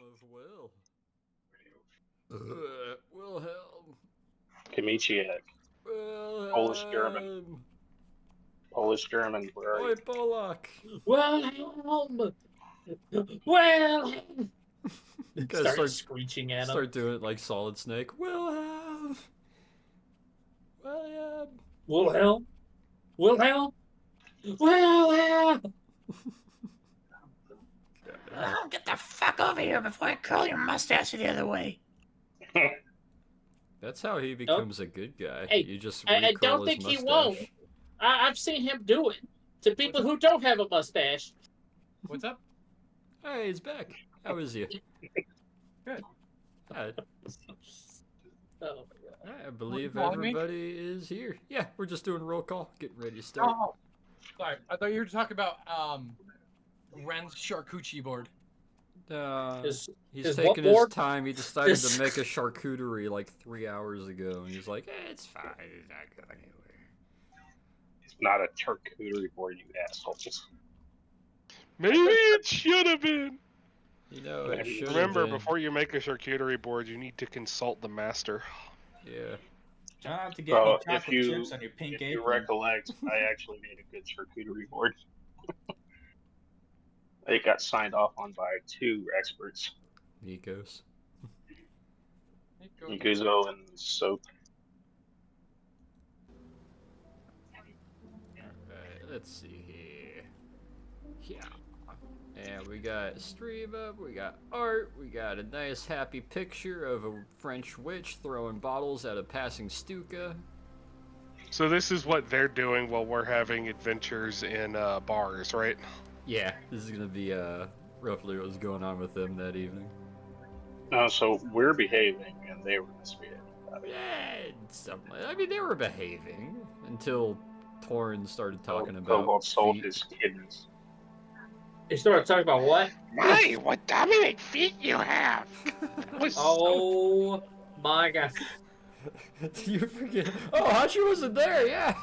of Will. Wilhelm. Kamichiak. Polish German. Wilhelm. Polish German, where are Oi, you? Polak. Wilhelm! Wilhelm! You guys Start screeching at him. Start doing it like Solid Snake. Wilhelm. William. Wilhelm? Wilhelm? Wilhelm! Oh, get the fuck over here before I curl your mustache the other way. That's how he becomes a good guy. Hey, you just I don't his think he mustache. won't. I've seen him do it to people who don't have a mustache. What's up? Hey, he's back. How is you? Good. Oh, I believe calling me? everybody is here. Yeah, we're just doing roll call, getting ready to start. Oh, sorry. I thought you were talking about Ren's charcuterie board. Is He's what taking his board? time. He decided to make a charcuterie like 3 hours ago, and he's like, it's fine. It's not going anywhere. It's not a charcuterie board, you assholes. Maybe it should have been. You know, it should Remember, been. before you make a charcuterie board, you need to consult the master. Yeah. Try not to get So any if chocolate you chips on your pink if you apron. recollect, I actually made a good charcuterie board. It got signed off on by 2 experts, Nikos. Iguzo and Soap. Alright, let's see here. Yeah. And we got stream up, we got art, we got a nice happy picture of a French witch throwing bottles at a passing Stuka. So this is what they're doing while we're having adventures in bars, right? Yeah, this is gonna be roughly what was going on with them that evening. No, so we're behaving, and they were misbehaving. Yeah, I mean, they were behaving until Torrin started talking about Cobalt sold feet. his kidneys. He started talking about what? My, what dominant feet you have! Oh my god. You forget? Oh, Hachi wasn't there. Yeah.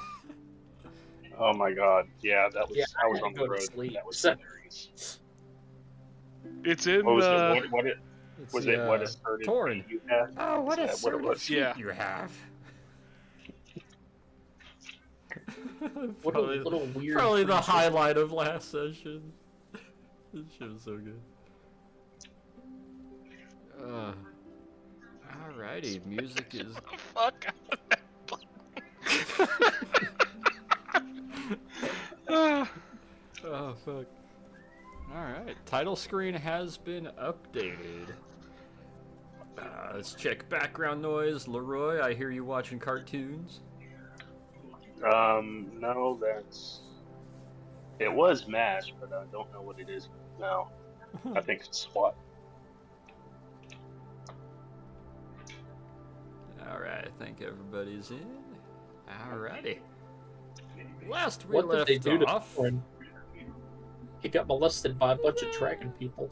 Oh my god, yeah, that was. Yeah, I was had on to the go to road. sleep. That was So- hilarious. It's in What was the... it? What it It's was the, it? What assertive Torrin. feet you had? Oh, what Is a that what it assertive was? feet Yeah. you have. What probably, a little weird. probably the creature. highlight of last session. This shit was so good. Alrighty, music is. Fuck. Ah. Oh fuck. Alright, title screen has been updated. Let's check background noise. Leroy, I hear you watching cartoons. No, that's. It was MASH, but I don't know what it is now. I think it's SWAT. Alright, I think everybody's in. Alrighty. Last we What did left they do to off, Torrin? He got molested by a bunch of dragon people.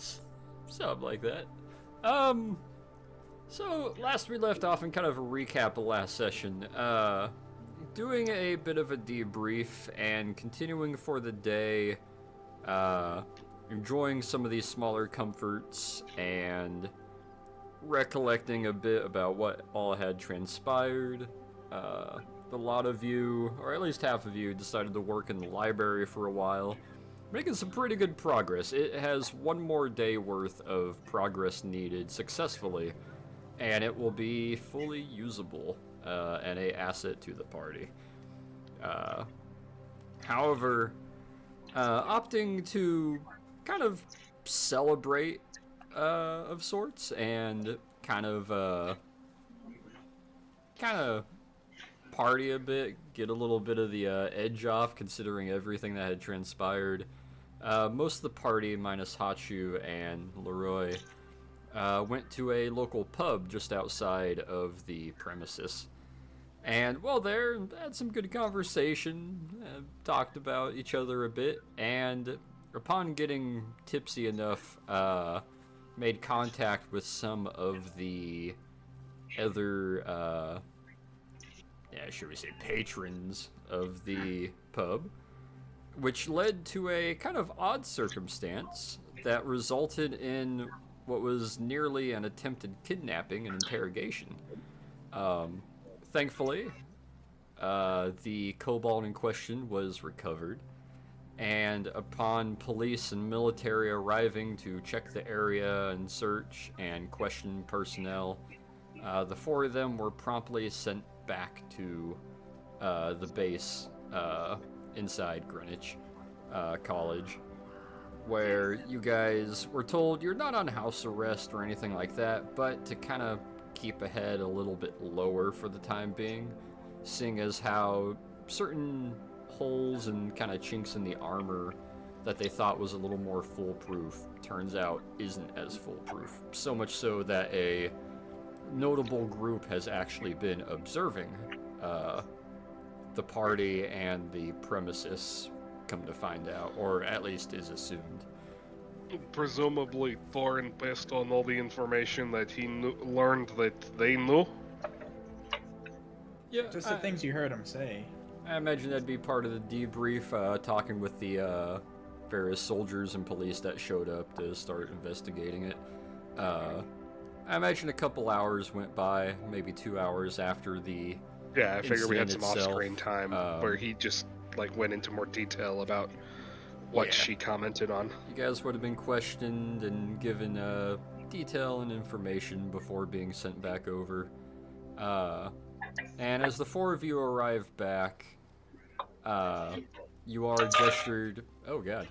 something like that. So last we left off, and kind of a recap of last session, doing a bit of a debrief and continuing for the day, enjoying some of these smaller comforts and recollecting a bit about what all had transpired. A lot of you, or at least half of you, decided to work in the library for a while, making some pretty good progress. It has one more day worth of progress needed successfully, and it will be fully usable and a asset to the party. However, opting to kind of celebrate of sorts and kind of party a bit, get a little bit of the edge off considering everything that had transpired. Most of the party, minus Hachu and Leroy, went to a local pub just outside of the premises. And while there, had some good conversation, talked about each other a bit, and upon getting tipsy enough, made contact with some of the other, should we say patrons of the pub, which led to a kind of odd circumstance that resulted in what was nearly an attempted kidnapping and interrogation. Thankfully, the cobalt in question was recovered, and upon police and military arriving to check the area and search and question personnel, the four of them were promptly sent back to the base inside Greenwich College, where you guys were told you're not on house arrest or anything like that, but to kind of keep a head a little bit lower for the time being, seeing as how certain holes and kind of chinks in the armor that they thought was a little more foolproof turns out isn't as foolproof. So much so that a notable group has actually been observing the party and the premises, come to find out, or at least is assumed. Presumably, Thorin passed on all the information that he learned that they knew. Yeah, Just the things you heard him say. I imagine that'd be part of the debrief, talking with the various soldiers and police that showed up to start investigating it. I imagine a couple hours went by, maybe 2 hours after the Yeah, I figure we had some incident off-screen time where he just like went into more detail about what she commented on. You guys would have been questioned and given detail and information before being sent back over. And as the four of you arrive back, you are gestured. Oh god.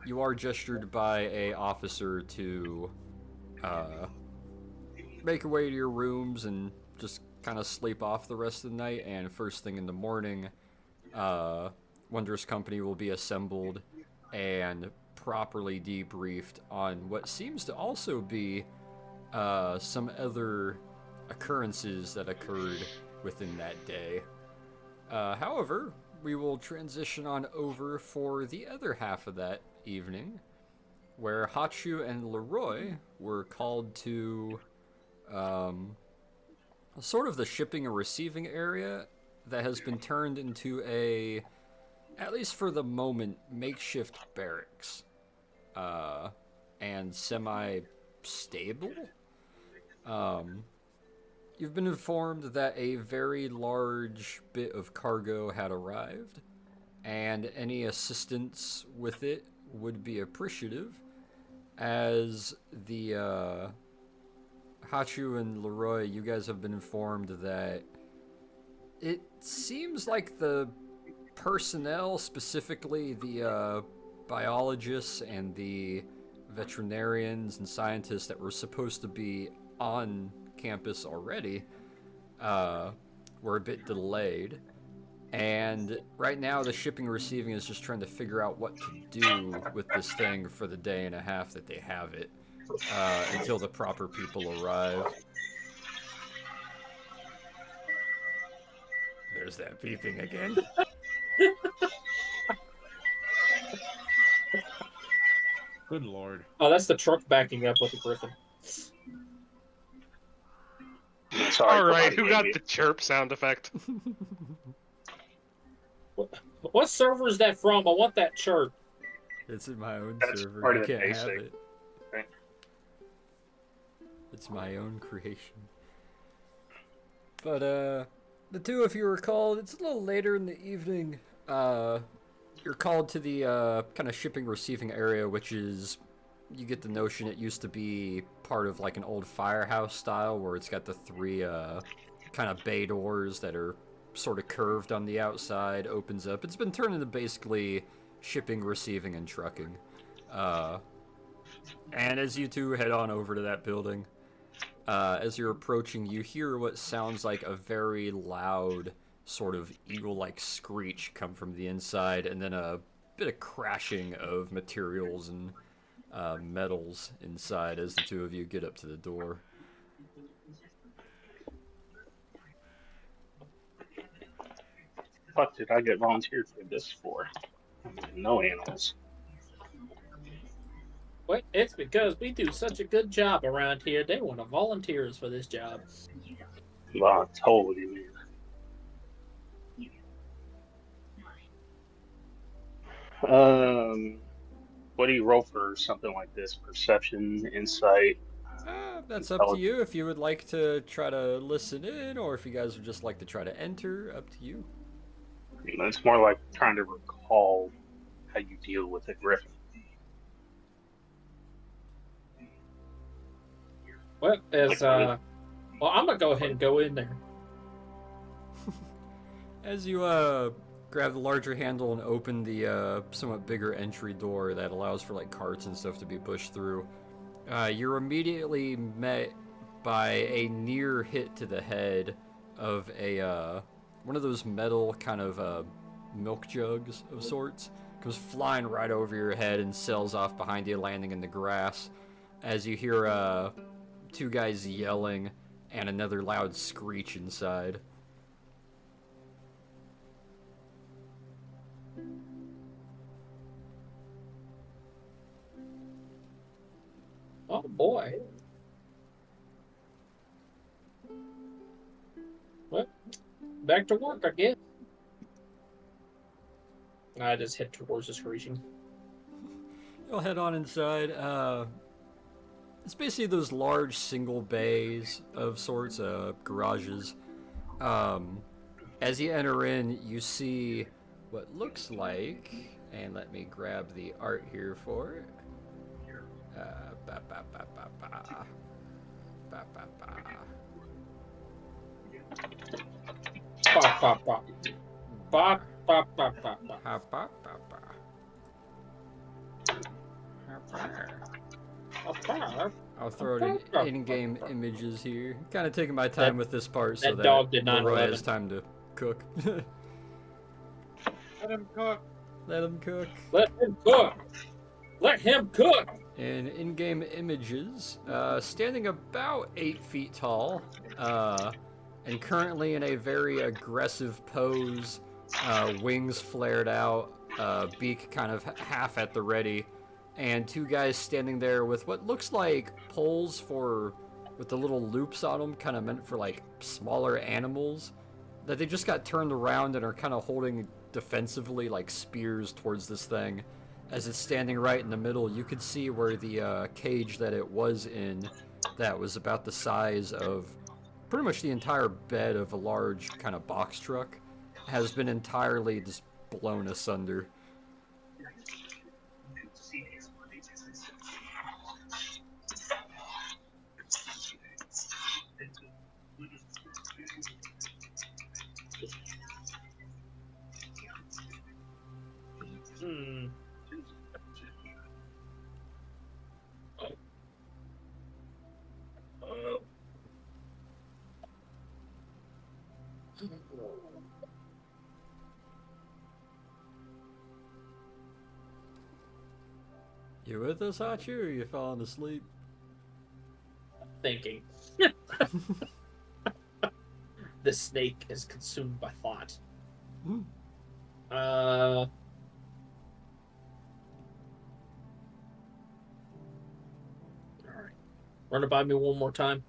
You are gestured by a officer to make your way to your rooms and just kind of sleep off the rest of the night. And first thing in the morning, Wondrous Company will be assembled and properly debriefed on what seems to also be some other occurrences that occurred within that day. However, we will transition on over for the other half of that evening, where Hachu and Leroy were called to sort of the shipping and receiving area that has been turned into a, at least for the moment, makeshift barracks and semi-stable. You've been informed that a very large bit of cargo had arrived, and any assistance with it would be appreciative, as the Hachu and Leroy, you guys have been informed that it seems like the personnel, specifically the biologists and the veterinarians and scientists that were supposed to be on campus already, were a bit delayed. And right now the shipping and receiving is just trying to figure out what to do with this thing for the day and a half that they have it, until the proper people arrive. There's that beeping again. Good lord. Oh, that's the truck backing up with the Griffin. Sorry, All right, somebody who gave got me- the chirp sound effect? What server is that from? I want that chirp. It's in my own That's server. part You of the can't have basic. it. Right. It's my own creation. But the two of you are called. It's a little later in the evening. You're called to the kind of shipping receiving area, which is, you get the notion it used to be part of like an old firehouse style, where it's got the three kind of bay doors that are sort of curved on the outside, opens up. It's been turned into basically shipping, receiving, and trucking. And as you two head on over to that building, as you're approaching, you hear what sounds like a very loud sort of eagle-like screech come from the inside, and then a bit of crashing of materials and metals inside as the two of you get up to the door. Fuck did I get volunteered for this for? No animals. What? It's because we do such a good job around here. They want to volunteer us for this job. Well, I told you, man. What do you roll for something like this? Perception, insight, That's up to intelligence? you if you would like to try to listen in, or if you guys would just like to try to enter. Up to you. It's more like trying to recall how you deal with a griffin. Well, Like, well, I'm gonna go ahead and go in there. As you grab the larger handle and open the somewhat bigger entry door that allows for like carts and stuff to be pushed through, you're immediately met by a near hit to the head of a one of those metal kind of milk jugs of sorts. Comes flying right over your head and sails off behind you, landing in the grass. As you hear two guys yelling and another loud screech inside. Oh boy. Well, back to work, I guess. I just head towards the screeching. You'll head on inside. It's basically those large single bays of sorts, garages. As you enter in, you see what looks like, and let me grab the art here for it. Ba, ba, ba, ba, ba. Ba, ba, ba. Bop, bop, bop. Bop, bop, bop, bop, bop. Ha, ba, ba, ba. Ha, ba. I'll throw it in-game images here. Kind of taking my time with this part so that that dog did not Leroy love has it. time to cook. Let him cook. Let him cook. Let him cook. Let him cook. And in-game images, standing about 8 feet tall, and currently in a very aggressive pose, wings flared out, beak kind of half at the ready, and two guys standing there with what looks like poles with the little loops on them, kind of meant for like smaller animals, that they just got turned around and are kind of holding defensively like spears towards this thing. As it's standing right in the middle, you could see where the cage that it was in, that was about the size of pretty much the entire bed of a large kind of box truck, has been entirely just blown asunder. Hmm. You with us, Hachu, or you falling asleep? Thinking. The snake is consumed by thought. Hmm. All right. Run it by me one more time.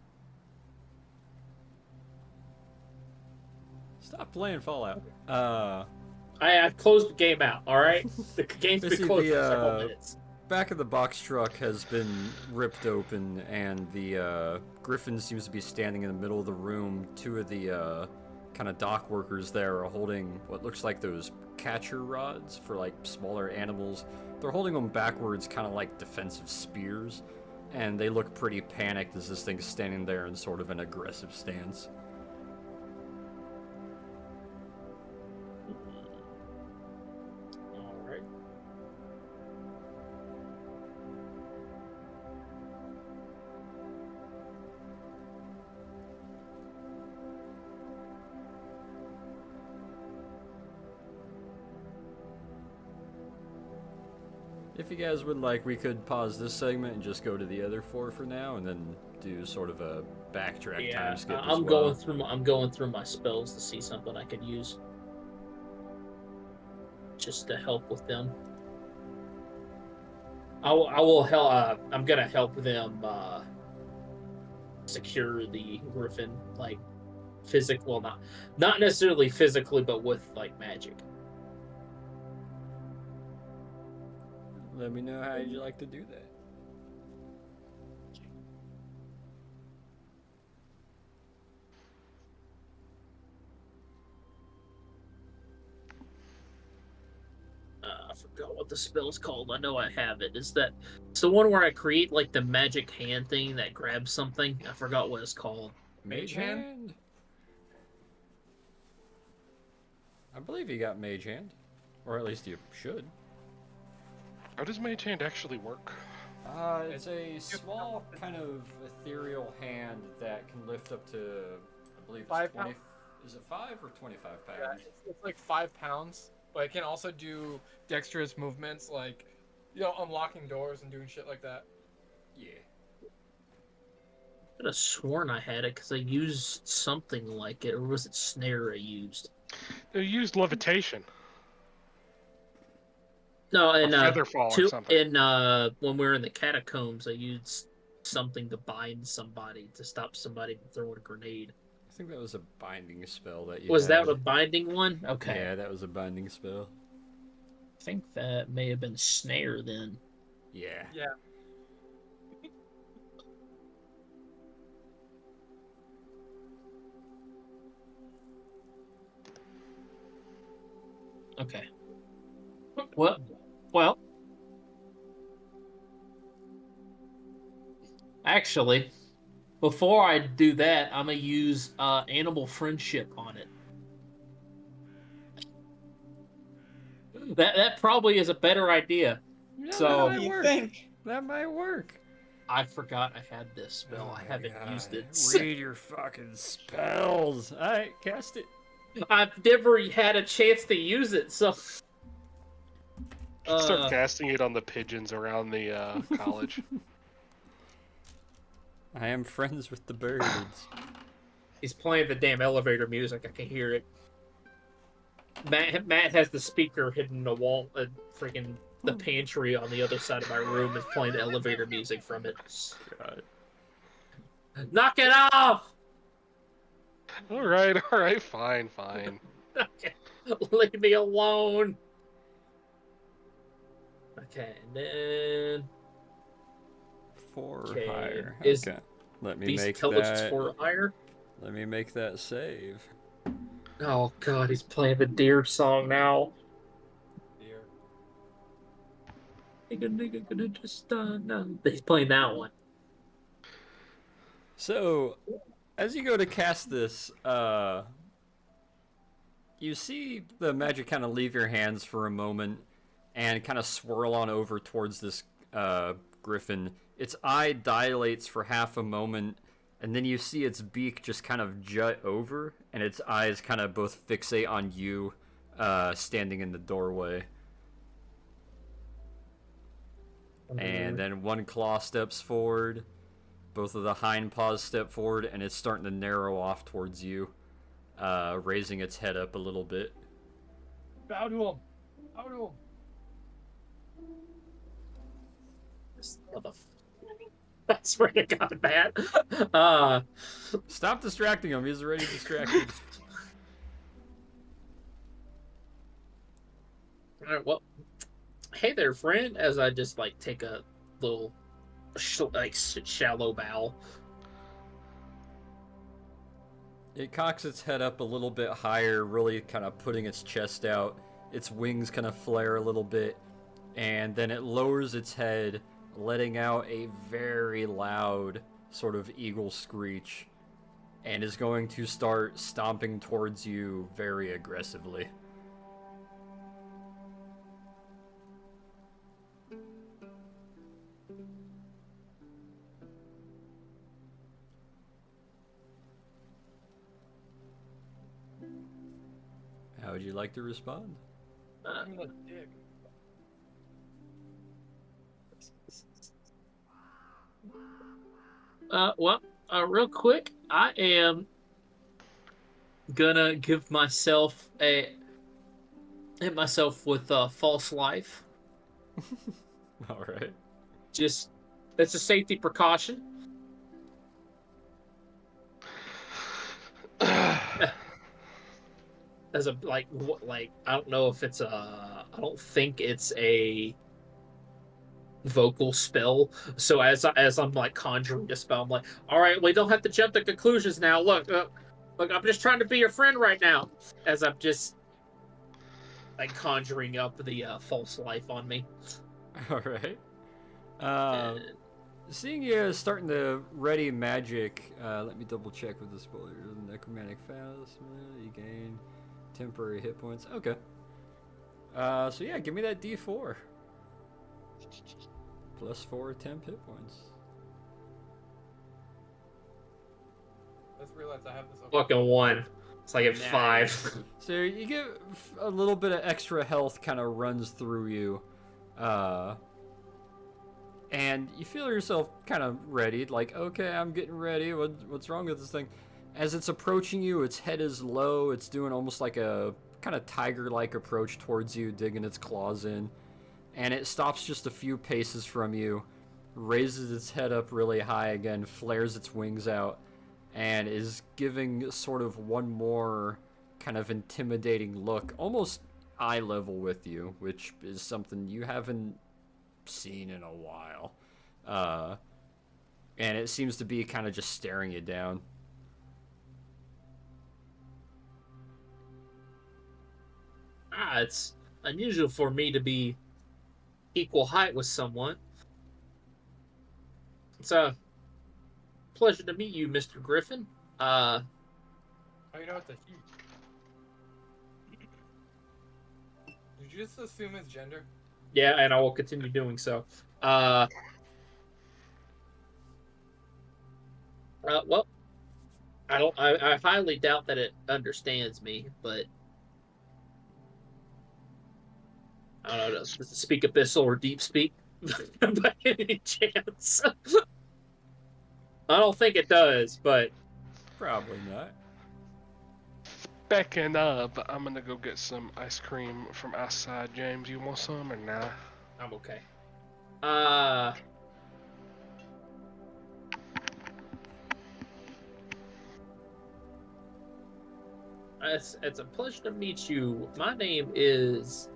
Stop playing Fallout. I closed the game out. All right, the game's been Basically, closed for several minutes. Back of the box truck has been ripped open, and the Griffin seems to be standing in the middle of the room. Two of the kind of dock workers there are holding what looks like those catcher rods for like smaller animals. They're holding them backwards, kind of like defensive spears, and they look pretty panicked as this thing's standing there in sort of an aggressive stance. All right. If you guys would like, we could pause this segment and just go to the other four for now, and then do sort of a backtrack Yeah, time skip as I'm well. going through my spells to see something I could use, just to help with them. I will help. I'm gonna help them secure the Griffin, like physical, not necessarily physically, but with like magic. Let me know how you'd like to do that. I forgot what the spell's called. I know I have it. It's the one where I create like the magic hand thing that grabs something. I forgot what it's called. Mage Hand? Hand? I believe you got Mage Hand. Or at least you should. How does Mage Hand actually work? It's a small kind of ethereal hand that can lift up to, I believe it's 5 20. pounds? Is it 5 or 25 Yeah, pounds? it's like 5 pounds, but it can also do dexterous movements like, unlocking doors and doing shit like that. Yeah. I could have sworn I had it because I used something like it, or was it snare I used? They used levitation. No, Or and featherfall or something. when we were in the catacombs, I used something to bind somebody to stop somebody from throwing a grenade. I think that was a binding spell that you Was that had. a binding one? Okay. Yeah, that was a binding spell. I think that may have been snare then. Yeah. Yeah. Okay. Well. Actually, before I do that, I'm gonna use animal friendship on it. That probably is a better idea. No, So- that What might do you work. think? That might work. I forgot I had this spell. Oh I my haven't God. used it. Read your fucking spells. Alright, cast it. I've never had a chance to use it, so. Start casting it on the pigeons around the college. I am friends with the birds. He's playing the damn elevator music. I can hear it. Matt has the speaker hidden in the wall. Freaking the pantry on the other side of my room is playing the elevator music from it. God. Knock it off! all right, fine. Leave me alone. Okay, and then 4 or Okay, higher. is Okay. Let me Beast make Intelligence that. 4 higher. Let me make that save. Oh god, he's playing the Deer song now. Dear. Nigga, gonna just no. He's playing that one. So, as you go to cast this, you see the magic kind of leave your hands for a moment and kind of swirl on over towards this griffin. Its eye dilates for half a moment, and then you see its beak just kind of jut over, and its eyes kind of both fixate on you standing in the doorway. And then one claw steps forward, both of the hind paws step forward, and it's starting to narrow off towards you, raising its head up a little bit. Bow to him. Bow to him. This I swear to God, Matt. Stop distracting him, he's already distracted. Alright, well, hey there, friend. As I just like take a little shallow bow. It cocks its head up a little bit higher, really kind of putting its chest out. Its wings kind of flare a little bit, and then it lowers its head, letting out a very loud sort of eagle screech, and is going to start stomping towards you very aggressively. How would you like to respond? I'm gonna dig. Real quick, I am gonna give myself hit myself with false life. Alright. Just it's a safety precaution. As a like I don't know if it's I don't think it's a vocal spell. So as I'm like conjuring the spell, I'm like, all right, we don't have to jump to conclusions now. Look, look, I'm just trying to be your friend right now. As I'm just like conjuring up the false life on me. All right. And Seeing you starting to ready magic, let me double check with the spoilers. Necromantic Phasma, you gain temporary hit points. Okay. So yeah, give me that D4. +4 temp hit points. Let's realize I have this. fucking 1. It's like at Nice. 5. So you get a little bit of extra health kind of runs through you. And you feel yourself kind of ready, like, okay, I'm getting ready. What's wrong with this thing? As it's approaching you, its head is low. It's doing almost like a kind of tiger-like approach towards you, digging its claws in. And it stops just a few paces from you, raises its head up really high again, flares its wings out, and is giving sort of one more kind of intimidating look, almost eye level with you, which is something you haven't seen in a while. And it seems to be kind of just staring you down. It's unusual for me to be equal height with someone. It's a pleasure to meet you, Mr. Griffin. Oh, you know it's a he. Did you just assume his gender? Yeah, and I will continue doing so. Well, I highly doubt that it understands me, but I don't know. Does it speak Abyssal or Deep Speak by any chance? I don't think it does, but Probably not. Backing up, I'm gonna go get some ice cream from outside. James, you want some or nah? I'm okay. It's a pleasure to meet you. My name is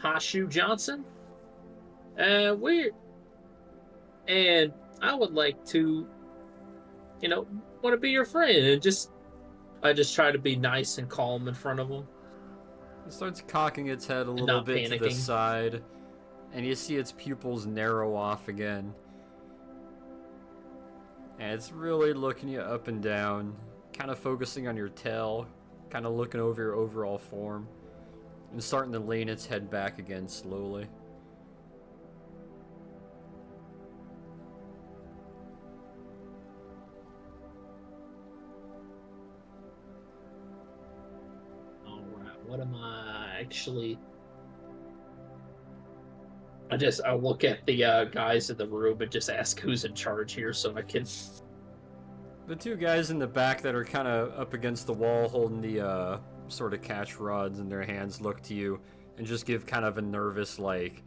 Hashu Johnson. And I would like to, want to be your friend, and I just try to be nice and calm in front of him. It starts cocking its head a little not bit to the panicking. side, and you see its pupils narrow off again. And it's really looking you up and down, kind of focusing on your tail, kind of looking over your overall form, and starting to lean its head back again slowly. All right, what am I actually? I look at the guys in the room and just ask who's in charge here, so I can. The two guys in the back that are kind of up against the wall holding the sort of catch rods in their hands look to you and just give kind of a nervous, like,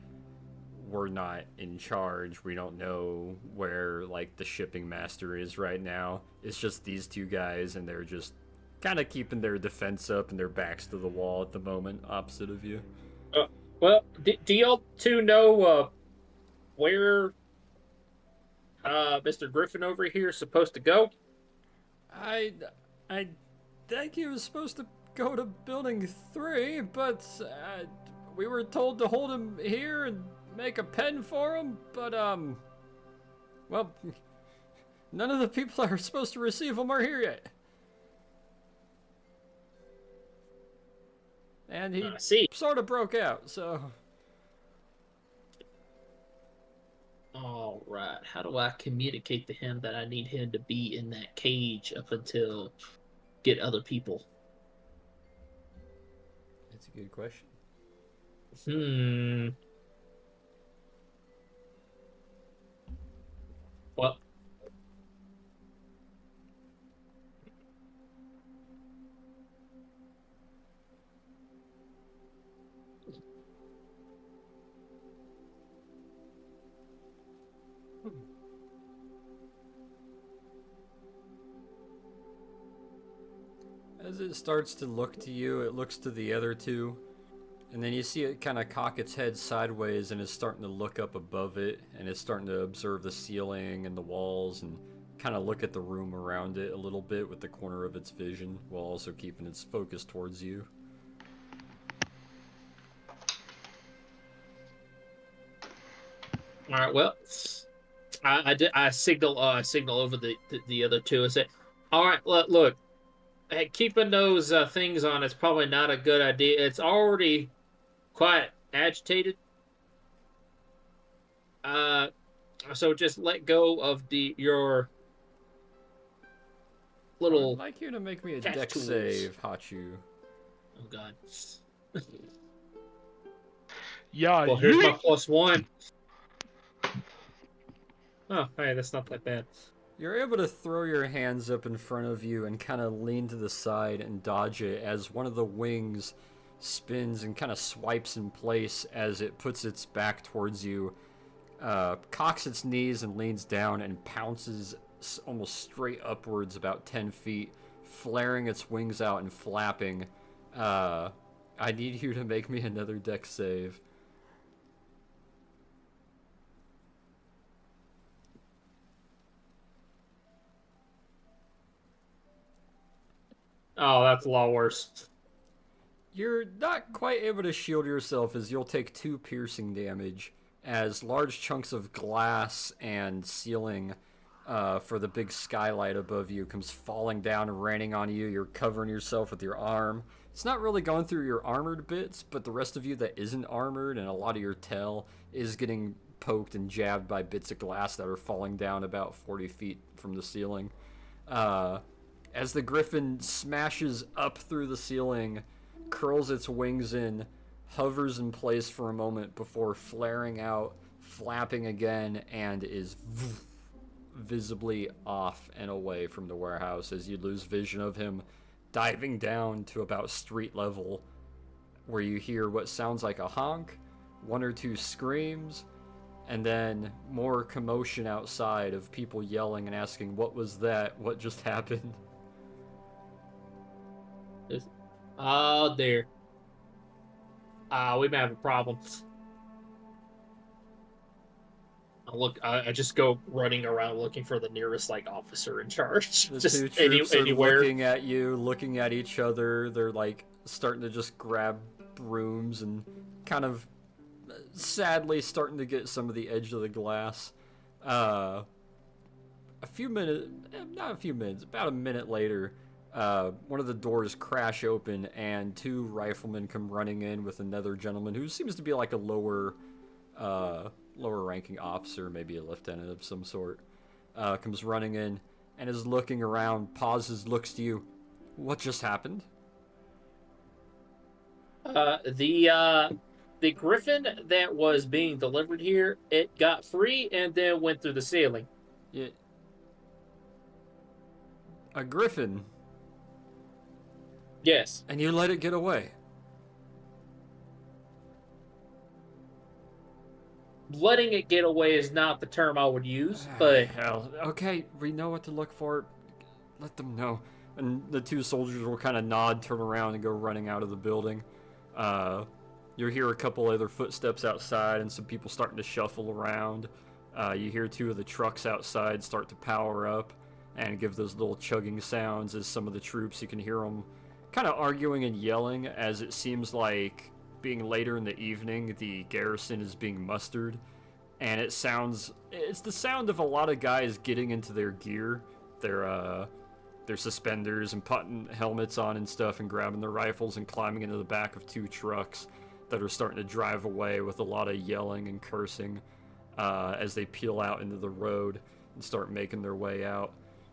we're not in charge. We don't know where, like, the shipping master is right now. It's just these two guys, and they're just kind of keeping their defense up and their backs to the wall at the moment, opposite of you. Well, do y'all two know where Mr. Griffin over here is supposed to go? I think he was supposed to go to Building 3, but we were told to hold him here and make a pen for him, but, well, none of the people that are supposed to receive him are here yet. And he I see. sort of broke out, so... All right. How do I communicate to him that I need him to be in that cage up until get other people? That's a good question. Well, As it starts to look to you, it looks to the other two, And then you see it kind of cock its head sideways and is starting to look up above it, and it's starting to observe the ceiling and the walls and kind of look at the room around it a little bit with the corner of its vision while also keeping its focus towards you. All right. Well, I signal over the other two and say, all right, look, hey, keeping those things on is probably not a good idea. It's already quite agitated. So just let go of your little. I'd like you to make me a cash dex tools. save, Hachu. Oh God. Yeah, Well, here's you. my +1. Oh, hey, that's not that bad. You're able to throw your hands up in front of you and kind of lean to the side and dodge it as one of the wings spins and kind of swipes in place as it puts its back towards you, cocks its knees and leans down and pounces almost straight upwards about 10 feet, flaring its wings out and flapping. I need you to make me another dex save. Oh, that's a lot worse. You're not quite able to shield yourself as you'll take 2 piercing damage as large chunks of glass and ceiling for the big skylight above you comes falling down and raining on you. You're covering yourself with your arm. It's not really going through your armored bits, but the rest of you that isn't armored and a lot of your tail is getting poked and jabbed by bits of glass that are falling down about 40 feet from the ceiling. As the griffin smashes up through the ceiling, curls its wings in, hovers in place for a moment before flaring out, flapping again, and is visibly off and away from the warehouse as you lose vision of him diving down to about street level, where you hear what sounds like a honk, 1 or 2 screams, and then more commotion outside of people yelling and asking, "What was that? What just happened?" Oh, dear. We may have a problem. I just go running around looking for the nearest officer in charge. The Just two troops are anywhere. looking at you, looking at each other. They're starting to just grab brooms and kind of sadly starting to get some of the edge of the glass. About a minute later, one of the doors crash open and 2 riflemen come running in with another gentleman who seems to be like a lower ranking officer, maybe a lieutenant of some sort, comes running in and is looking around, pauses, looks to you. What just happened? The griffin that was being delivered here, it got free and then went through the ceiling. A griffin? Yes. And you let it get away? Letting it get away is not the term I would use, but Hell, okay, we know what to look for. Let them know. And the 2 soldiers will kind of nod, turn around, and go running out of the building. You'll hear a couple other footsteps outside and some people starting to shuffle around. You hear 2 of the trucks outside start to power up and give those little chugging sounds as some of the troops, you can hear them kind of arguing and yelling as it seems like, being later in the evening, the garrison is being mustered, and it's the sound of a lot of guys getting into their gear, their suspenders, and putting helmets on and stuff, and grabbing their rifles and climbing into the back of 2 trucks that are starting to drive away with a lot of yelling and cursing as they peel out into the road and start making their way out.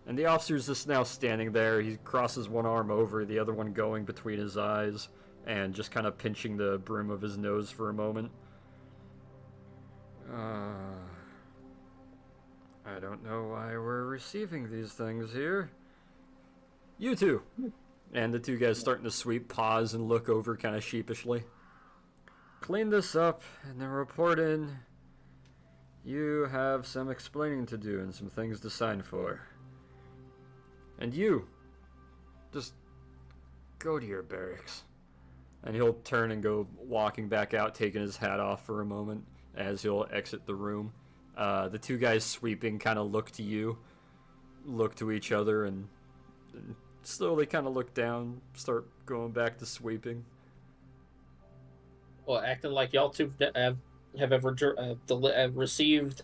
And the officer's just now standing there. He crosses one arm over, the other one going between his eyes, and just kind of pinching the brim of his nose for a moment. I don't know why we're receiving these things here. You 2. And the 2 guys starting to sweep, pause, and look over kind of sheepishly. Clean this up, and then report in. You have some explaining to do and some things to sign for. And you, just go to your barracks. And he'll turn and go walking back out, taking his hat off for a moment as he'll exit the room. The two guys sweeping kind of look to you, look to each other, and slowly kind of look down, start going back to sweeping. Well, acting like y'all two have ever received.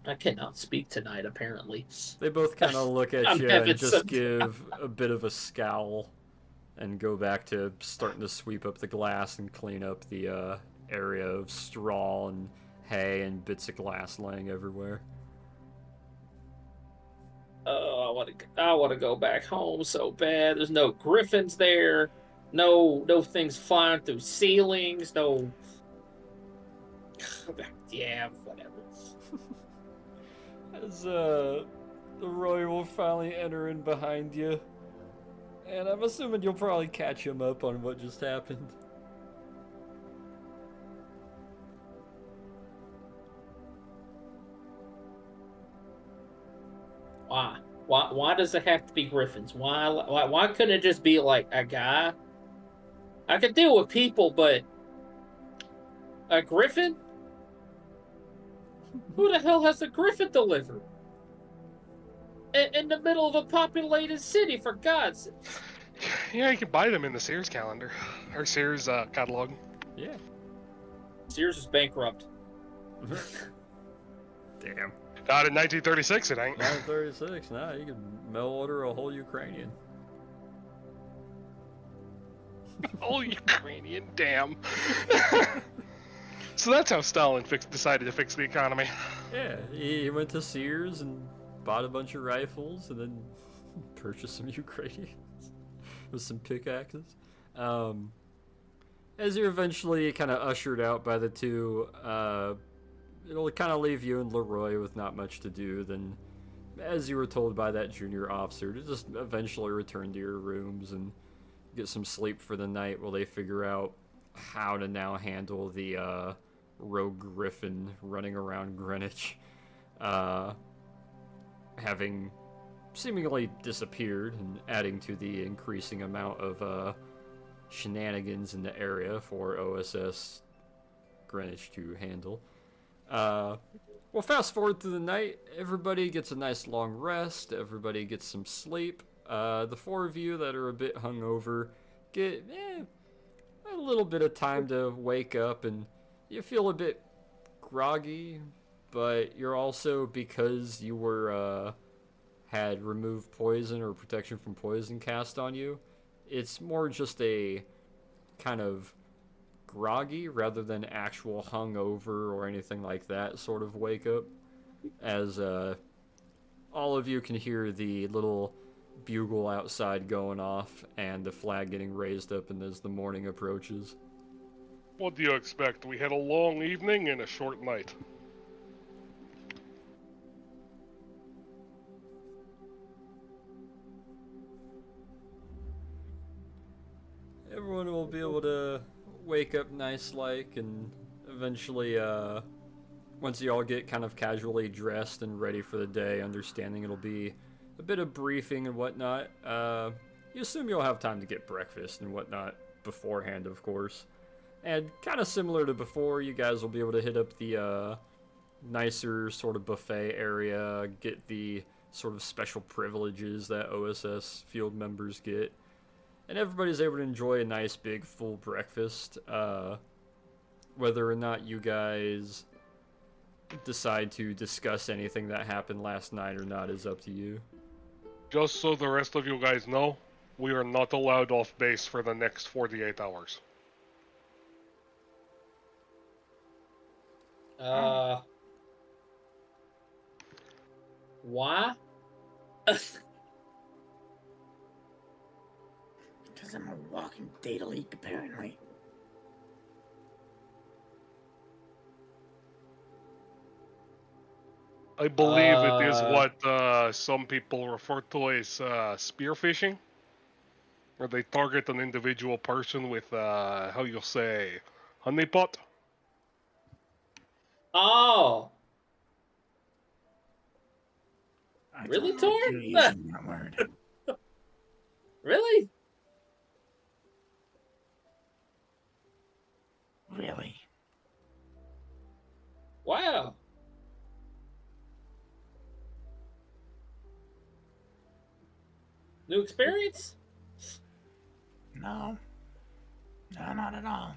I cannot speak tonight, apparently. They both kind of look at I'm you having and just some- give a bit of a scowl and go back to starting to sweep up the glass and clean up the area of straw and hay and bits of glass laying everywhere. Oh, I want to go back home so bad. There's no griffins there. No things flying through ceilings. No. Yeah, whatever. As the Roy will finally enter in behind you, and I'm assuming you'll probably catch him up on what just happened. Why? Why does it have to be griffins? Why couldn't it just be like a guy? I could deal with people, but a griffin? Who the hell has a griffin delivered? In the middle of a populated city, for God's sake. Yeah, you can buy them in the Sears calendar. Or Sears catalog. Yeah. Sears is bankrupt. Damn. Not in 1936, it ain't. 936. Nah, you can mail order a whole Ukrainian. Oh, Ukrainian, damn. So that's how Stalin decided to fix the economy. Yeah, he went to Sears and bought a bunch of rifles and then purchased some Ukrainians with some pickaxes. As you're eventually kind of ushered out by the two, it'll kind of leave you and Leroy with not much to do. Then, as you were told by that junior officer, to just eventually return to your rooms and get some sleep for the night while they figure out how to now handle the rogue griffin running around Greenwich, having seemingly disappeared and adding to the increasing amount of shenanigans in the area for OSS Greenwich to handle. Well, fast forward through the night, everybody gets a nice long rest, everybody gets some sleep. The four of you that are a bit hungover get a little bit of time to wake up, and you feel a bit groggy, but you're also, because you were had removed poison or protection from poison cast on you, it's more just a kind of groggy rather than actual hungover or anything like that sort of wake up, as all of you can hear the little bugle outside going off and the flag getting raised up and as the morning approaches. What do you expect? We had a long evening and a short night. Everyone will be able to wake up nice like, and eventually once you all get kind of casually dressed and ready for the day, understanding it'll be a bit of briefing and whatnot, you assume you'll have time to get breakfast and whatnot beforehand, of course. And kind of similar to before, you guys will be able to hit up the nicer sort of buffet area, get the sort of special privileges that OSS field members get. And everybody's able to enjoy a nice big full breakfast. Whether or not you guys decide to discuss anything that happened last night or not is up to you. Just so the rest of you guys know, we are not allowed off base for the next 48 hours. Why? Because I'm a walking data leak, apparently. I believe it is what some people refer to as spearfishing, where they target an individual person with, how you say, honeypot. Oh, I Really, don't like Tor? you using that word. Really? Really? Wow. New experience? No. No, not at all.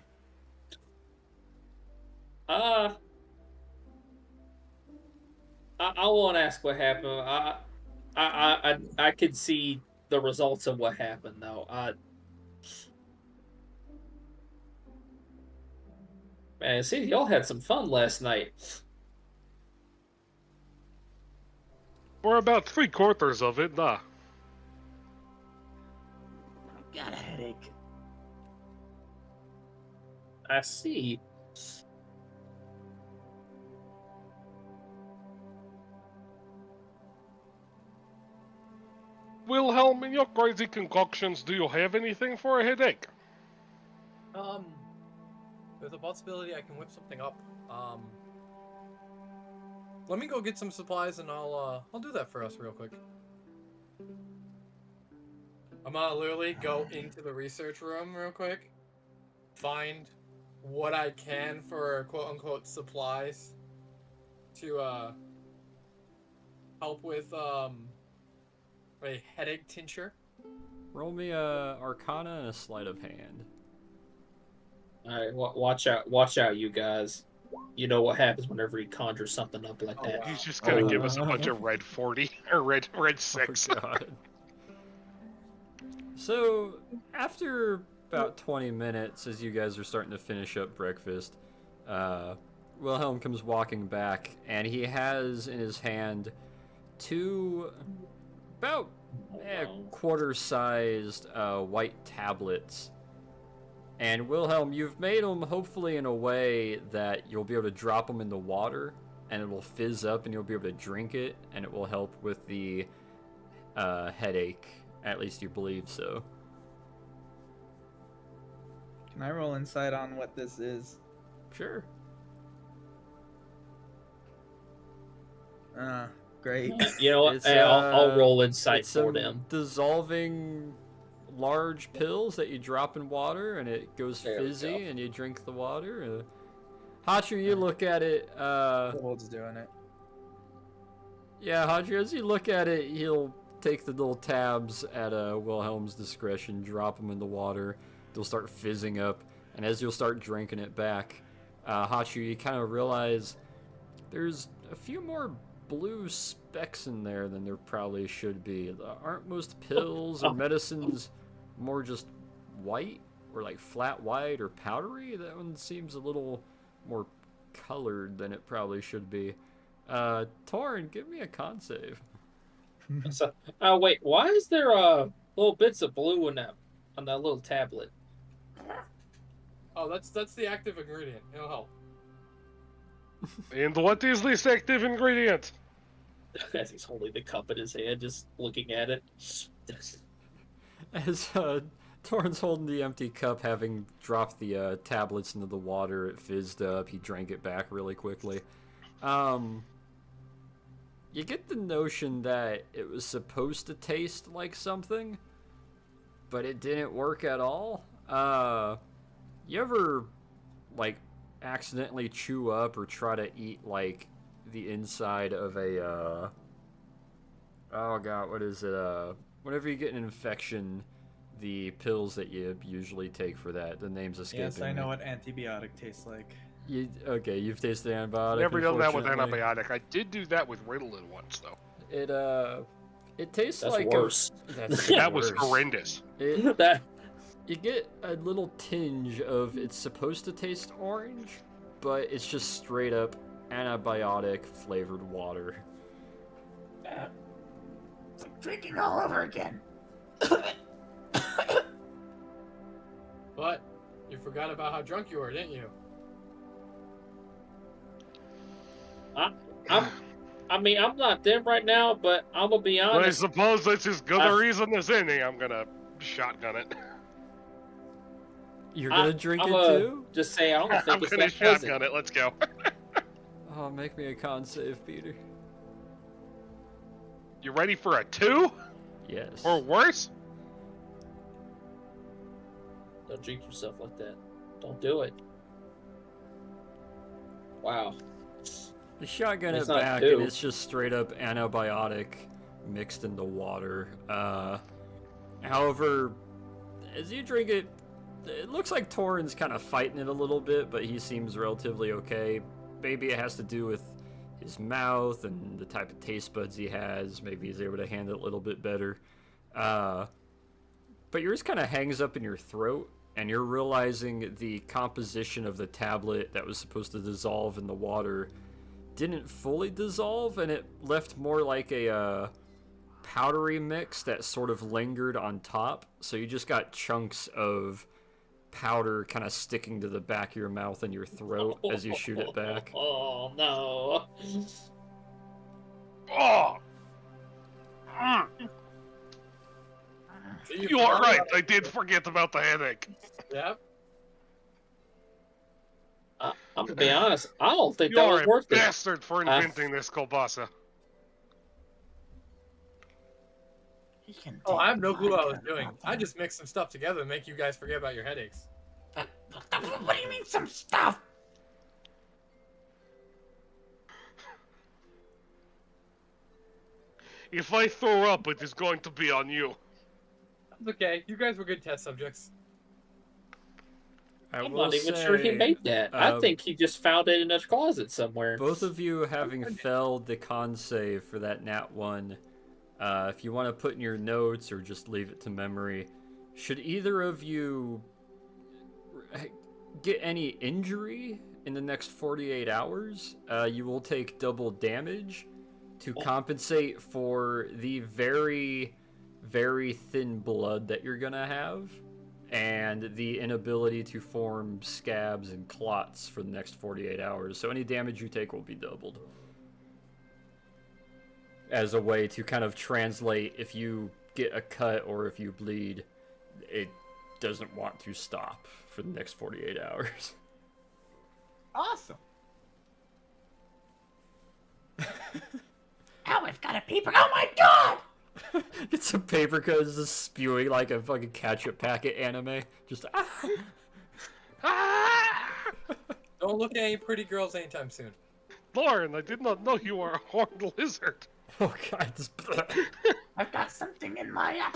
I won't ask what happened. I could see the results of what happened though. Man, see, y'all had some fun last night. For about 3/4 of it, nah. I've got a headache. I see. Wilhelm, in your crazy concoctions, do you have anything for a headache? There's a possibility I can whip something up. Let me go get some supplies and I'll do that for us real quick. I'm gonna literally go into the research room real quick, find what I can for quote unquote supplies to help with a headache tincture. Roll me a Arcana and a Sleight of Hand. All right, watch out, you guys. You know what happens whenever he conjures something up like Oh, that. wow. He's just gonna give us a bunch of red 40 or red 6. Oh, God. So, after about 20 minutes, as you guys are starting to finish up breakfast, Wilhelm comes walking back, and he has in his hand two about quarter-sized white tablets. And Wilhelm, you've made them hopefully in a way that you'll be able to drop them in the water, and it will fizz up, and you'll be able to drink it, and it will help with the headache. At least you believe so. Can I roll insight on what this is? Sure. Great. You know what? It's, Hey, I'll roll insight It's for some them. dissolving large pills that you drop in water, and it goes There we fizzy, go. and you drink the water. Hachu, you look at it. Kobold's doing it. Yeah, Hachu, as you look at it, he'll take the little tabs at Wilhelm's discretion, drop them in the water. They'll start fizzing up, and as you'll start drinking it back, Hachu, you kind of realize there's a few more blue specks in there than there probably should be. Aren't most pills or medicines more just white, or like flat white or powdery? That one seems a little more colored than it probably should be. Torrin, give me a con save. So, wait, why is there little bits of blue in that on that little tablet? Oh, that's the active ingredient. It'll help. And what is this active ingredient? As he's holding the cup in his hand, just looking at it. As Torrin's holding the empty cup, having dropped the tablets into the water, it fizzed up. He drank it back really quickly. You get the notion that it was supposed to taste like something, but it didn't work at all. You ever, like, accidentally chew up or try to eat, like, the inside of a, oh god, what is it, whenever you get an infection, the pills that you usually take for that, the name's escaping Yes, I me. know what antibiotic tastes like. Okay, you've tasted antibiotic. Never done that with unfortunately. antibiotic. I did do that with Ritalin once, though. It tastes That's like worse. That's That was worse. horrendous. That You get a little tinge of it's supposed to taste orange, but it's just straight up antibiotic flavored water. It's like drinking all over again. But you forgot about how drunk you were, didn't you? I'm not them right now, but I'm gonna be But I honest. suppose that's as good I- a reason as any. I'm gonna shotgun it. You're gonna drink I'm it gonna too? just say I don't I'm think it's gonna that pleasant. shotgun it. Let's go. Oh, make me a con save, Peter. You ready for a 2 Yes. or worse? Don't drink yourself like that. Don't do it. Wow. You shotgun It's it not back, two. and it's just straight up antibiotic mixed in the water. However, as you drink it, it looks like Torin's kind of fighting it a little bit, but he seems relatively okay. Maybe it has to do with his mouth and the type of taste buds he has. Maybe he's able to handle it a little bit better. But yours kind of hangs up in your throat, and you're realizing the composition of the tablet that was supposed to dissolve in the water didn't fully dissolve, and it left more like a powdery mix that sort of lingered on top. So you just got chunks of powder kind of sticking to the back of your mouth and your throat as you shoot it back. Oh no. Oh! Mm, you are right. I did forget about the headache. Yep. I'm gonna be honest. I don't think You that are was a worth it. bastard for inventing this kielbasa. He can Oh, I have take no clue what I was vodka, doing. I goddamn. just mixed some stuff together to make you guys forget about your headaches. What do you mean some stuff? If I throw up, it is going to be on you. It's okay. You guys were good test subjects. I I'm will not even sure he say, made that. I um, think he just found it in a closet somewhere. both of you having failed the con save for that nat 1, if you want to put in your notes or just leave it to memory, should either of you get any injury in the next 48 hours, you will take double damage to compensate for the very, very thin blood that you're gonna have and the inability to form scabs and clots for the next 48 hours. So any damage you take will be doubled. As a way to kind of translate, if you get a cut or if you bleed, it doesn't want to stop for the next 48 hours. Awesome. Oh, I've got a paper. Oh my god! Get some paper cuts just spewing like a fucking ketchup packet anime. Just Don't look at any pretty girls anytime soon. Lauren, I did not know you were a horned lizard. Oh god, this I've got something in my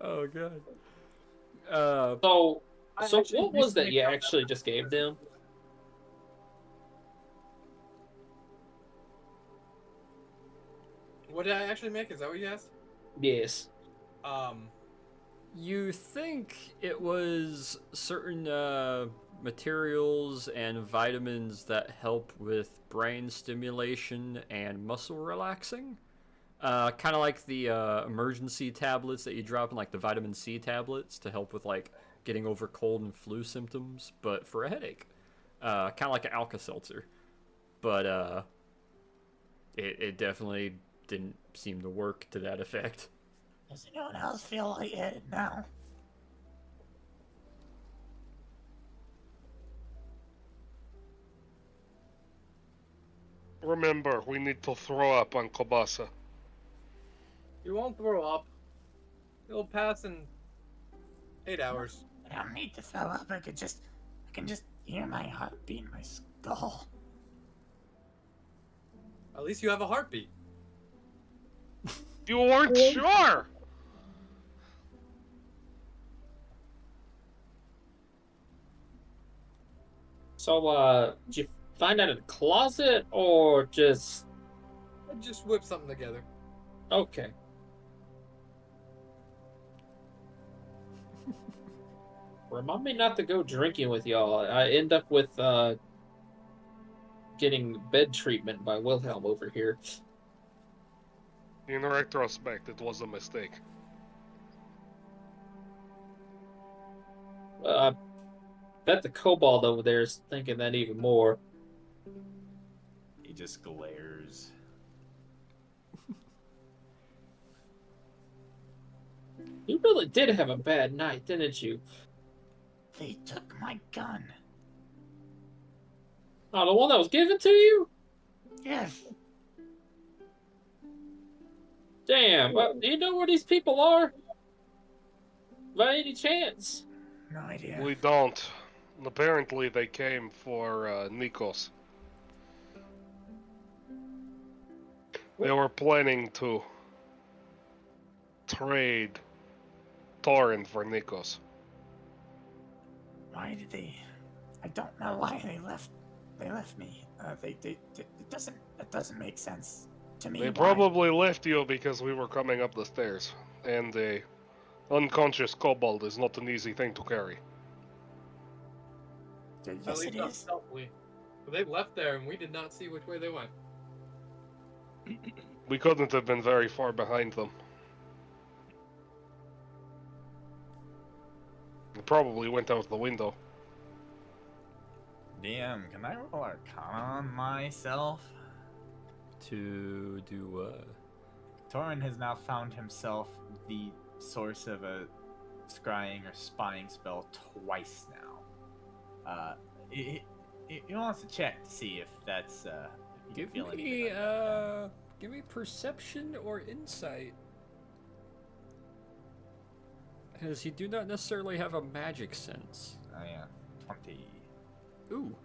oh god. So, I so actually what was recently that you found actually just gave them? What did I actually make? Is that what you asked? Yes. You think it was certain materials and vitamins that help with brain stimulation and muscle relaxing? Kind of like the emergency tablets that you drop in, like the vitamin C tablets to help with like getting over cold and flu symptoms, but for a headache. Kind of like an Alka-Seltzer. But it definitely didn't seem to work to that effect. Does anyone else feel lightheaded now? Remember, we need to throw up on kielbasa. You won't throw up. It'll pass in 8 hours. I don't need to throw up. I can just hear my heartbeat in my skull. At least you have a heartbeat. You weren't sure! So, did you find that in a closet or just I just whip something together. okay? Remind me not to go drinking with y'all. I end up with getting bed treatment by Wilhelm over here. In retrospect, it was a mistake. I bet the kobold over there is thinking that even more. He just glares. You really did have a bad night, didn't you? They took my gun. Oh, the one that was given to you? Yes. Damn, do you know where these people are? By any chance? No idea. We don't. Apparently, they came for Nikos. They were planning to trade Torrent for Nikos. Why did they? I don't know why they left. They left me. It doesn't make sense to me. They why. probably left you because we were coming up the stairs, and a unconscious kobold is not an easy thing to carry. At Yes, least it not is. stealthily. But they left there, and we did not see which way they went. We couldn't have been very far behind them. They probably went out the window. DM, can I roll Arcana on myself? To do what? Torin has now found himself the source of a scrying or spying spell twice now. He wants to check to see if that's if he can Give feel anything me like that. give me perception or insight. As you do not necessarily have a magic sense. Oh yeah, 20. Ooh.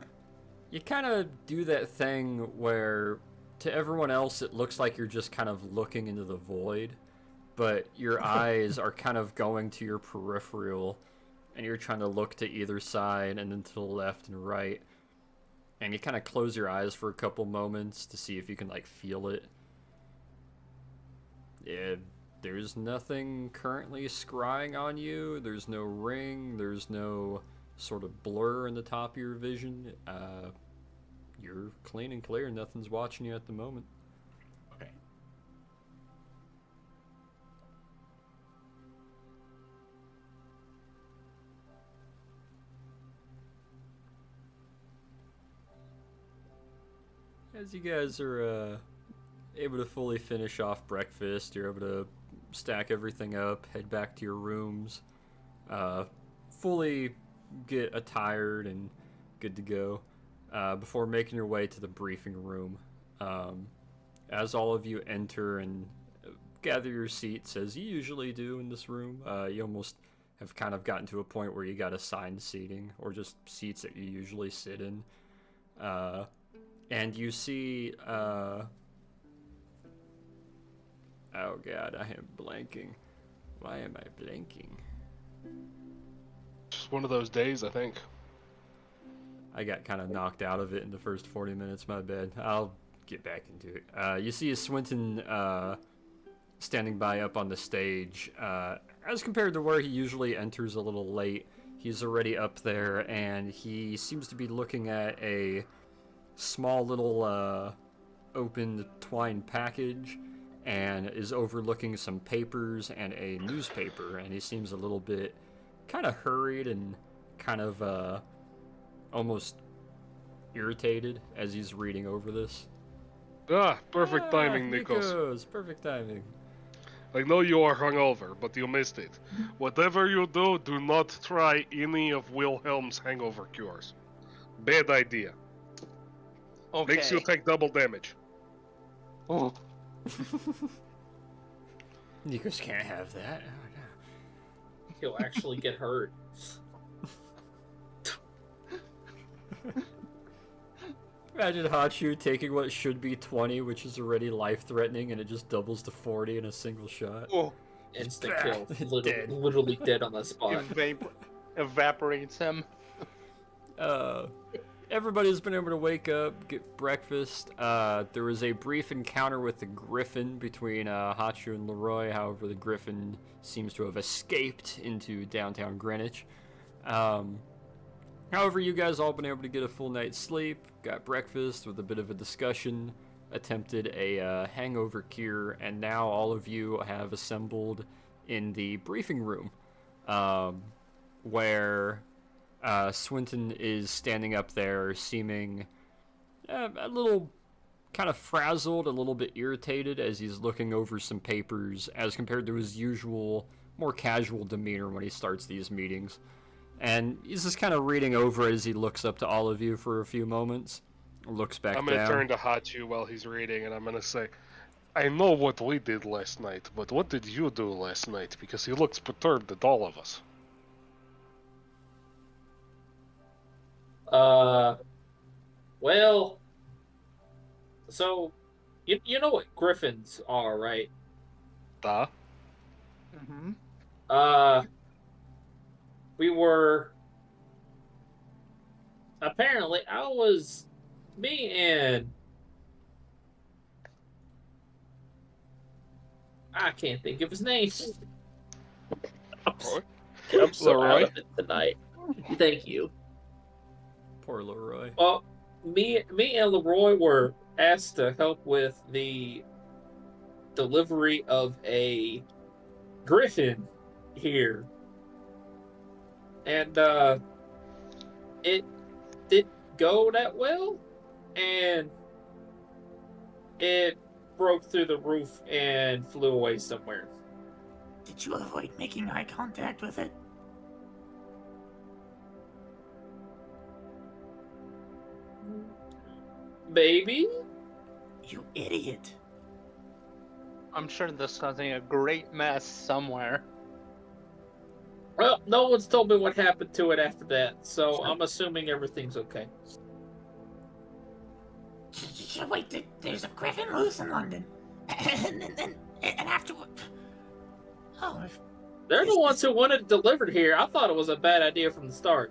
You kind of do that thing where to everyone else it looks like you're just kind of looking into the void, but your eyes are kind of going to your peripheral and you're trying to look to either side and then to the left and right. And you kind of close your eyes for a couple moments to see if you can like feel it. Yeah, there's nothing currently scrying on you. There's no ring. There's no sort of blur in the top of your vision. You're clean and clear. Nothing's watching you at the moment. Okay. As you guys are able to fully finish off breakfast, you're able to stack everything up, head back to your rooms, fully get attired and good to go, before making your way to the briefing room. As all of you enter and gather your seats, as you usually do in this room, you almost have kind of gotten to a point where you got assigned seating, or just seats that you usually sit in. And you see, oh god, I am blanking. Why am I blanking? Just one of those days, I think. I got kind of knocked out of it in the first 40 minutes, my bad. I'll get back into it. You see Swinton standing by up on the stage. As compared to where he usually enters a little late, he's already up there, and he seems to be looking at a small little open twine package and is overlooking some papers and a newspaper, and he seems a little bit kind of hurried and kind of almost irritated as he's reading over this. Perfect timing, Nikos. Perfect timing. I know you are hungover, but you missed it. Whatever you do, do not try any of Wilhelm's hangover cures. Bad idea. Okay. Makes you take double damage. Oh. Nikos can't have that. He'll actually get hurt. Imagine Hachu taking what should be 20, which is already life-threatening, and it just doubles to 40 in a single shot. Oh. Instant kill. Dead. Literally dead on the spot. Evaporates him. Everybody's been able to wake up, get breakfast. There was a brief encounter with the Griffin between Hachu and Leroy. However, the Griffin seems to have escaped into downtown Greenwich. However, you guys all been able to get a full night's sleep, got breakfast with a bit of a discussion, attempted a hangover cure, and now all of you have assembled in the briefing room, where Swinton is standing up there, seeming a little kind of frazzled, a little bit irritated as he's looking over some papers as compared to his usual, more casual demeanor when he starts these meetings. And he's just kind of reading over it as he looks up to all of you for a few moments, looks back I'm down. gonna turn to Hachu while he's reading, and I'm gonna say, I know what we did last night, but what did you do last night? Because he looks perturbed at all of us. Well, so you know what griffins are, right? Duh. Mm-hmm. We were apparently me and I can't think of his name. I'm so out Leroy? of it tonight. Thank you. Poor Leroy. Well, me and Leroy were asked to help with the delivery of a griffin here. And it didn't go that well, and it broke through the roof and flew away somewhere. Did you avoid making eye contact with it? Maybe? You idiot. I'm sure this causing a great mess somewhere. Well, no one's told me what happened to it after that, so I'm assuming everything's okay. Wait, there's a griffin loose in London. And afterward... Oh, They're the ones who wanted it delivered here. I thought it was a bad idea from the start.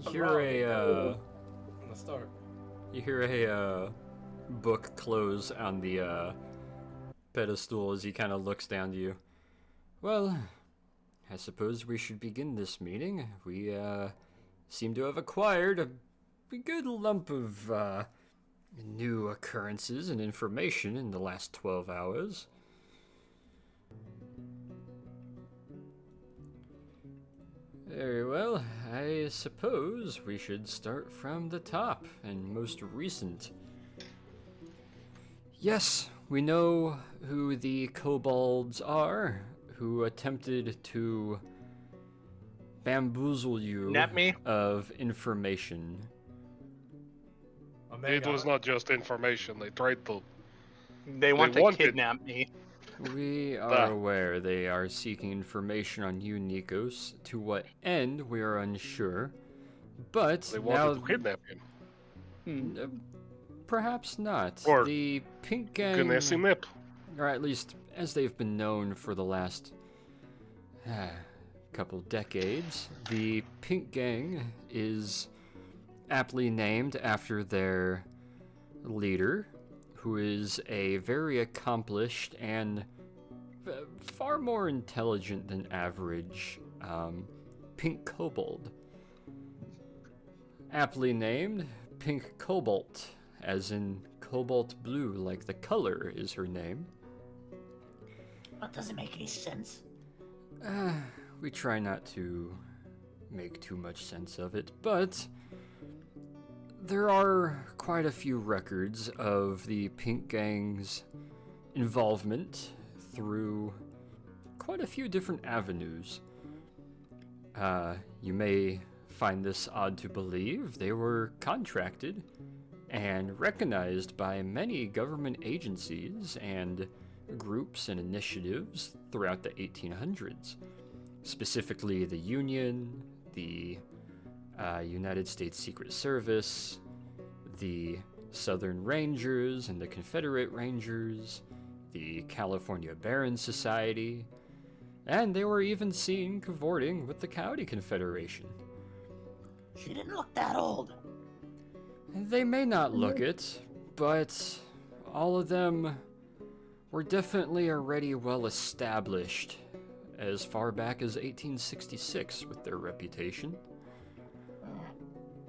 You hear a From the start. you hear a book close on the pedestal as he kind of looks down to you. Well, I suppose we should begin this meeting. We seem to have acquired a good lump of new occurrences and information in the last 12 hours. Very well, I suppose we should start from the top and most recent. Yes, we know who the kobolds are, who attempted to bamboozle you Nap me? of information. It was not just information. They tried to. They want to wanted- kidnap me. We are aware they are seeking information on you, Nikos. To what end, we are unsure. But They now, wanted to kidnap him. perhaps not. Or the Pink Gang, Ganassi Nip. or at least as they've been known for the last couple decades, the Pink Gang is aptly named after their leader, who is a very accomplished and far more intelligent than average pink kobold. Aptly named Pink Cobalt, as in cobalt blue, like the color is her name. that doesn't make any sense. We try not to make too much sense of it, but there are quite a few records of the Pink Gang's involvement through quite a few different avenues. You may find this odd to believe. They were contracted and recognized by many government agencies and groups and initiatives throughout the 1800s. Specifically the Union, the United States Secret Service, the Southern Rangers and the Confederate Rangers, the California Baron Society, and they were even seen cavorting with the Coyote Confederation. She didn't look that old. They may not look it, but all of them were definitely already well established as far back as 1866 with their reputation.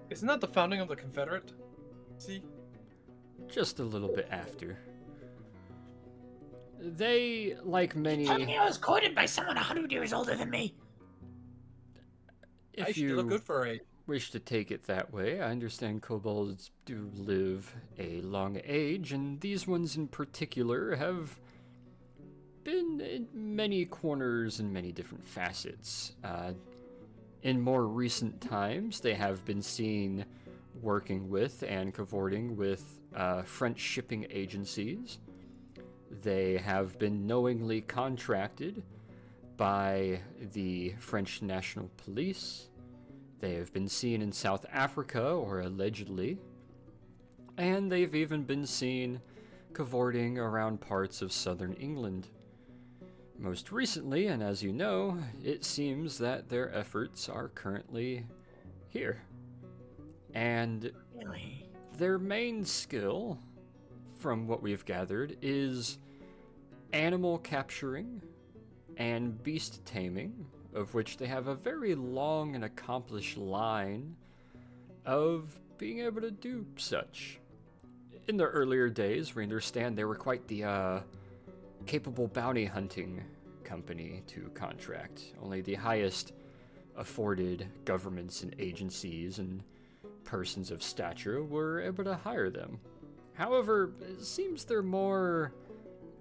Isn't that the founding of the Confederate? See? Just a little bit after. They, like many... Tell me I was courted by someone 100 years older than me. If You look you good for a. wish to take it that way, I understand kobolds do live a long age, and these ones in particular have been in many corners and many different facets. In more recent times, they have been seen working with and cavorting with French shipping agencies. They have been knowingly contracted by the French National Police. They have been seen in South Africa, or allegedly, and they've even been seen cavorting around parts of southern England. Most recently, and as you know, it seems that their efforts are currently here. And Really? their main skill, from what we've gathered, is animal capturing and beast taming, of which they have a very long and accomplished line of being able to do such. In their earlier days, we understand they were quite the capable bounty hunting company to contract. Only the highest afforded governments and agencies and persons of stature were able to hire them. However, it seems they're more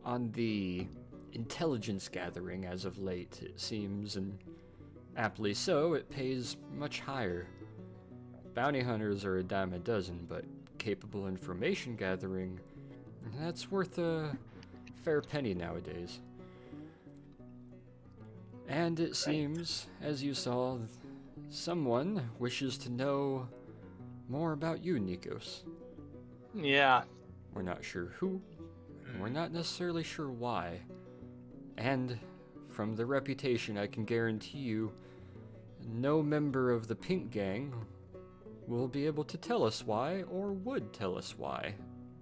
on the intelligence gathering as of late, it seems, and aptly so, it pays much higher. Bounty hunters are a dime a dozen, but capable information gathering, that's worth a fair penny nowadays. And it seems, as you saw, someone wishes to know more about you, Nikos. Yeah. We're not sure who, and we're not necessarily sure why. And from the reputation, I can guarantee you, no member of the Pink Gang will be able to tell us why, or would tell us why,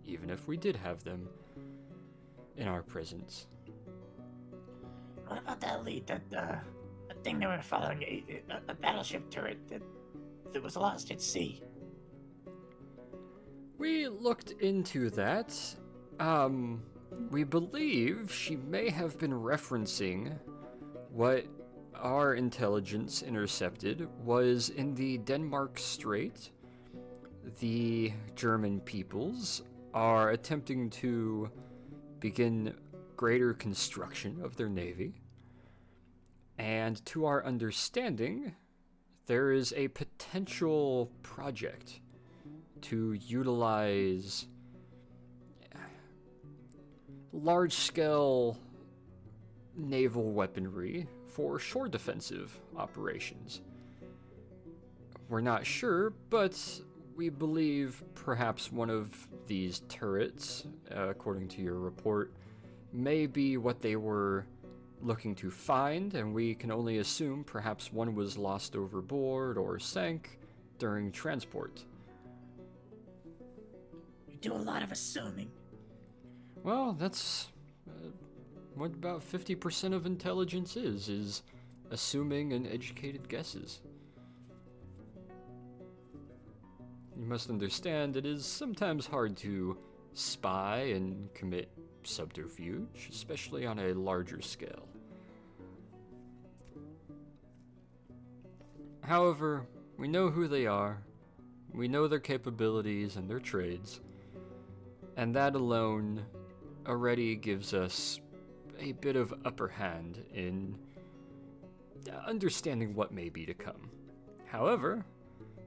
even if we did have them in our presence. What about that lead, that thing they were following, a battleship turret that was lost at sea? We looked into that. We believe she may have been referencing what our intelligence intercepted was in the Denmark Strait. The German peoples are attempting to begin greater construction of their navy. And to our understanding, there is a potential project to utilize large-scale naval weaponry for shore defensive operations. We're not sure, but we believe perhaps one of these turrets, according to your report, may be what they were looking to find, and we can only assume perhaps one was lost overboard or sank during transport. You do a lot of assuming. Well, that's what about 50% of intelligence is assuming and educated guesses. You must understand it is sometimes hard to spy and commit subterfuge, especially on a larger scale. However, we know who they are, we know their capabilities and their trades, and that alone already gives us a bit of upper hand in understanding what may be to come. However,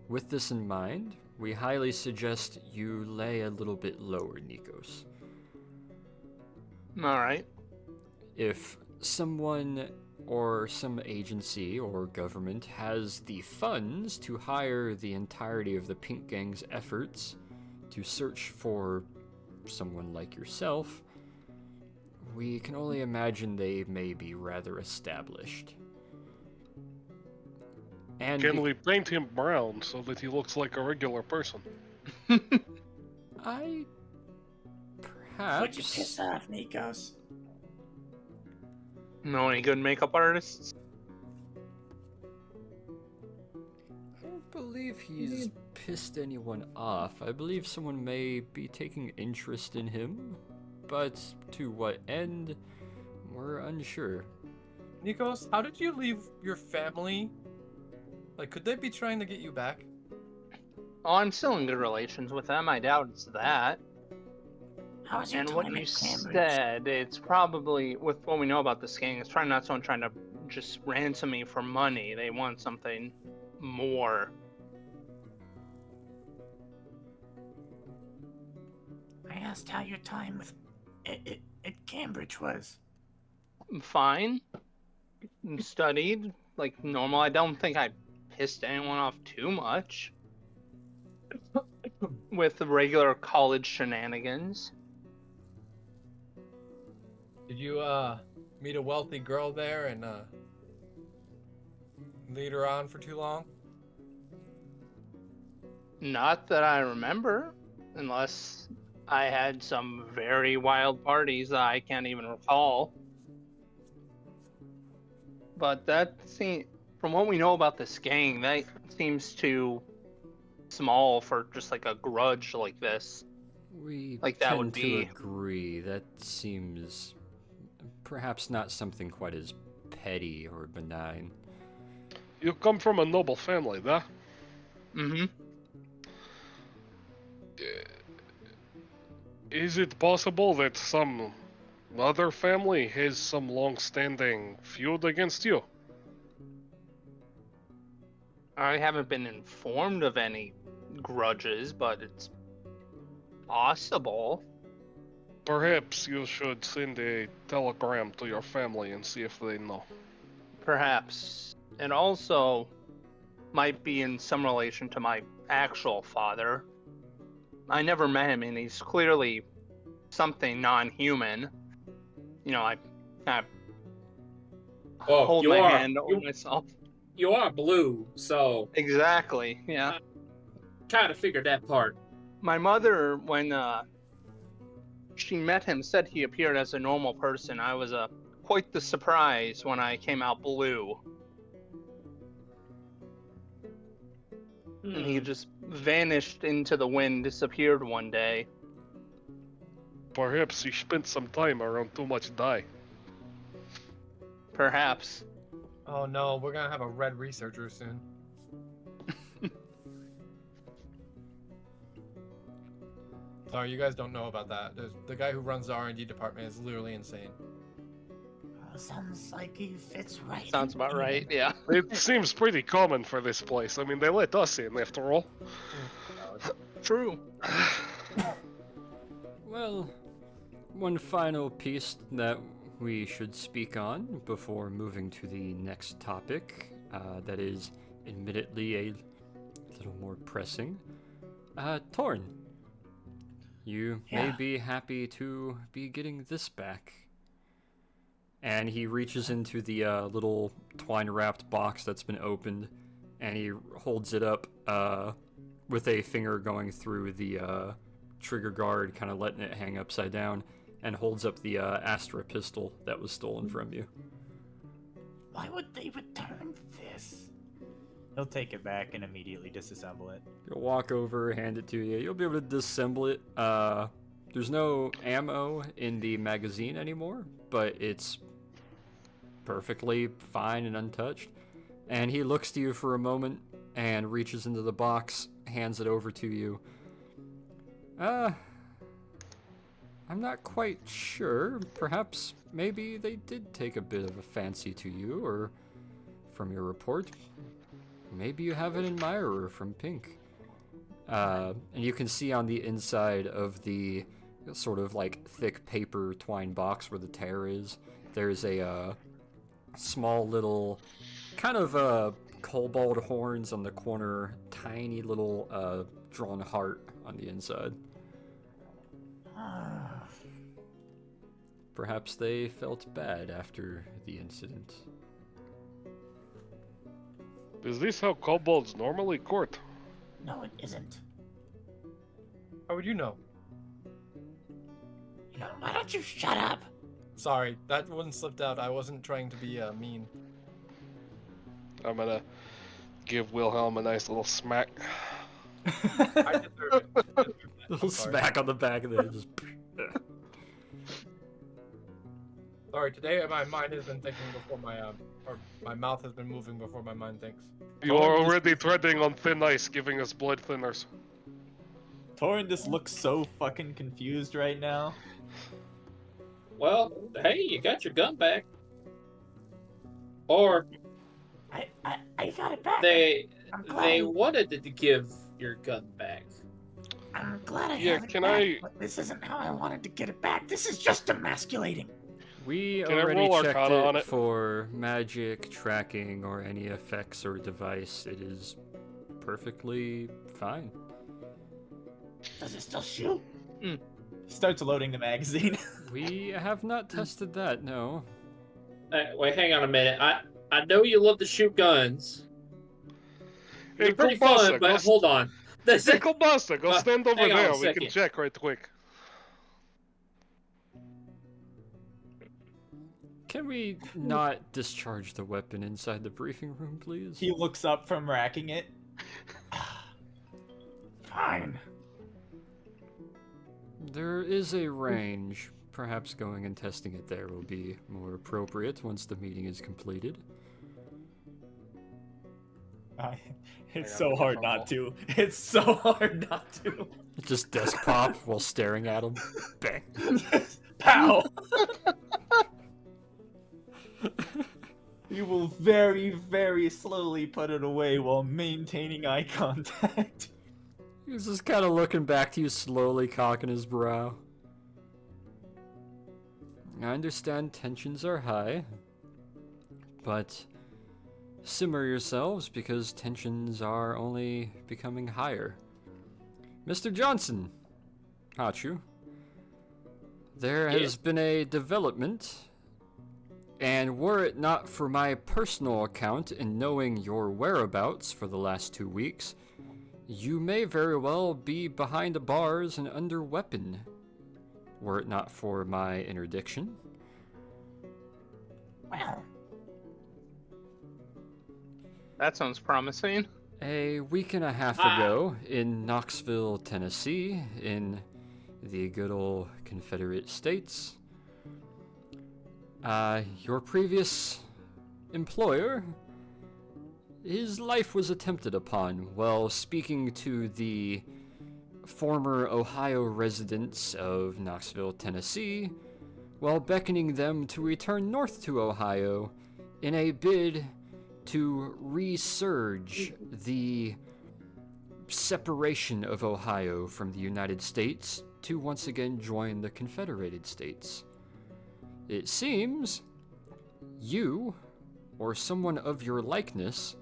with this in mind, we highly suggest you lay a little bit lower, Nikos. Alright. If someone or some agency or government has the funds to hire the entirety of the Pink Gang's efforts to search for someone like yourself, we can only imagine they may be rather established. And Can we paint him brown so that he looks like a regular person? I Would you piss perhaps off, Nikos? Know any good makeup artists? I don't believe he's pissed anyone off. I believe someone may be taking interest in him, but to what end, we're unsure. Nikos, how did you leave your family? Like, could they be trying to get you back? Oh, I'm still in good relations with them. I doubt it's that. How was your And time what at you Cambridge? said, it's probably, with what we know about this gang, it's probably not someone trying to just ransom me for money. They want something more. asked how your time with at Cambridge was. Fine. Studied like normal. I don't think I pissed anyone off too much with the regular college shenanigans. Did you meet a wealthy girl there and lead her on for too long? Not that I remember, unless I had some very wild parties that I can't even recall. But that seems, from what we know about this gang, that seems too small for just like a grudge like this. We Like, that tend would to be- agree. That seems perhaps not something quite as petty or benign. You come from a noble family, huh? Mm-hmm. Is it possible that some other family has some long-standing feud against you? I haven't been informed of any grudges, but it's possible. Perhaps you should send a telegram to your family and see if they know. Perhaps. It also might be in some relation to my actual father. I never met him, and he's clearly something non-human. You know, I kind of Well, hold you my are- hand over you- myself. You are blue, so Exactly, yeah. kind of figured that part. My mother, when she met him, said he appeared as a normal person. I was quite the surprise when I came out blue. And he just vanished into the wind, disappeared one day. Perhaps he spent some time around too much dye. Perhaps. Oh no, we're gonna have a red researcher soon. Sorry, you guys don't know about that. The guy who runs the R&D department is literally insane. Sounds like he fits right. Sounds about right, yeah. It seems pretty common for this place. I mean, they let us in, after all. True. Well, one final piece that we should speak on before moving to the next topic, that is admittedly a little more pressing. Torn, you may Yeah. be happy to be getting this back. And he reaches into the little twine-wrapped box that's been opened, and he holds it up with a finger going through the trigger guard, kind of letting it hang upside down, and holds up the Astra pistol that was stolen from you. Why would they return this? He'll take it back and immediately disassemble it. You'll walk over, hand it to you. You'll be able to disassemble it. There's no ammo in the magazine anymore, but it's perfectly fine and untouched. And he looks to you for a moment and reaches into the box, hands it over to you. I'm not quite sure. Perhaps, maybe they did take a bit of a fancy to you, or from your report, maybe you have an admirer from Pink. And you can see on the inside of the sort of like thick paper twine box where the tear is, there's a small little kind of cobalt horns on the corner, tiny little drawn heart on the inside. Perhaps they felt bad after the incident. Is this how kobolds normally court? No, it isn't. How would you know? You know, why don't you shut up? Sorry, that one slipped out. I wasn't trying to be mean. I'm gonna give Wilhelm a nice little smack. I deserve it. Little Sorry. smack on the back of the head, just. Sorry, today my mind has been thinking before or my mouth has been moving before my mind thinks. You are already treading on thin ice, giving us blood thinners. Torin just looks so fucking confused right now. Well, hey, you got your gun back. Or I got it back. they I'm glad. they wanted to give your gun back. I'm glad I Yeah, have it can back, I- but this isn't how I wanted to get it back. This is just emasculating. We Can I already roll checked Arcana on it it? for magic, tracking, or any effects or device. It is perfectly fine. Does it still shoot? Starts loading the magazine. We have not tested that, no. Wait, hang on a minute. I know you love to shoot guns. Hey, They're pretty Kolbasa, fun, but go hold on. Hey, Kolbasa, go stand over hang on a there. We can second. check right quick. Can we not discharge the weapon inside the briefing room, please? He looks up from racking it. Fine. There is a range. Perhaps going and testing it there will be more appropriate once the meeting is completed. It's so hard not to. It's so hard not to. Just desk pop while staring at him. Bang. Pow! You will very, very slowly put it away while maintaining eye contact. He's just kind of looking back to you, slowly cocking his brow. I understand tensions are high, but simmer yourselves because tensions are only becoming higher. Mr. Johnson, Hachu, there has been a development, and were it not for my personal account in knowing your whereabouts for the last 2 weeks, you may very well be behind the bars and under weapon, were it not for my interdiction. Well, That sounds promising. A week and a half ago in Knoxville, Tennessee, in the good old Confederate States, your previous employer, his life was attempted upon while speaking to the former Ohio residents of Knoxville, Tennessee, while beckoning them to return north to Ohio in a bid to resurge the separation of Ohio from the United States to once again join the Confederated States. It seems you, or someone of your likeness,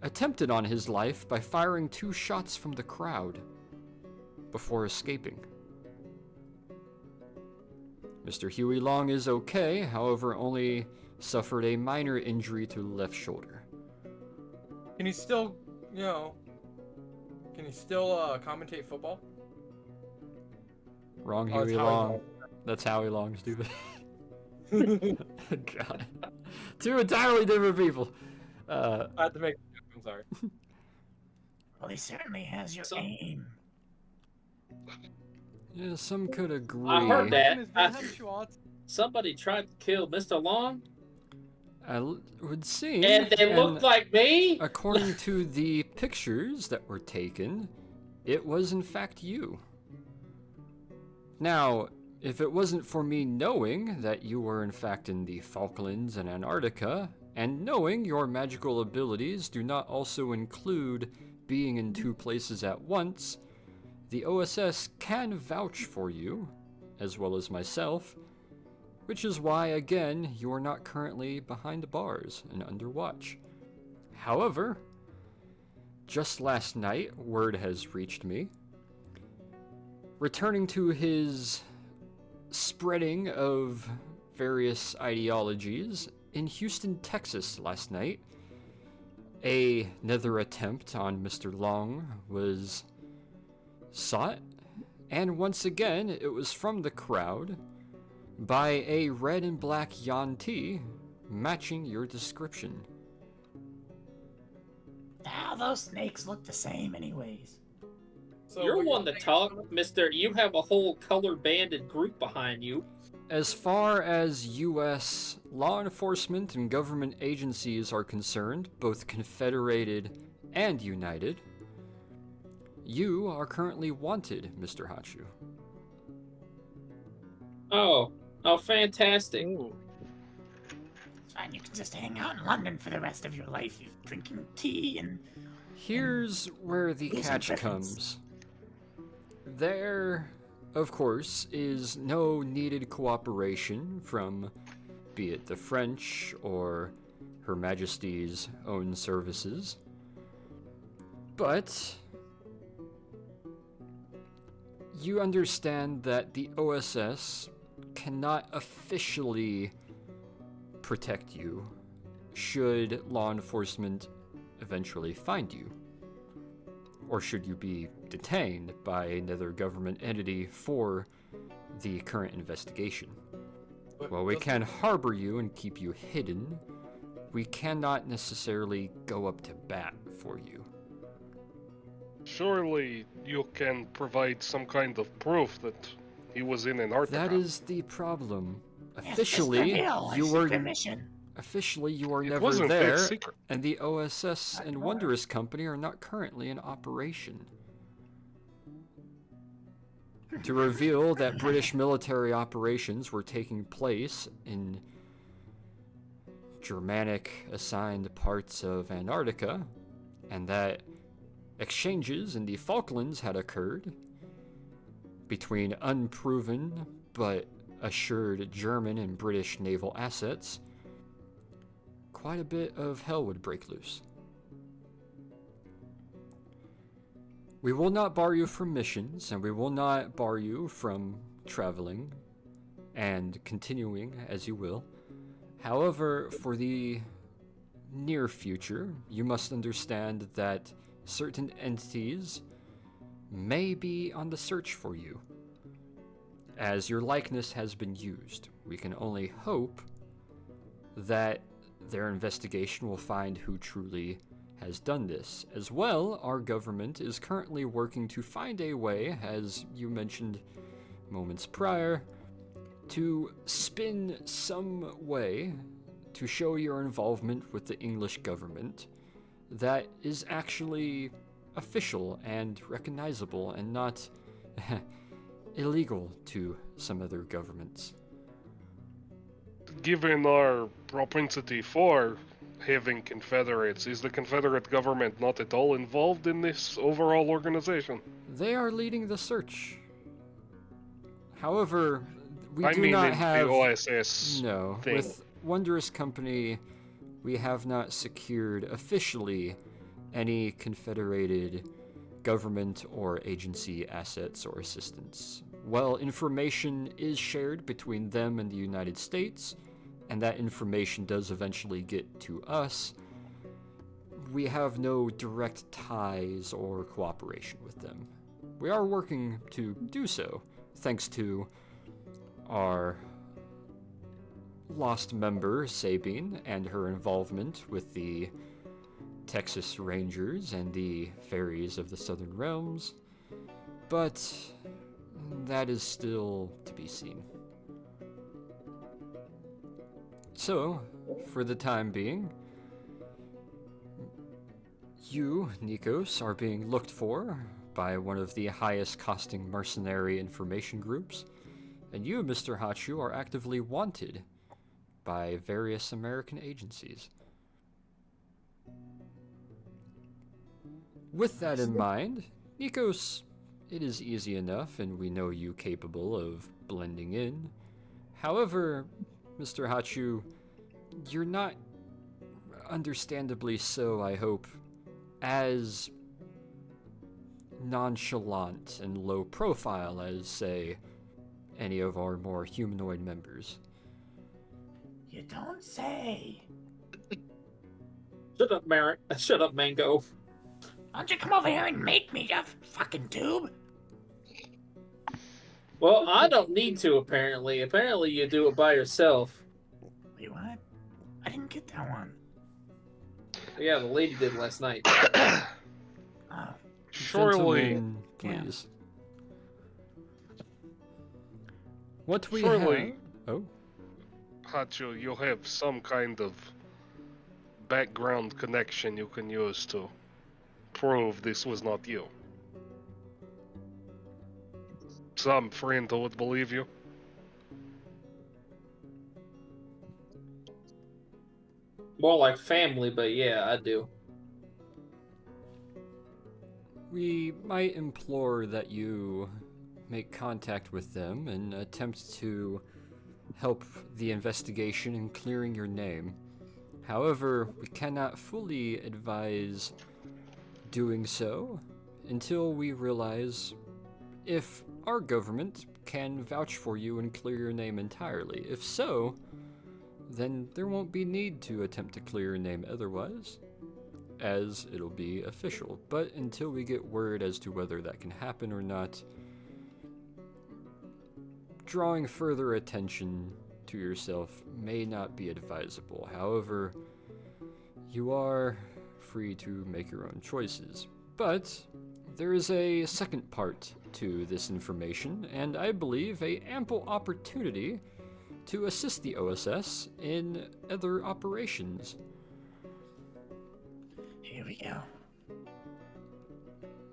attempted on his life by firing 2 shots from the crowd before escaping. Mr. Huey Long is okay, however only suffered a minor injury to the left shoulder. Can he still, commentate football? Wrong Oh, it's Huey Howie Long. Long. That's Howie Long, stupid. God. 2 entirely different people. I had to make. I'm sorry. well, he certainly has your So- aim. Yeah, some could agree. I heard that. Is Wilhelm Schwartz? Somebody tried to kill Mr. Long, Would seem. and they looked like me. According to the pictures that were taken, it was in fact you. Now, if it wasn't for me knowing that you were in fact in the Falklands and Antarctica, and knowing your magical abilities do not also include being in 2 places at once, the OSS can vouch for you, as well as myself, which is why, again, you are not currently behind bars and under watch. However, just last night, word has reached me. Returning to his spreading of various ideologies, in Houston, Texas last night, another attempt on Mr. Long was sought, and once again, it was from the crowd by a red and black Yanti matching your description. Now those snakes look the same anyways. So You're what one to saying- talk, Mister. You have a whole color-banded group behind you. As far as U.S. law enforcement and government agencies are concerned, both Confederated and United, you are currently wanted, Mr. Hachu. Oh, fantastic. It's fine, you can just hang out in London for the rest of your life, drinking tea and... Here's where the Here's catch some preference. comes. There, of course, is no needed cooperation from, be it the French or Her Majesty's own services. But you understand that the OSS cannot officially protect you should law enforcement eventually find you, or should you be detained by another government entity for the current investigation. While we can harbor you and keep you hidden, we cannot necessarily go up to bat for you. Surely you can provide some kind of proof that he was in Antarctica. That is the problem. Yes, Officially, Mr. Bill, you I were secret mission. officially you are It never wasn't there, that secret. and the OSS and Wondrous Company are not currently in operation. To reveal that British military operations were taking place in Germanic assigned parts of Antarctica, and that exchanges in the Falklands had occurred between unproven but assured German and British naval assets, quite a bit of hell would break loose. We will not bar you from missions, and we will not bar you from traveling and continuing as you will. However, for the near future, you must understand that certain entities may be on the search for you. As your likeness has been used, we can only hope that their investigation will find who truly has done this. As well, our government is currently working to find a way, as you mentioned moments prior, to spin some way to show your involvement with the English government that is actually official and recognizable and not illegal to some other governments. Given our propensity for having Confederates, is the Confederate government not at all involved in this overall organization? They are leading the search. However, we I do mean not in have... the OSS No, thing. with Wondrous Company, we have not secured officially any Confederated government or agency assets or assistance. While information is shared between them and the United States, and that information does eventually get to us, we have no direct ties or cooperation with them. We are working to do so, thanks to our lost member, Sabine, and her involvement with the Texas Rangers and the Fairies of the Southern Realms, but that is still to be seen. So, for the time being, you, Nikos, are being looked for by one of the highest costing mercenary information groups, and you, Mr. Hachu, are actively wanted by various American agencies. With that in mind, Nikos, it is easy enough, and we know you capable of blending in. However, Mr. Hachu, you're not, understandably so, I hope, as nonchalant and low profile as, say, any of our more humanoid members. You don't say. Shut up, Merrick. Shut up, Mango. Why don't you come over here and make me, you fucking tube? Well, I don't need to, apparently. Apparently you do it by yourself. Wait, what? I didn't get that one. Yeah, the lady did last night. Oh, Surely, Gentlemen, please. What we Surely- have... Oh, Hachu, you have some kind of background connection you can use to prove this was not you. Some friend who would believe you. More like family, but yeah, I do. we might implore that you make contact with them and attempt to help the investigation in clearing your name. However, we cannot fully advise doing so until we realize if our government can vouch for you and clear your name entirely. If so, then there won't be need to attempt to clear your name otherwise, as it'll be official. But until we get word as to whether that can happen or not, drawing further attention to yourself may not be advisable. However, you are free to make your own choices. But there is a second part to this information, and I believe a ample opportunity to assist the OSS in other operations. Here we go.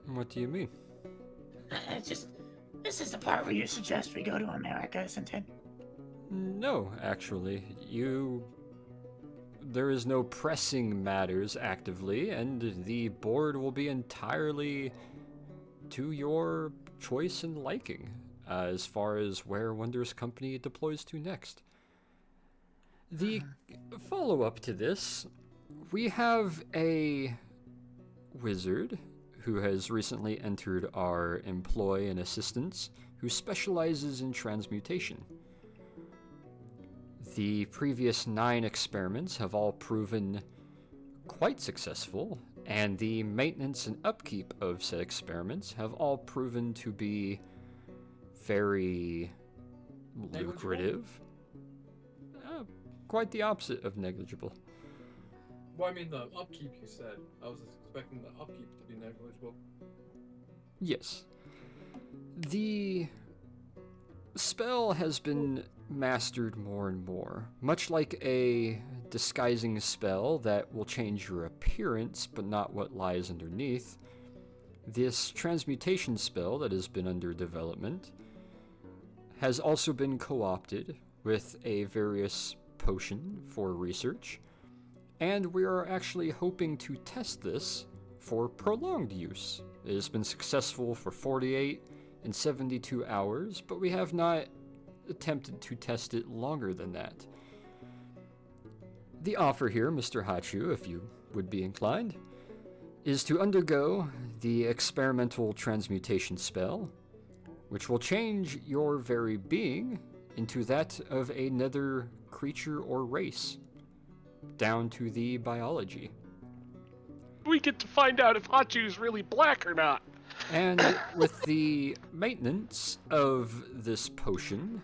What do you mean? This is the part where you suggest we go to America, isn't it? No, actually. There is no pressing matters actively, and the board will be entirely to your choice and liking as far as where Wondrous Company deploys to next. The follow-up to this, we have a wizard who has recently entered our employ and assistance who specializes in transmutation. The previous 9 experiments have all proven quite successful, and the maintenance and upkeep of said experiments have all proven to be very lucrative. Quite the opposite of negligible. Well, I mean, the upkeep you said. I was expecting the upkeep to be negligible. Yes. The spell has been mastered more and more, much like a disguising spell that will change your appearance but not what lies underneath. This transmutation spell that has been under development has also been co-opted with a various potion for research, and we are actually hoping to test this for prolonged use. It has been successful for 48 and 72 hours, but we have not attempted to test it longer than that. The offer here, Mr. Hachu, if you would be inclined, is to undergo the experimental transmutation spell, which will change your very being into that of another creature or race, down to the biology. We get to find out if Hachu's really black or not. And with the maintenance of this potion,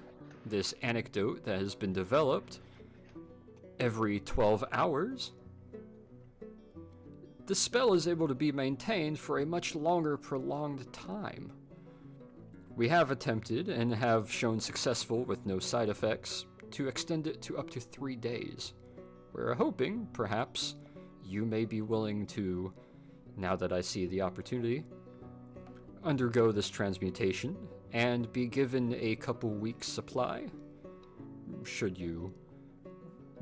this anecdote that has been developed every 12 hours, the spell is able to be maintained for a much longer prolonged time. We have attempted, and have shown successful with no side effects, to extend it to up to 3 days. We're hoping, perhaps, you may be willing to, now that I see the opportunity, undergo this transmutation and be given a couple weeks supply, should you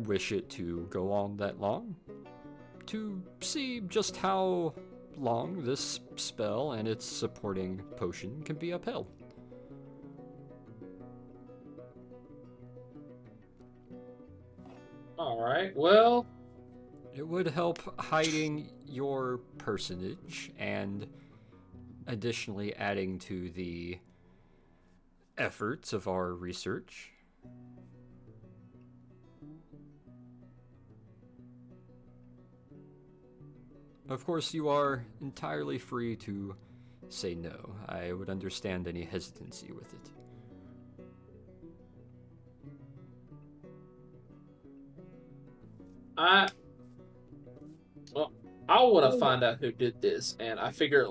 wish it to go on that long, to see just how long this spell and its supporting potion can be upheld. Alright, well, It would help hiding your personage and additionally adding to the efforts of our research. Of course, you are entirely free to say no. I would understand any hesitancy with it. I want to find out who did this, and I figure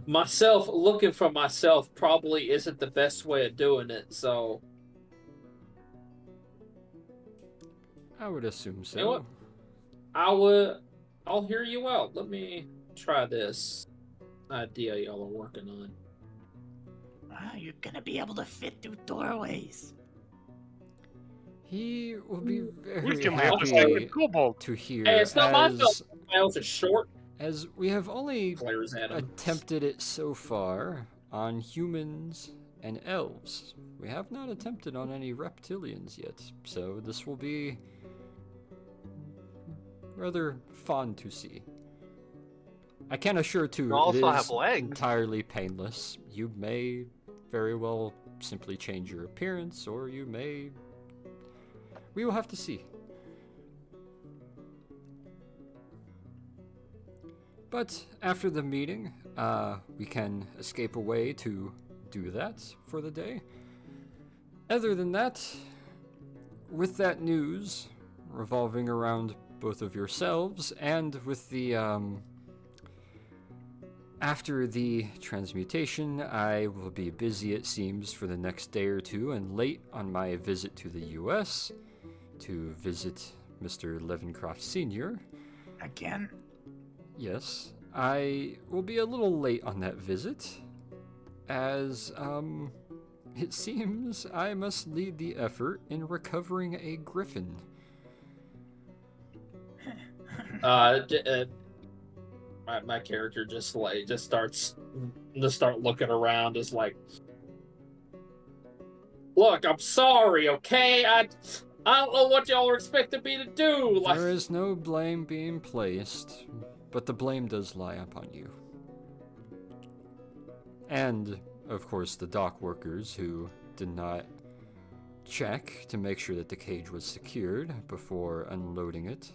myself looking for myself probably isn't the best way of doing it, so I would assume so. You know what? I'll hear you out. Let me try this idea y'all are working on. Wow, you're gonna be able to fit through doorways. He will be We very can have this like a happy kobold. to hear, Hey, it's not my as, fault. My elf is short. as we have only Glares at him. attempted it so far. on humans and elves. We have not attempted on any reptilians yet, so this will be rather fun to see. I can assure too, You also it is have legs. entirely painless. You may very well simply change your appearance, or you may... We will have to see. But after the meeting, we can escape away to do that for the day. Other than that, with that news revolving around both of yourselves and with the, after the transmutation, I will be busy, it seems, for the next day or two and late on my visit to the US to visit Mr. Levencroft Sr. Again? Yes, I will be a little late on that visit, as, it seems I must lead the effort in recovering a griffin. My character just starts looking around, is like, look, I'm sorry, okay? I don't know what y'all are expecting me to do. Like, There is no blame being placed, but the blame does lie upon you. And, of course, the dock workers who did not check to make sure that the cage was secured before unloading it.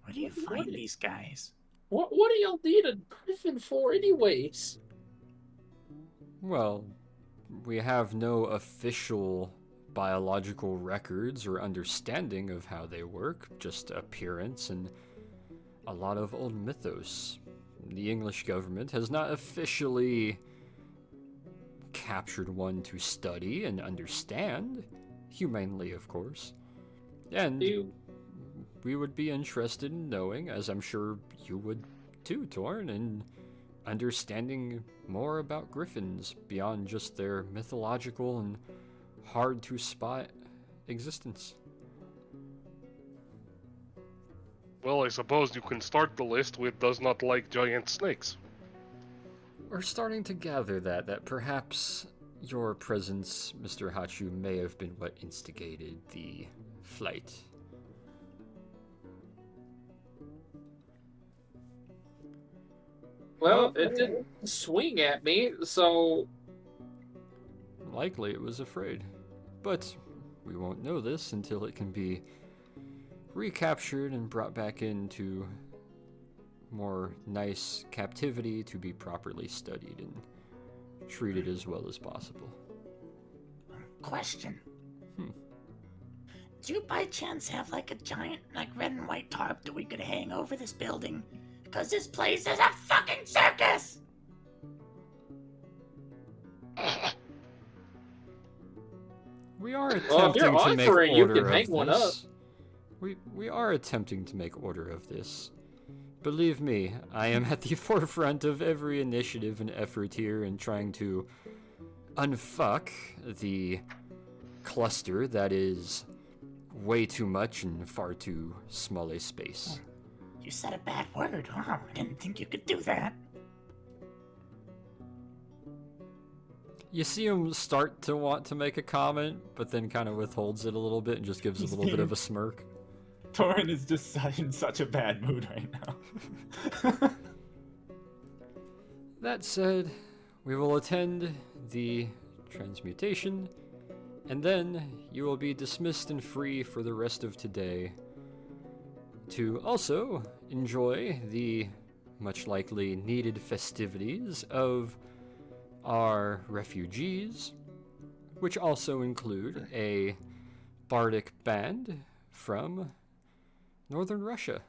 Where do you find these guys? what do y'all need a griffin for, anyways? Well, we have no official biological records or understanding of how they work, just appearance and a lot of old mythos. The English government has not officially captured one to study and understand, humanely, of course. And we would be interested in knowing, as I'm sure you would too, Torn, in understanding more about griffins beyond just their mythological and hard to spot existence. Well, I suppose you can start the list with does not like giant snakes. We're starting to gather that perhaps your presence, Mr. Hachu, may have been what instigated the flight. Well, it didn't swing at me, so Likely it was afraid. But we won't know this until it can be recaptured and brought back into more nice captivity to be properly studied and treated as well as possible. Question. Do you by chance have like a giant, like red and white tarp that we could hang over this building? Because this place is a fucking circus! We are Well, if attempting you're to make offering, you order can of hang one up. this. We are attempting to make order of this. Believe me, I am at the forefront of every initiative and effort here in trying to unfuck the cluster that is way too much in far too small a space. You said a bad word. Wow, I didn't think you could do that. You see him start to want to make a comment, but then kind of withholds it a little bit and just gives a little bit of a smirk. Torin is just in such a bad mood right now. That said, we will attend the transmutation, and then you will be dismissed and free for the rest of today to also enjoy the much likely needed festivities of our refugees, which also include a bardic band from Northern Russia,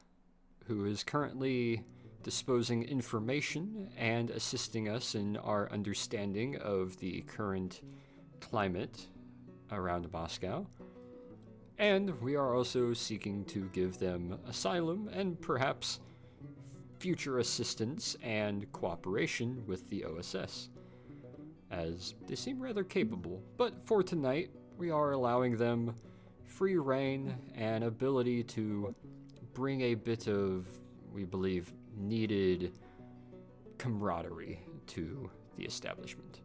who is currently disposing information and assisting us in our understanding of the current climate around Moscow. And we are also seeking to give them asylum and perhaps future assistance and cooperation with the OSS, as they seem rather capable. But for tonight, we are allowing them free reign and ability to bring a bit of, we believe, needed camaraderie to the establishment.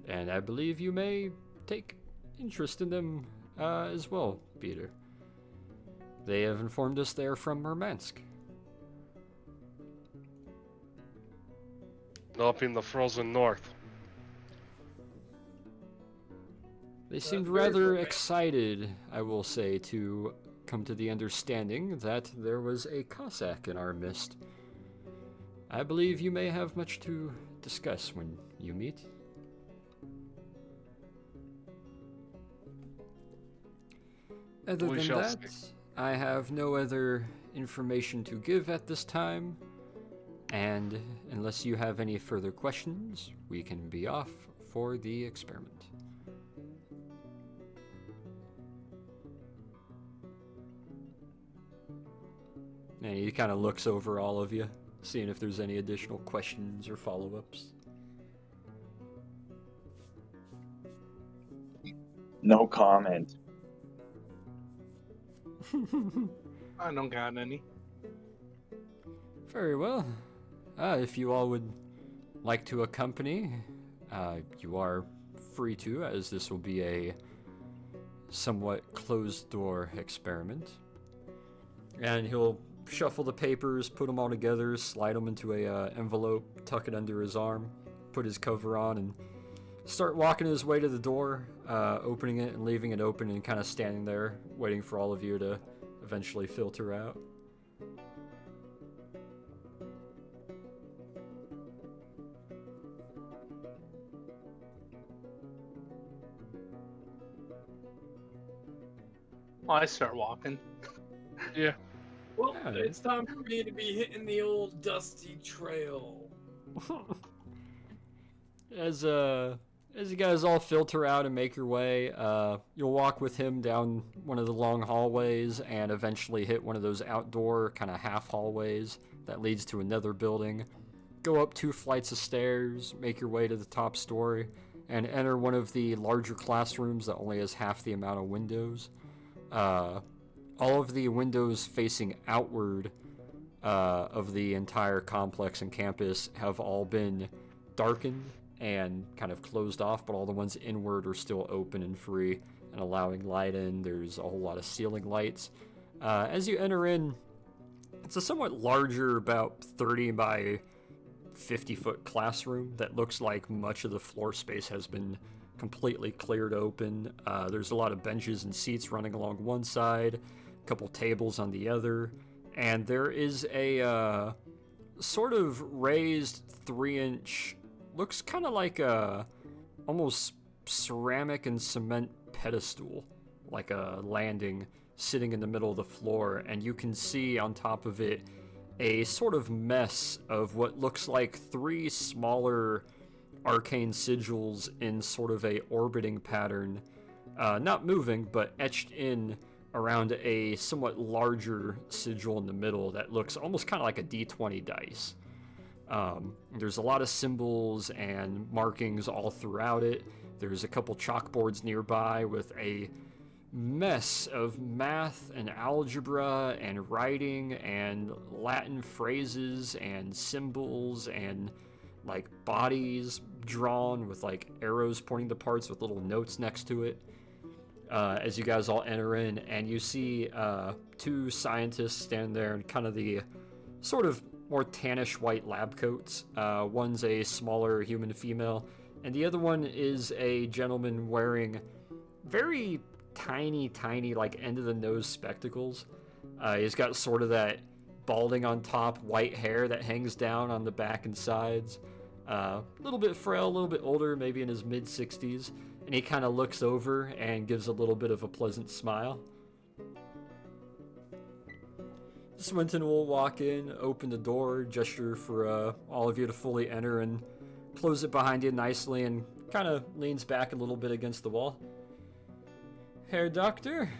And I believe you may take interest in them as well, Peter. They have informed us they are from Murmansk. Up in the frozen north. They seemed very rather romantic. excited, I will say, to come to the understanding that there was a Cossack in our midst. I believe you may have much to discuss when you meet. Other We than shall that, see. I have no other information to give at this time, and unless you have any further questions, we can be off for the experiment. And he kind of looks over all of you, seeing if there's any additional questions or follow-ups. No comment. I don't got any. Very well. If you all would like to accompany, you are free to, as this will be a somewhat closed-door experiment. And he'll shuffle the papers, put them all together, slide them into a envelope, tuck it under his arm, put his cover on, and start walking his way to the door, opening it and leaving it open, and kind of standing there, waiting for all of you to eventually filter out. Well, I start walking. Yeah. Well, Yeah. it's time for me to be hitting the old dusty trail. As you guys all filter out and make your way, you'll walk with him down one of the long hallways and eventually hit one of those outdoor kind of half hallways that leads to another building. Go up 2 flights of stairs, make your way to the top story, and enter one of the larger classrooms that only has half the amount of windows. All of the windows facing outward of the entire complex and campus have all been darkened and kind of closed off, but all the ones inward are still open and free and allowing light in. There's a whole lot of ceiling lights. As you enter in, it's a somewhat larger, about 30 by 50-foot classroom that looks like much of the floor space has been completely cleared open. There's a lot of benches and seats running along one side, a couple tables on the other, and there is a sort of raised 3-inch, looks kind of like a almost ceramic and cement pedestal, like a landing sitting in the middle of the floor, and you can see on top of it a sort of mess of what looks like 3 smaller arcane sigils in sort of a orbiting pattern, not moving, but etched in around a somewhat larger sigil in the middle that looks almost kind of like a D20 dice. There's a lot of symbols and markings all throughout it. There's a couple chalkboards nearby with a mess of math and algebra and writing and Latin phrases and symbols and like bodies drawn with like arrows pointing to parts with little notes next to it. As you guys all enter in, and you see 2 scientists standing there in kind of the sort of more tannish white lab coats. One's a smaller human female, and the other one is a gentleman wearing very tiny, like end-of-the-nose spectacles. He's got sort of that balding on top white hair that hangs down on the back and sides. A little bit frail, a little bit older, maybe in his mid-60s. And he kind of looks over and gives a little bit of a pleasant smile. Swinton will walk in, open the door, gesture for all of you to fully enter, and close it behind you nicely, and kind of leans back a little bit against the wall. Herr Doctor,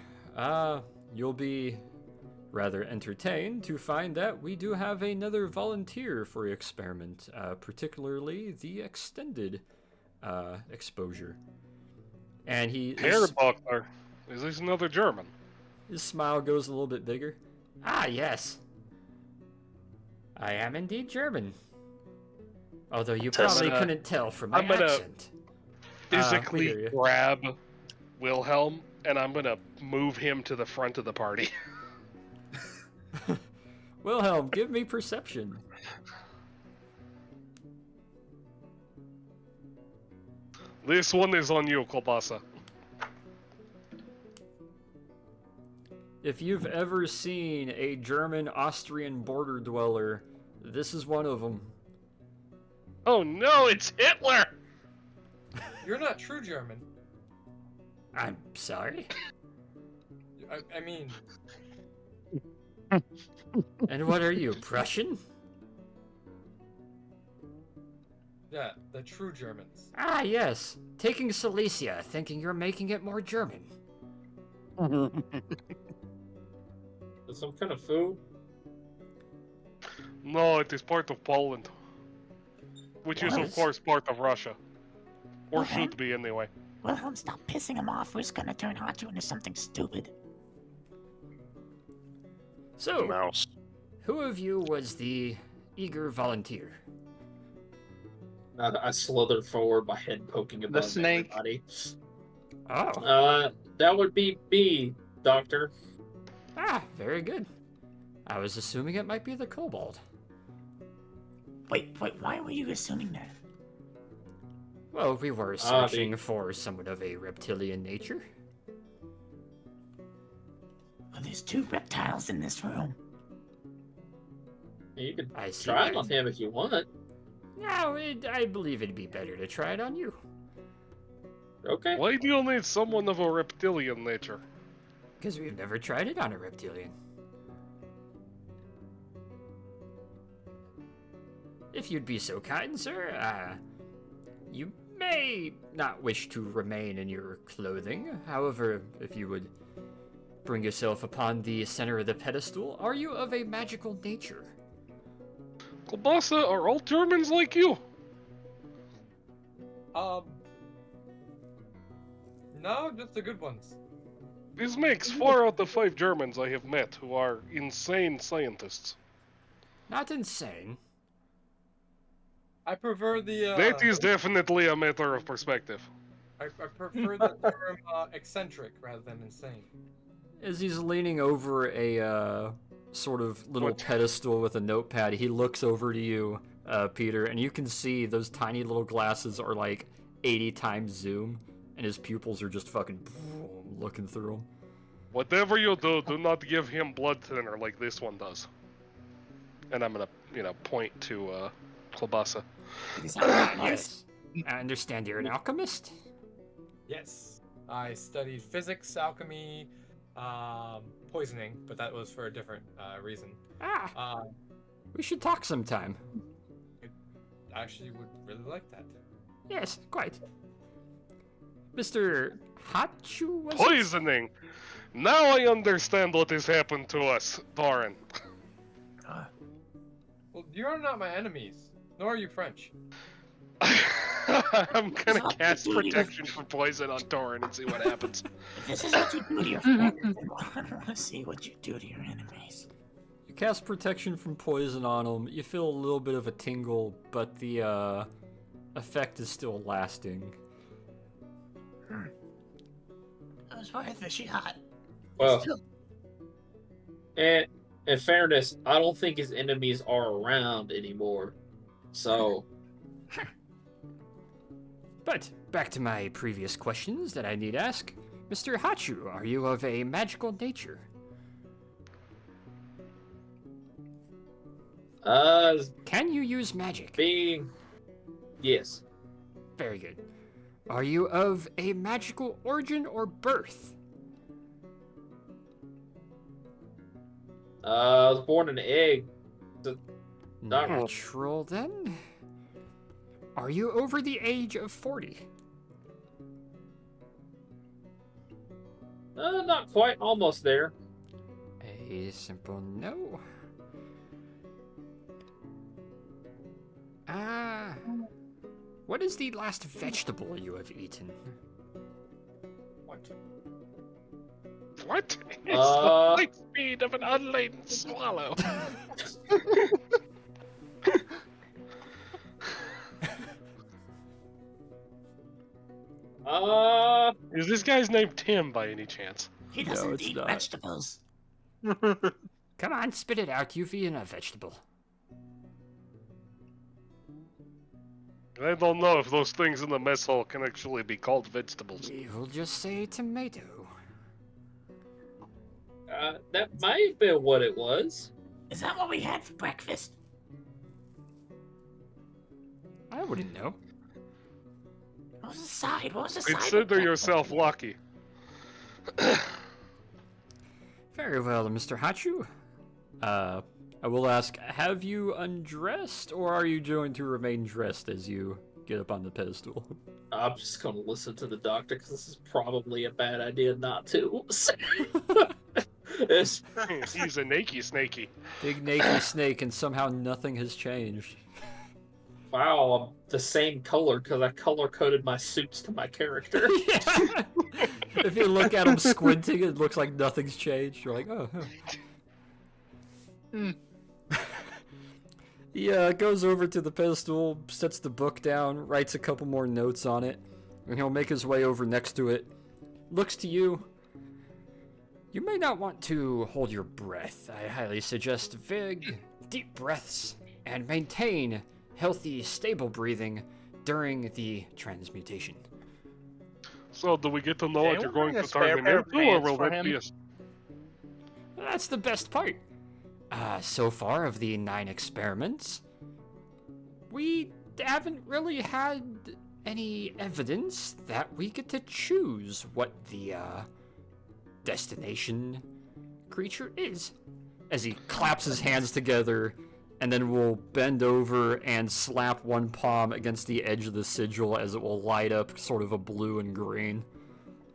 you'll be rather entertained to find that we do have another volunteer for your experiment, particularly the extended exposure. And Herr Doctor, is this another German? his smile goes a little bit bigger. Ah, yes. I am indeed German. Although you Test. probably couldn't tell from my I'm gonna accent. We Physically hear you. grab Wilhelm, and I'm gonna move him to the front of the party. Wilhelm, give me perception. This one is on you, Kolbasa. If you've ever seen a German-Austrian border dweller, this is one of them. Oh no, it's Hitler! You're not true German. I'm sorry? I mean, And what are you, Prussian? yeah, the true Germans. Ah, yes. Taking Silesia, thinking you're making it more German. Some kind of food? No, it is part of Poland. Which is, of What? course, part of Russia. Or Uh-huh. should be, anyway. Wilhelm, stop pissing him off. We're just gonna turn Hachu into something stupid. So, Mouse. who of you was the eager volunteer? I slithered forward, my head poking above snake. everybody. Oh. That would be B, Doctor. Ah, very good. I was assuming it might be the kobold. Wait, why were you assuming that? Well, we were searching for someone of a reptilian nature. Well, there's two reptiles in this room. You could I see. try it that. on him if you want. No, I believe it'd be better to try it on you. Okay. Why do you need someone of a reptilian nature? Because we've never tried it on a reptilian. If you'd be so kind, sir, you may not wish to remain in your clothing. However, if you would bring yourself upon the center of the pedestal, are you of a magical nature? Kolbasa, are all Germans like you? No, just the good ones. This makes 4 out of 5 Germans I have met who are insane scientists. Not insane. I prefer the. That is definitely a matter of perspective. I prefer the term eccentric rather than insane. As he's leaning over a sort of little What? pedestal with a notepad, he looks over to you, Peter, and you can see those tiny little glasses are like 80 times zoom, and his pupils are just fucking looking through them. Whatever you do, do not give him blood thinner like this one does. And I'm gonna, point to Kolbasa. Yes. I understand you're an alchemist. Yes, I studied physics, alchemy, poisoning, but that was for a different reason. Ah, we should talk sometime. I actually would really like that. Yes, quite. Mr. Hachu, was it? Poisoning! Now I understand what has happened to us, Thorin. Well, you're not my enemies, nor are you French. I'm gonna Stop cast it. protection for poison on Thorin and see what happens. If this is what you do to your friends, then I want to see what you do to your enemies. You cast protection from poison on him. You feel a little bit of a tingle, but the effect is still lasting. It was worth a shot. Well, Still, and in fairness, I don't think his enemies are around anymore. So, But back to my previous questions that I need to ask. Mr. Hachu, are you of a magical nature? Can you use magic? being, yes. Very good. Are you of a magical origin or birth? I was born in an egg. Not- Natural, then? Are you over the age of 40? Not quite, almost there. A simple no. What is the last vegetable you have eaten? What? What? It's Uh, the light speed of an unladen swallow. Is this guy's name Tim by any chance? He No, doesn't it's eat not. vegetables. Come on, spit it out, Yuffie, in a vegetable. I don't know if those things in the mess hall can actually be called vegetables. We will just say tomato. That might have been what it was. Is that what we had for breakfast? I wouldn't know. What was the side? What was the side? Consider yourself lucky. Very well, Mr. Hachu. I will ask, have you undressed, or are you going to remain dressed as you get up on the pedestal? I'm just gonna listen to the doctor because this is probably a bad idea not to. It's- He's a nakey snakey. Big naked snake, and somehow nothing has changed. wow, I'm the same color because I color coded my suits to my character. Yeah. If you look at him squinting, it looks like nothing's changed. You're like, oh. He goes over to the pedestal, sets the book down, writes a couple more notes on it, and he'll make his way over next to it. Looks to you. You may not want to hold your breath. I highly suggest big, deep breaths and maintain healthy, stable breathing during the transmutation. So, do we get to know Yeah, what you're we'll going bring to a spare turn him pair of into, or pants will for that be him. a... That's the best part. So far of the 9 experiments, we haven't really had any evidence that we get to choose what the destination creature is. As he claps his hands together and then will bend over and slap one palm against the edge of the sigil as it will light up sort of a blue and green.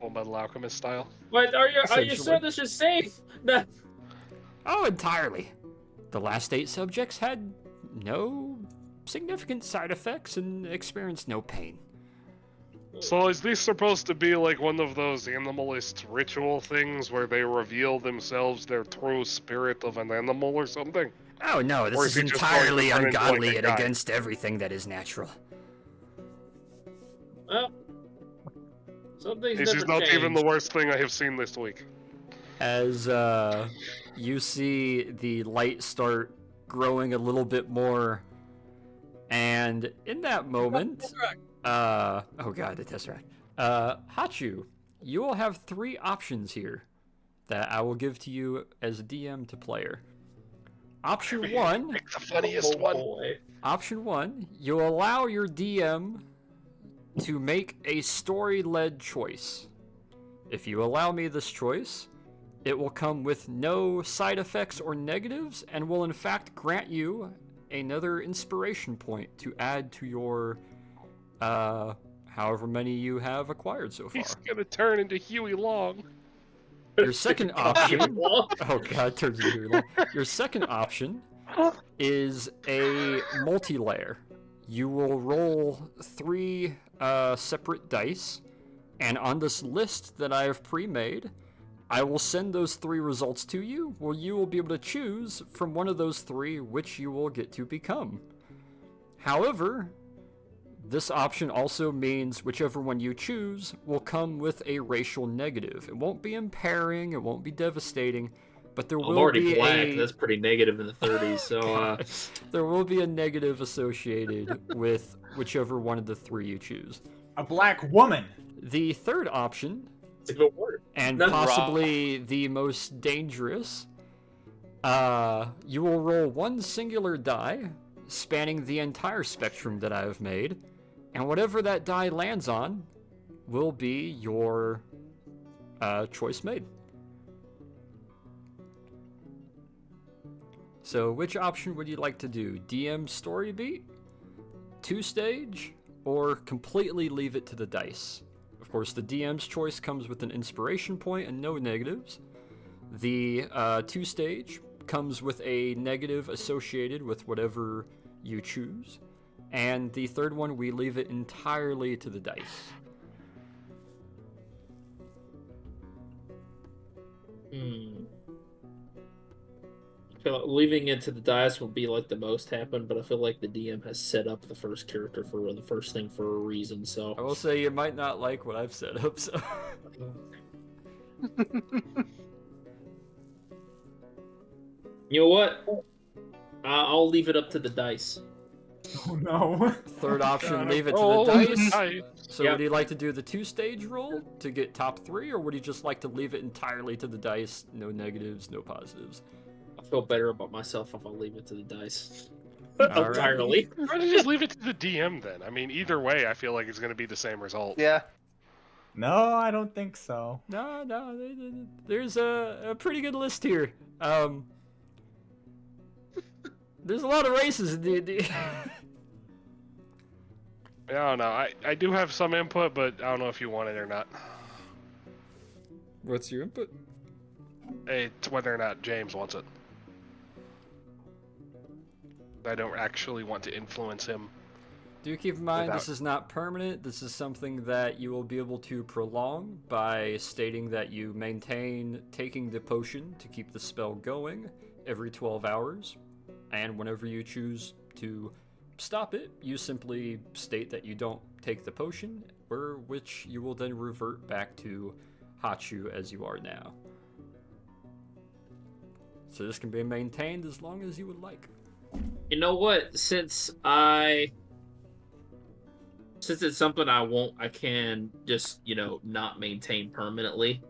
Full Metal Alchemist style? But are you sure Essentially. this is safe? No. Oh, entirely. The last 8 subjects had no significant side effects and experienced no pain. So is this supposed to be like one of those animalist ritual things where they reveal themselves their true spirit of an animal or something? Oh no, Or this is is he just going to entirely turn into, like, ungodly a and guy? against everything that is natural. Well, some things This never is not change. even the worst thing I have seen this week. As you see the light start growing a little bit more, and in that moment, oh god, the Tesseract. Hachu, you will have 3 options here that I will give to you as a DM to player. Option 1, Pick the funniest Oh, one. boy. Option 1, you allow your DM to make a story-led choice. If you allow me this choice, it will come with no side effects or negatives and will in fact grant you another inspiration point to add to your however many you have acquired so far. He's gonna turn into Huey Long. Your second option, oh god, turns into Huey Long. Your second option is a multi-layer. You will roll 3 separate dice, and on this list that I have pre-made, I will send those 3 results to you, where you will be able to choose from one of those 3 which you will get to become. However, this option also means whichever one you choose will come with a racial negative. It won't be impairing, it won't be devastating, but there I'm will already be black. a That's pretty negative in the 30s. So, there will be a negative associated with whichever one of the 3 you choose. A black woman. The third option, it's a good word. and That's possibly the most dangerous, you will roll 1 singular die spanning the entire spectrum that I have made, and whatever that die lands on will be your choice made. So which option would you like to do? DM story beat, 2-stage, or completely leave it to the dice? Of course, the DM's choice comes with an inspiration point and no negatives. The 2-stage comes with a negative associated with whatever you choose. And the third one, we leave it entirely to the dice. feel like leaving it to the dice will be like the most happen, but I feel like the DM has set up the first character for the first thing for a reason. So I will say you might not like what I've set up, so. You know what? I'll leave it up to the dice. Oh no. Third option, leave it to Roll the dice. dice. So Yep. would you like to do the 2-stage roll to get top 3, or would you just like to leave it entirely to the dice? No negatives, no positives. I feel better about myself if I leave it to the dice. Alright. Entirely. Why don't you just leave it to the DM then? I mean, either way, I feel like it's going to be the same result. Yeah. No, I don't think so. No, there's a pretty good list here. There's a lot of races in D&D. I don't know. I do have some input, but I don't know if you want it or not. What's your input? It's whether or not James wants it. I don't actually want to influence him. Do keep in mind Without- this is not permanent. This is something that you will be able to prolong by stating that you maintain taking the potion to keep the spell going every 12 hours. And whenever you choose to stop it, you simply state that you don't take the potion, or which you will then revert back to Hachu as you are now. So this can be maintained as long as you would like. You know what? Since it's something I can just, not maintain permanently.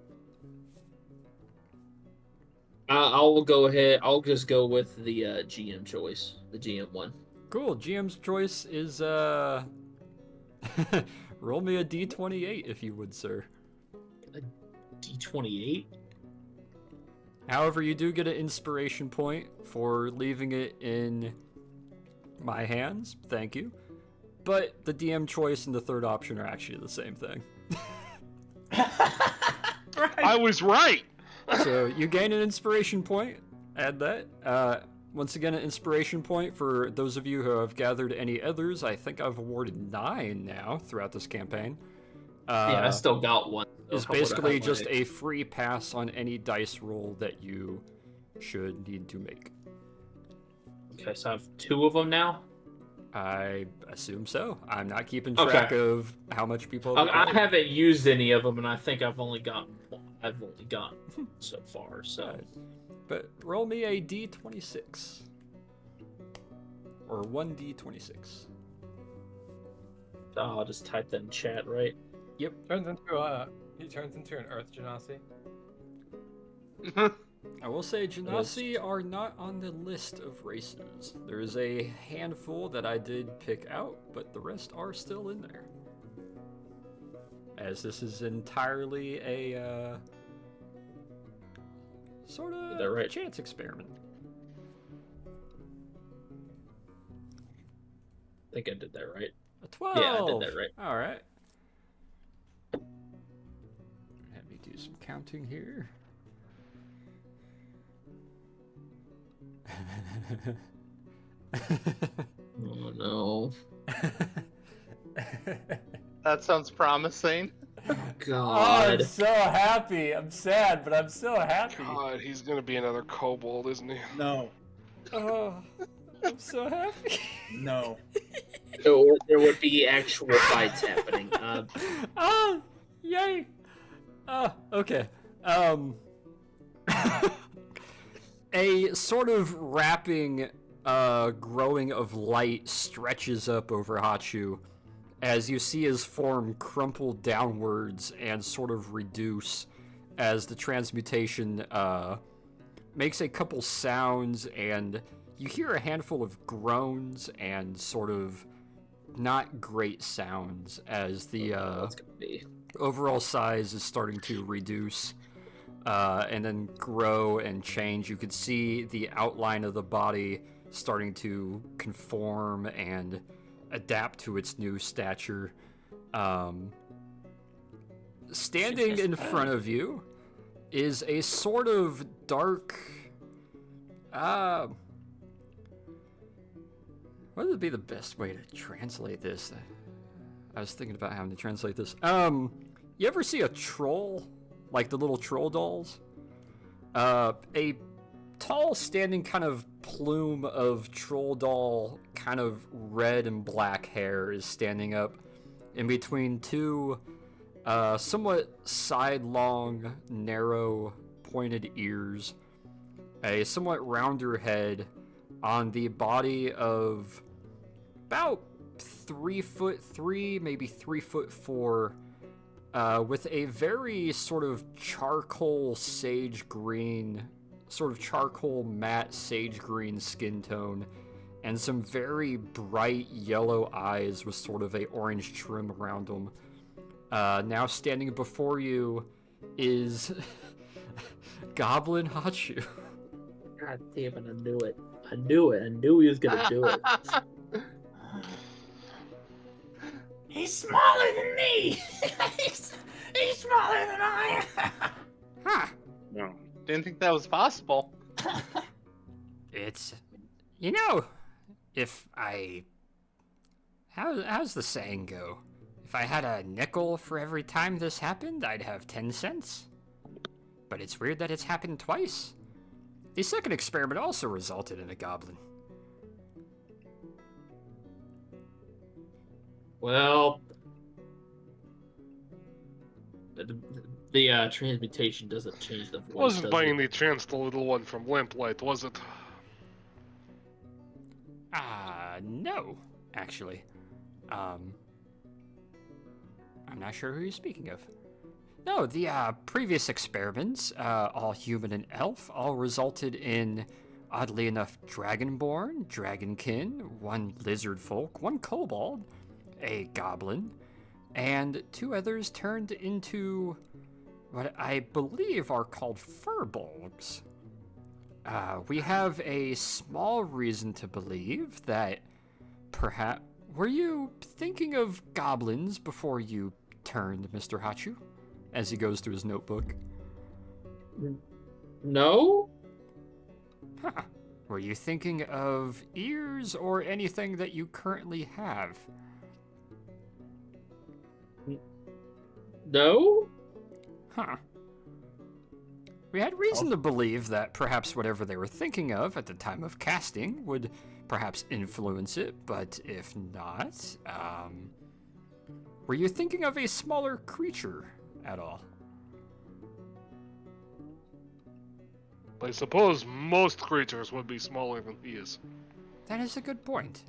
I'll go ahead. I'll just go with the GM choice, the GM one. Cool. GM's choice is roll me a D28 if you would, sir. D28. However, you do get an inspiration point for leaving it in my hands. Thank you. But the DM choice and the third option are actually the same thing. I was right! So you gain an inspiration point. Add that. Once again, an inspiration point for those of you who have gathered any others. I think I've awarded 9 now throughout this campaign. Yeah, I still got one. Is basically just a free pass on any dice roll that you should need to make. Okay, so I have 2 of them now. I assume so. I'm not keeping track of how much people have I gotten. haven't used any of them, and I think I've only gotten so far. So, Right. But roll me a D26 or 1D26. I'll just type that in chat, right? Yep. He turns into an Earth Genasi. I will say Genasi are not on the list of races. There is a handful that I did pick out, but the rest are still in there. As this is entirely a sort Is that of right? chance experiment. I think I did that right. A 12. Yeah, I did that right. All right. Let me do some counting here. Oh no! That sounds promising. God. I'm so happy. I'm sad, but I'm so happy. God, he's gonna be another kobold, isn't he? No. Oh, I'm so happy. No. Or there would be actual fights happening. Oh, yay. Okay. A sort of wrapping, growing of light stretches up over Hachu as you see his form crumple downwards and sort of reduce as the transmutation makes a couple sounds, and you hear a handful of groans and sort of not great sounds as the That's gonna be. overall size is starting to reduce and then grow and change. You could see the outline of the body starting to conform and adapt to its new stature. Standing in front of you is a sort of dark... what would be the best way to translate this? I was thinking about having to translate this. You ever see a troll? Like the little troll dolls? A tall standing kind of plume of troll doll kind of red and black hair is standing up in between two somewhat sidelong, narrow, pointed ears, a somewhat rounder head on the body of about 3'3", maybe 3'4", with a very sort of charcoal sage green, sort of charcoal matte sage green skin tone, and some very bright yellow eyes with sort of a orange trim around them. Now standing before you is Goblin Hachu. God damn it, I knew it. I knew he was gonna do it. He's smaller than me. he's smaller than I am. Huh. No. Didn't think that was possible. It's, you know, if I... How's the saying go? If I had a nickel for every time this happened, I'd have 10 cents. But it's weird that it's happened twice. The second experiment also resulted in a goblin. Well, the transmutation doesn't change the voice. Wasn't does by it? any chance the little one from Lamplight, was it? No, actually. I'm not sure who you're speaking of. No, the previous experiments, all human and elf, all resulted in, oddly enough, dragonborn, dragonkin, one lizard folk, one kobold, a goblin, and two others turned into what I believe are called furbolgs. We have a small reason to believe that perhaps... Were you thinking of goblins before you turned, Mr. Hachu? As he goes to his notebook. No? Huh. Were you thinking of ears or anything that you currently have? No? Huh. We had reason to believe that perhaps whatever they were thinking of at the time of casting would perhaps influence it, but if not, were you thinking of a smaller creature at all? I suppose most creatures would be smaller than he is. That is a good point.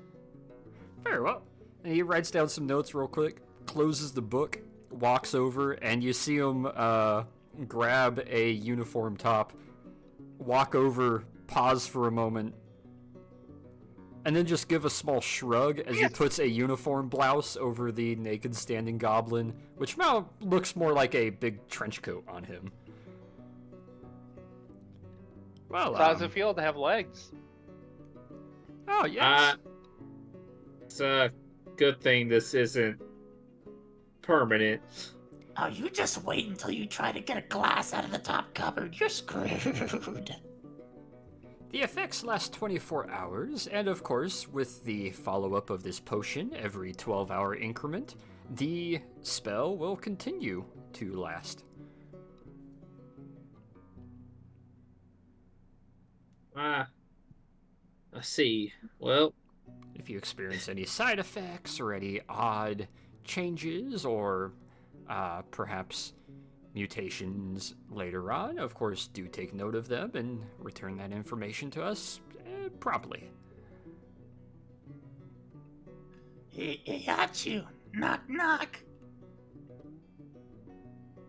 Very well. And he writes down some notes real quick, closes the book, walks over, and you see him grab a uniform top, walk over, pause for a moment, and then just give a small shrug as he puts a uniform blouse over the naked standing goblin, which now looks more like a big trench coat on him. Well, So how does it feel to have legs? Oh, yes. It's a good thing this isn't permanent. Oh, you just wait until you try to get a glass out of the top cupboard. You're screwed. The effects last 24 hours, and of course, with the follow-up of this potion every 12-hour increment, the spell will continue to last. I see. Well, If you experience any side effects or any odd changes or perhaps mutations later on, of course, do take note of them and return that information to us promptly. He got you. Knock, knock.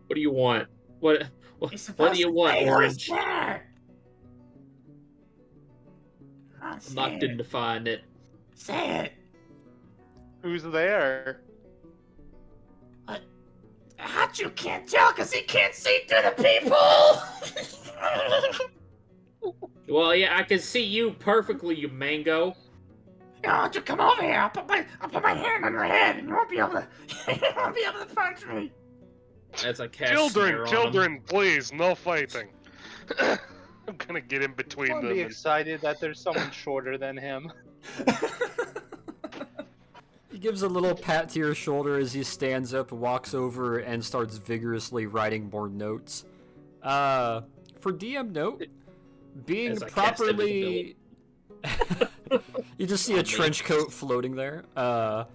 what do you want? What You're do supposed you to want, say who's Orange? there. Come on, I'm say locked it. in to find it. Say it. Who's there? What? Hachu can't tell because he can't see through the people. Well, yeah, I can see you perfectly, you mango. No, why don't you come over here? I'll put my hand on your head, and you won't be able to. You won't be able to punch me. As I cast snare on him. Children, please, no fighting. I'm gonna get in between I'll them. be and- excited that there's someone shorter than him. He gives a little pat to your shoulder as he stands up, walks over, and starts vigorously writing more notes. For DM note, Being As I cast properly... You just see a trench coat floating there. As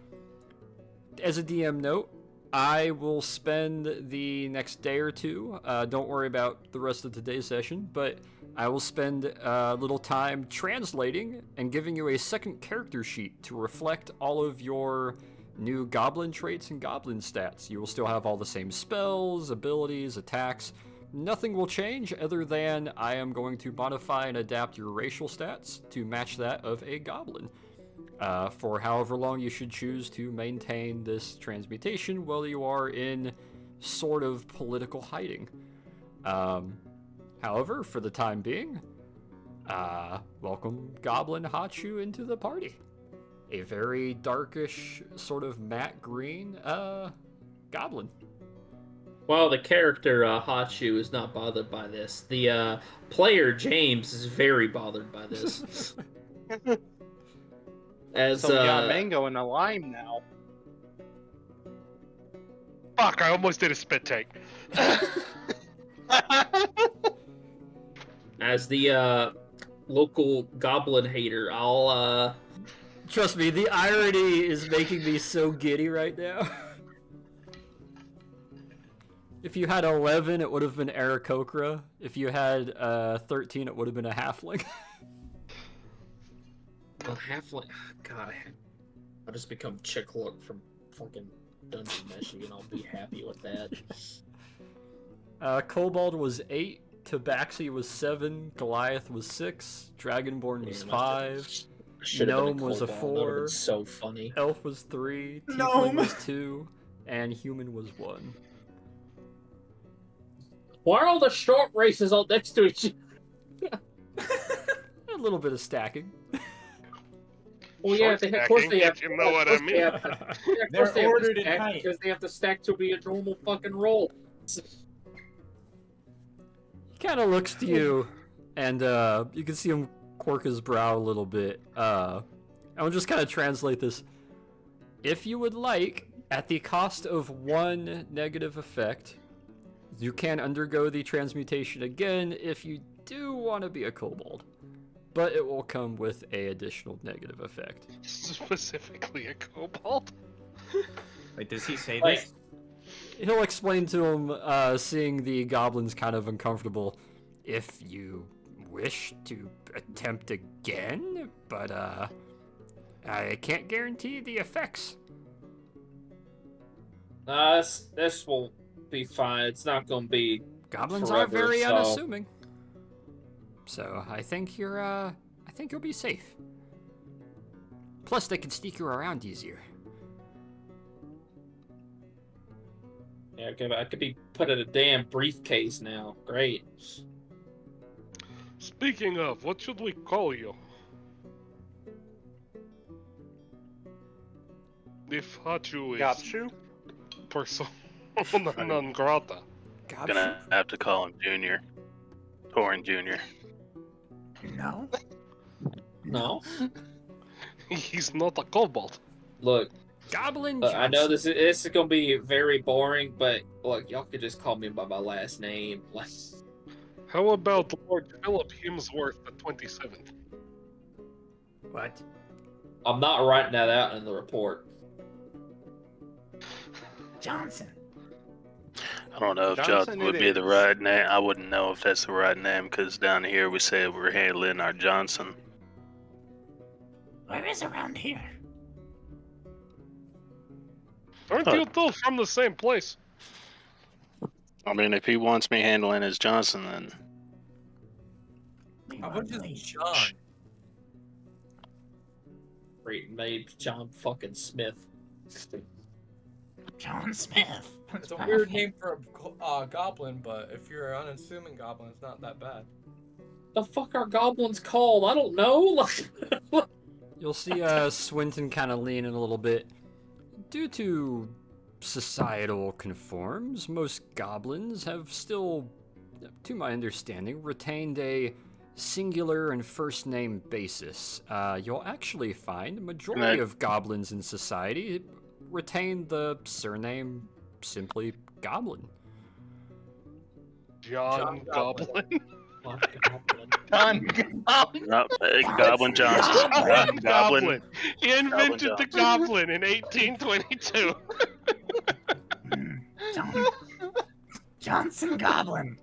a DM note, I will spend the next day or two, don't worry about the rest of today's session, but I will spend a little time translating and giving you a second character sheet to reflect all of your new goblin traits and goblin stats. You will still have all the same spells, abilities, attacks. Nothing will change other than I am going to modify and adapt your racial stats to match that of a goblin. For however long you should choose to maintain this transmutation while you are in sort of political hiding. However, for the time being, welcome Goblin Hachu into the party. A very darkish, sort of matte green goblin. While the character Hachu is not bothered by this, the player James is very bothered by this. As So we got mango and a lime now. Fuck! I almost did a spit take. as the local goblin hater, I'll Trust me, the irony is making me so giddy right now. If you had 11, it would have been Aarakocra. If you had 13, it would have been a halfling. a halfling. God, I'll just become Chick Look from fucking Dungeon Meshi, and I'll be happy with that. Kobold was 8, Tabaxi was 7, Goliath was 6, Dragonborn was 5, Gnome was a 4, so funny. Elf was 3, Tiefling Gnome. was 2, and Human was 1. Why are all the short races all next to each other? A little bit of stacking. Well, yeah, Short of course they have. stacking, if you know what I mean. Yeah, of course They're they have to ordered in stack height. because they have to stack to be a normal fucking roll. He kind of looks to you, and you can see him quirk his brow a little bit. I'll just kind of translate this. If you would like, at the cost of 1 negative effect, you can undergo the transmutation again if you do want to be a kobold. But it will come with a additional negative effect. Specifically a kobold. Wait, does he say Like, this? He'll explain to him, seeing the goblins kind of uncomfortable, if you wish to attempt again, but I can't guarantee the effects. this will be fine. It's not going to be. Goblins Forever, are very so- unassuming. So I think you'll be safe. Plus, they can sneak you around easier. Yeah, I could be put in a damn briefcase now. Great. Speaking of, what should we call you? If Hachu is Gapshu? persona non grata. Gonna have to call him Junior. Torin Junior. No? No. He's not a kobold. Look, Goblin I know Johnson. this is gonna be very boring, but look, y'all could just call me by my last name. Like, How about Lord Philip Hemsworth the 27th? What? I'm not writing that out in the report. Johnson. I don't know if Johnson Johnson would it be the is. right name. I wouldn't know if that's the right name because down here we said we're handling our Johnson. Where is around here? Aren't you two from the same place? I mean, if he wants me handling his Johnson, then We How were about just late. John? Great name, John fucking Smith. John Smith. It's a weird name for a goblin, but if you're an unassuming goblin, it's not that bad. The fuck are goblins called? I don't know. You'll see Swinton kind of lean in a little bit. Due to societal conforms, most goblins have still, to my understanding, retained a singular and first name basis. You'll actually find the majority of goblins in society retain the surname simply Goblin. John Goblin. John Goblin. Goblin Johnson. John Goblin. Goblin. He invented the Johnson. Goblin in 1822. Johnson Goblin.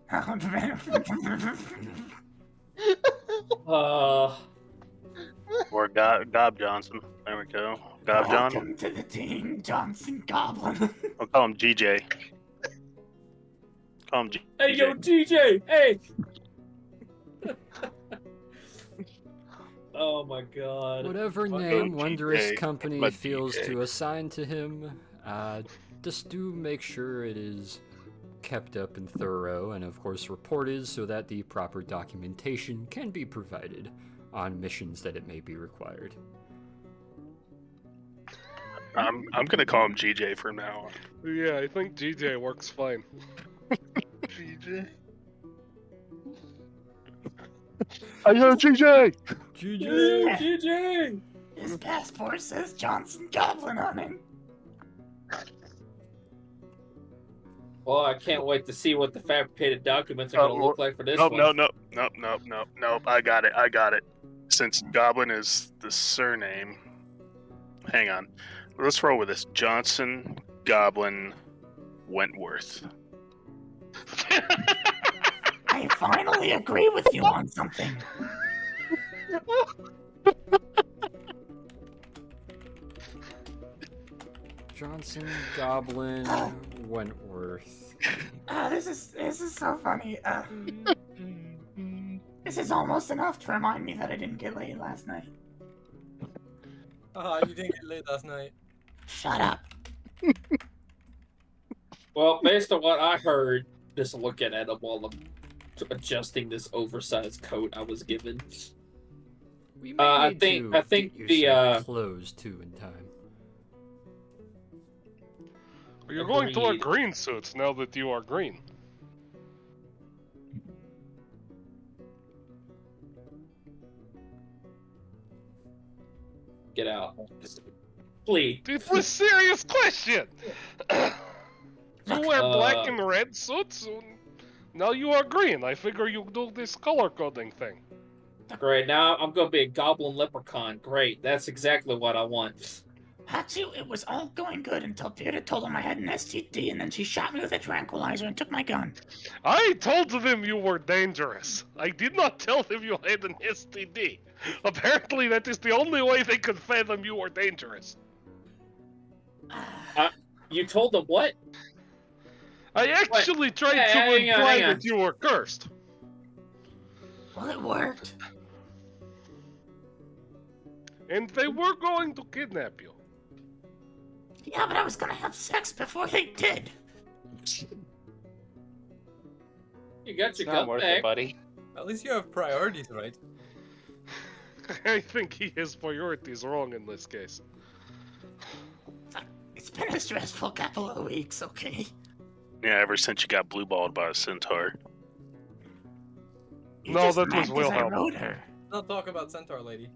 Or Gob Johnson. There we go. Gob John. Welcome to the team, Johnson Goblin. I'll call him GJ. Call him GJ. Hey, yo, TJ! Hey! Oh my god. Whatever Well, name GJ, Wondrous Company but feels GJ. to assign to him, just do make sure it is kept up and thorough, and of course reported so that the proper documentation can be provided on missions that it may be required. I'm gonna call him GJ from now on. Yeah, I think GJ works fine. GJ. Hey, yo, GJ. GG! TJ! His passport says Johnson Goblin on it. Well, I can't wait to see what the fabricated documents are going to look like for this Nope, one. nope. I got it. Since Goblin is the surname, hang on. Let's roll with this. Johnson Goblin Wentworth. I finally agree with you on something. Johnson Goblin Wentworth. This is so funny. This is almost enough to remind me that I didn't get laid last night. You didn't get laid last night. Shut up. Well, based on what I heard, just looking at him while I'm adjusting this oversized coat I was given. We I need think- to I think get you the, some clothes too in time. You're going to wear Agreed. green suits now that you are green. Get out. Please. It's a serious question! You wear black and red suits? Now you are green. I figure you do this color coding thing. Great. Now I'm going to be a goblin leprechaun. Great. That's exactly what I want. Hatsu, it was all going good until Deirdre told him I had an STD, and then she shot me with a tranquilizer and took my gun. I told them you were dangerous. I did not tell them you had an STD. Apparently that is the only way they could fathom you were dangerous. You told them what? I actually tried to Hang on, imply hang on. that you were cursed. Well, it worked. And they were going to kidnap you. Yeah, but I was gonna have sex before they did. You got It's your not gun worth back. it, buddy. At least you have priorities, right? I think he has priorities wrong in this case. It's been a stressful couple of weeks, okay? Yeah, ever since you got blue-balled by a centaur. You No, just that mad was 'cause Wilhelm. I wrote her. Let's not talk about Centaur Lady.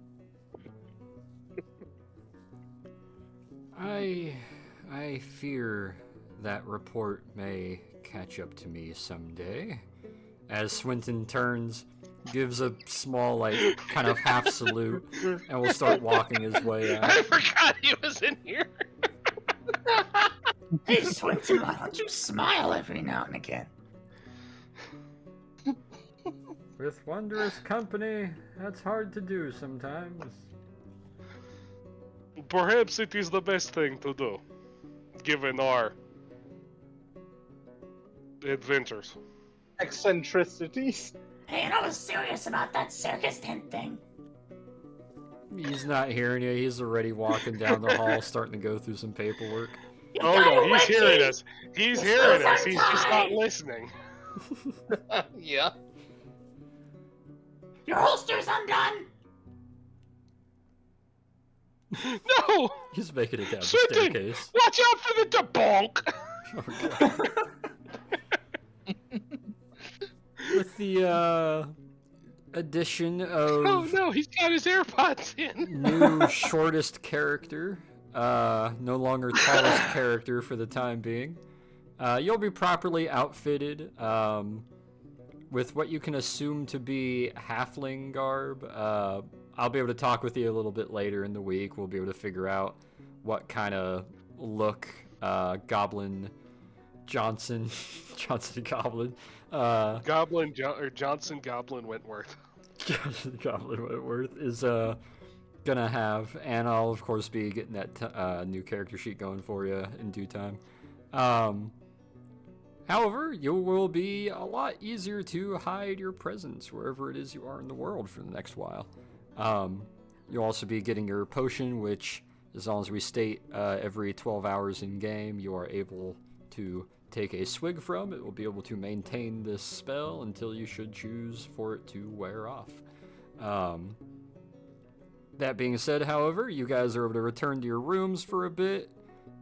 I fear that report may catch up to me someday. As Swinton turns, gives a small, like, kind of half salute, and will start walking his way out. I forgot he was in here. Hey, Swinton, why don't you smile every now and again? With Wondrous Company, that's hard to do sometimes. Perhaps it is the best thing to do, given our adventures. Eccentricities. Hey, and I was serious about that circus tent thing. He's not hearing you, he's already walking down the hall, starting to go through some paperwork. You Oh got no, it, he's Wendy! hearing us. He's The hearing shows us. are He's just not tied. listening. Yeah. Your holster's undone! No! He's making it down the Swinton! staircase. Watch out for the debonk! Oh, God. With the addition of Oh no, he's got his AirPods in. new shortest character, no longer tallest character for the time being, you'll be properly outfitted, with what you can assume to be halfling garb. I'll be able to talk with you a little bit later in the week. We'll be able to figure out what kind of look Goblin Johnson Goblin Johnson Goblin Wentworth. Johnson Goblin Wentworth is gonna have, and I'll of course be getting that new character sheet going for you in due time. However, you will be a lot easier to hide your presence wherever it is you are in the world for the next while. You'll also be getting your potion, which, as long as we state every 12 hours in game, you are able to take a swig from. It will be able to maintain this spell until you should choose for it to wear off. That being said, however, you guys are able to return to your rooms for a bit,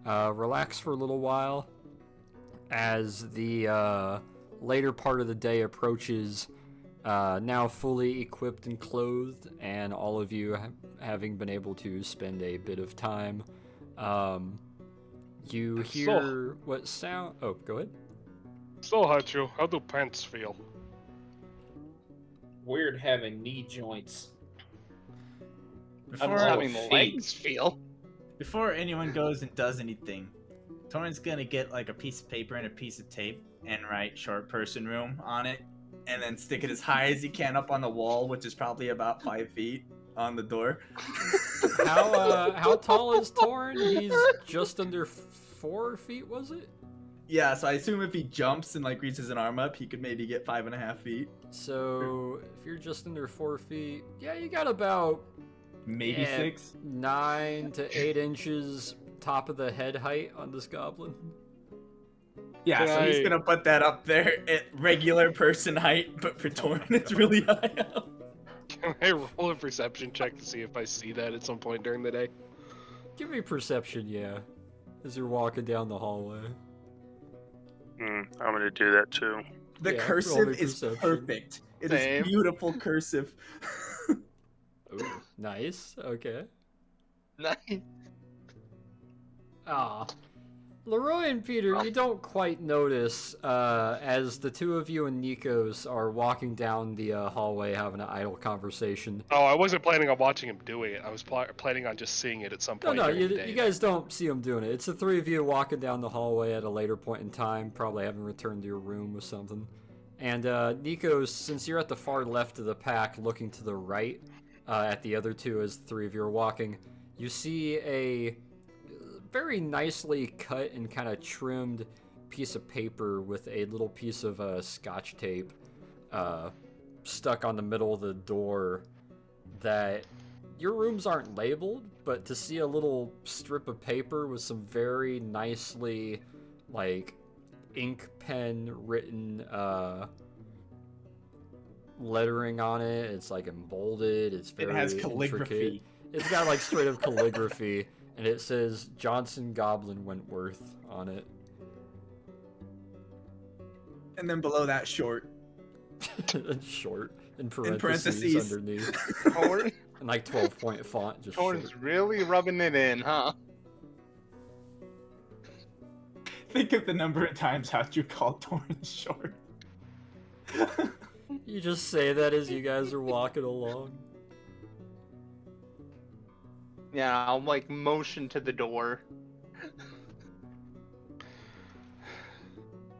relax for a little while. As the later part of the day approaches, now fully equipped and clothed, and all of you having been able to spend a bit of time, you hear what sound... Oh, go ahead. So, Hachu, how do pants feel? Weird having knee joints. I'm Before, having legs feel. before anyone goes and does anything, Torrin's gonna get like a piece of paper and a piece of tape and write "short person room" on it, and then stick it as high as he can up on the wall, which is probably about 5 feet on the door. How tall is Torrin? He's just under 4 feet, was it? Yeah, so I assume if he jumps and like reaches an arm up, he could maybe get 5.5 feet, So, if you're just under 4 feet, yeah, you got about maybe 6. 9 to 8 inches top of the head height on this goblin. Yeah, Can so he's I- gonna put that up there at regular person height, but for Torrin it's really high up. Can I roll a perception check to see if I see that at some point during the day? Give me perception, yeah, as you're walking down the hallway. I'm gonna do that too. The Yeah, roll cursive me is perception. perfect. It is Same. beautiful cursive. Ooh, nice. Okay. Nice. Ah. Leroy and Peter, you don't quite notice as the two of you and Nikos are walking down the hallway having an idle conversation. Oh, I wasn't planning on watching him doing it. I was planning on just seeing it at some No, point no, during the day. you guys don't see him doing it. It's the three of you walking down the hallway at a later point in time, probably having returned to your room or something. And Nikos, since you're at the far left of the pack, looking to the right at the other two as the three of you are walking, you see a very nicely cut and kind of trimmed piece of paper with a little piece of scotch tape stuck on the middle of the door. That your rooms aren't labeled, but to see a little strip of paper with some very nicely like ink pen written lettering on it, it's like embolded, it's very It has calligraphy. intricate. It's got like straight up calligraphy, and it says Johnson Goblin Wentworth on it. And then below that, short. Short in parentheses. underneath, Torrin, and like 12-point font. Just Torrin's short. really rubbing it in, huh? Think of the number of times Hachu called Torrin short. You just say that as you guys are walking along. Yeah, I'll like motion to the door.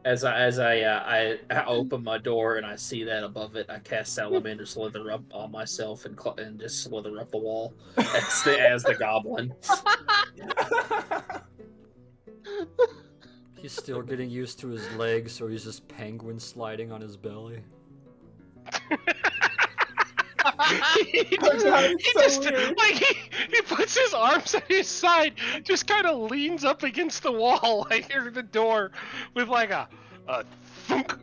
As I open my door and I see that above it, I cast Salamander Slither up on myself and just slither up the wall as the goblin. He's still getting used to his legs, so he's just penguin sliding on his belly. he puts his arms at his side, just kind of leans up against the wall, like near the door, with like a thunk,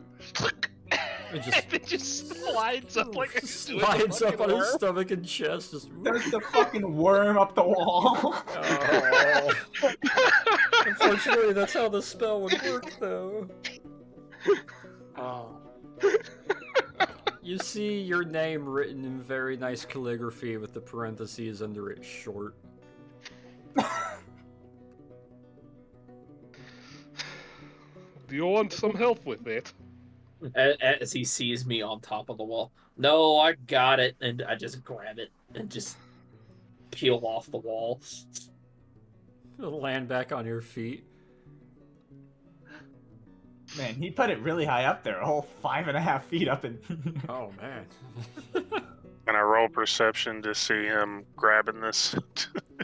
It just and it just slides up like a slides up on his worm. stomach and chest. Just There's the fucking worm up the wall. Oh. Unfortunately, that's how the spell would work, though. Oh. You see your name written in very nice calligraphy with the parentheses under it short. Do you want some help with it? as he sees me on top of the wall. No, I got it, and I just grab it and just peel off the wall. Land back on your feet. Man, he put it really high up there, a whole 5.5 feet up in. Oh man. Can I roll perception to see him grabbing this?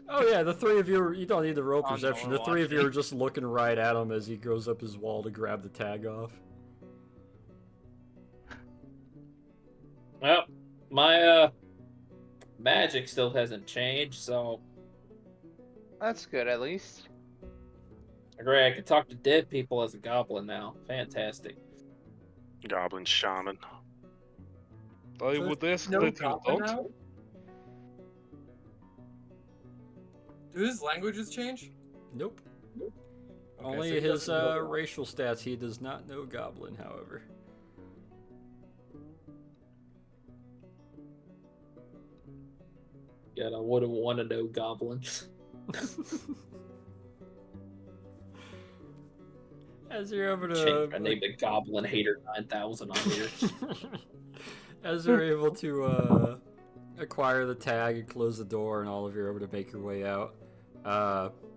Oh yeah, the three of you, you don't need to roll Oh, no, perception. we're The three of you are watching. just looking right at him as he goes up his wall to grab the tag off. Well, my magic still hasn't changed, so That's good, at least. I agree. I can talk to dead people as a goblin now. Fantastic. Goblin shaman. I So would ask no that you goblin don't. now? Do his languages change? Nope. Okay, Only so he his doesn't know that. racial stats. He does not know Goblin, however. Yeah, I wouldn't want to know goblin. As you're able Change my to, name to Goblin Hater 9000 on here. as you're able to acquire the tag and close the door, and all of you are able to make your way out.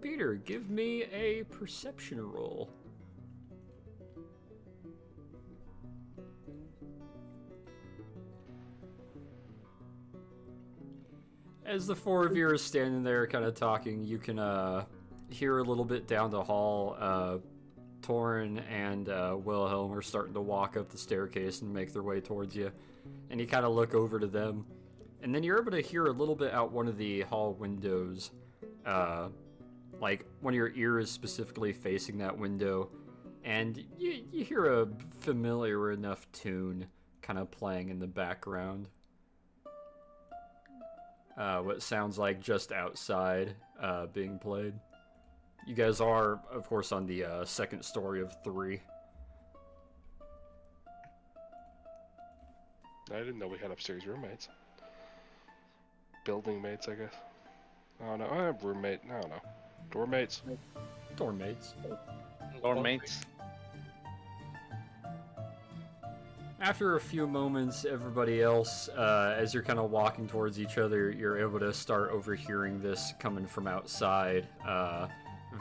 Peter, give me a perception roll. As the four of you are standing there kind of talking, you can hear a little bit down the hall. Torin and Wilhelm are starting to walk up the staircase and make their way towards you. And you kind of look over to them. And then you're able to hear a little bit out one of the hall windows. Like one of your ears specifically facing that window. And you hear a familiar enough tune kind of playing in the background. What sounds like just outside being played. You guys are, of course, on the second story of 3. I didn't know we had upstairs roommates. Building mates, I guess. Oh no, I have roommate. I don't know. Doormates. Dormmates. Dormmates. After a few moments, everybody else, as you're kind of walking towards each other, you're able to start overhearing this coming from outside.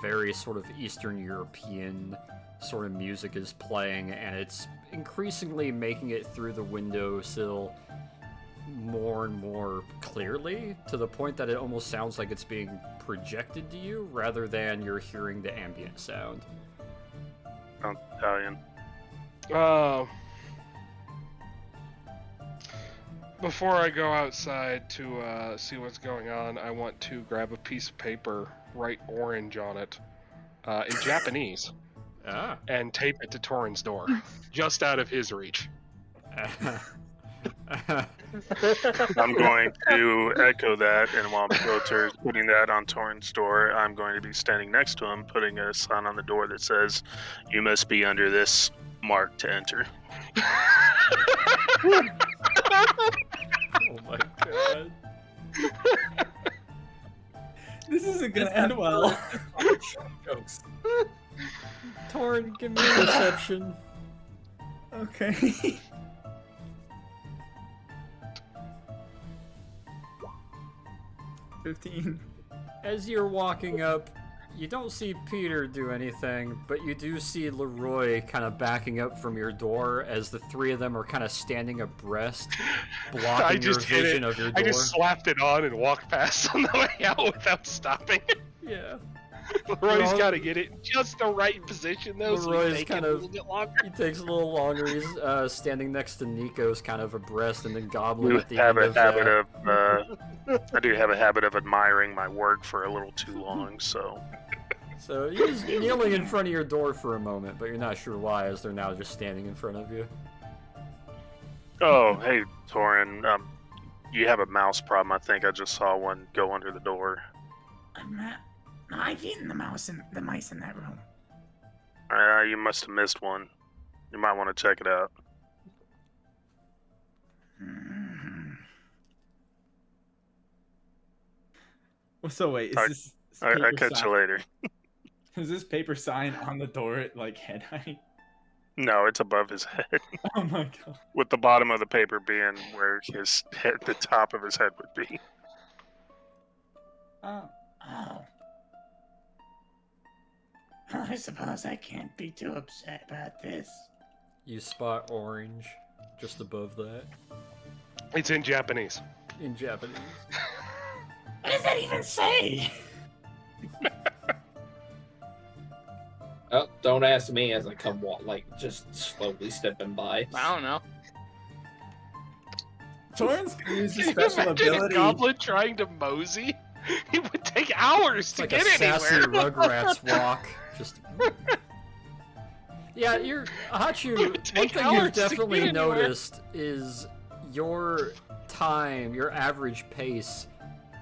Very sort of Eastern European sort of music is playing, and it's increasingly making it through the windowsill more and more clearly, to the point that it almost sounds like it's being projected to you rather than you're hearing the ambient sound. Italian. Before I go outside to see what's going on, I want to grab a piece of paper, write orange on it, in Japanese, and tape it to Torin's door, just out of his reach. I'm going to echo that, and while Piotr is putting that on Torin's door, I'm going to be standing next to him, putting a sign on the door that says, "You must be under this mark to enter." Oh my god. This isn't gonna end well. Jokes. Torin, give me perception. Okay. $15. As you're walking up, you don't see Peter do anything, but you do see Leroy kind of backing up from your door as the three of them are kind of standing abreast, blocking I your just hit vision it. of your I door. just slapped it on and walked past on the way out without stopping. Yeah. Leroy's Leroy- got to get it in just the right position though, so Leroy's he's kind kind a of- little bit longer. He takes a little longer. He's standing next to Nico's kind of abreast, and then Goblin I at the have end a of habit that. of I do have a habit of admiring my work for a little too long, so So he's kneeling in front of your door for a moment, but you're not sure why, as they're now just standing in front of you. Oh, hey, Torin. You have a mouse problem. I think I just saw one go under the door. I'm not. No, I've eaten the mice in that room. You must have missed one. You might want to check it out. Mhm. So wait, is Alright, this I paper catch sign, you later. is this paper sign on the door at like head height? No, it's above his head, Oh my god. with the bottom of the paper being where his head, the top of his head would be. Oh. Oh. Well, I suppose I can't be too upset about this. You spot orange just above that It's in Japanese. in Japanese. What does that even say? Oh, don't ask me as I come just slowly stepping by. I don't know. Torrance can use his Can you special imagine ability. a goblin trying to mosey? It would take hours It's to like get a sassy anywhere. Rugrats walk. Just. Yeah, Hachu. would One take thing hours you've to get definitely anywhere. noticed is your time, your average pace,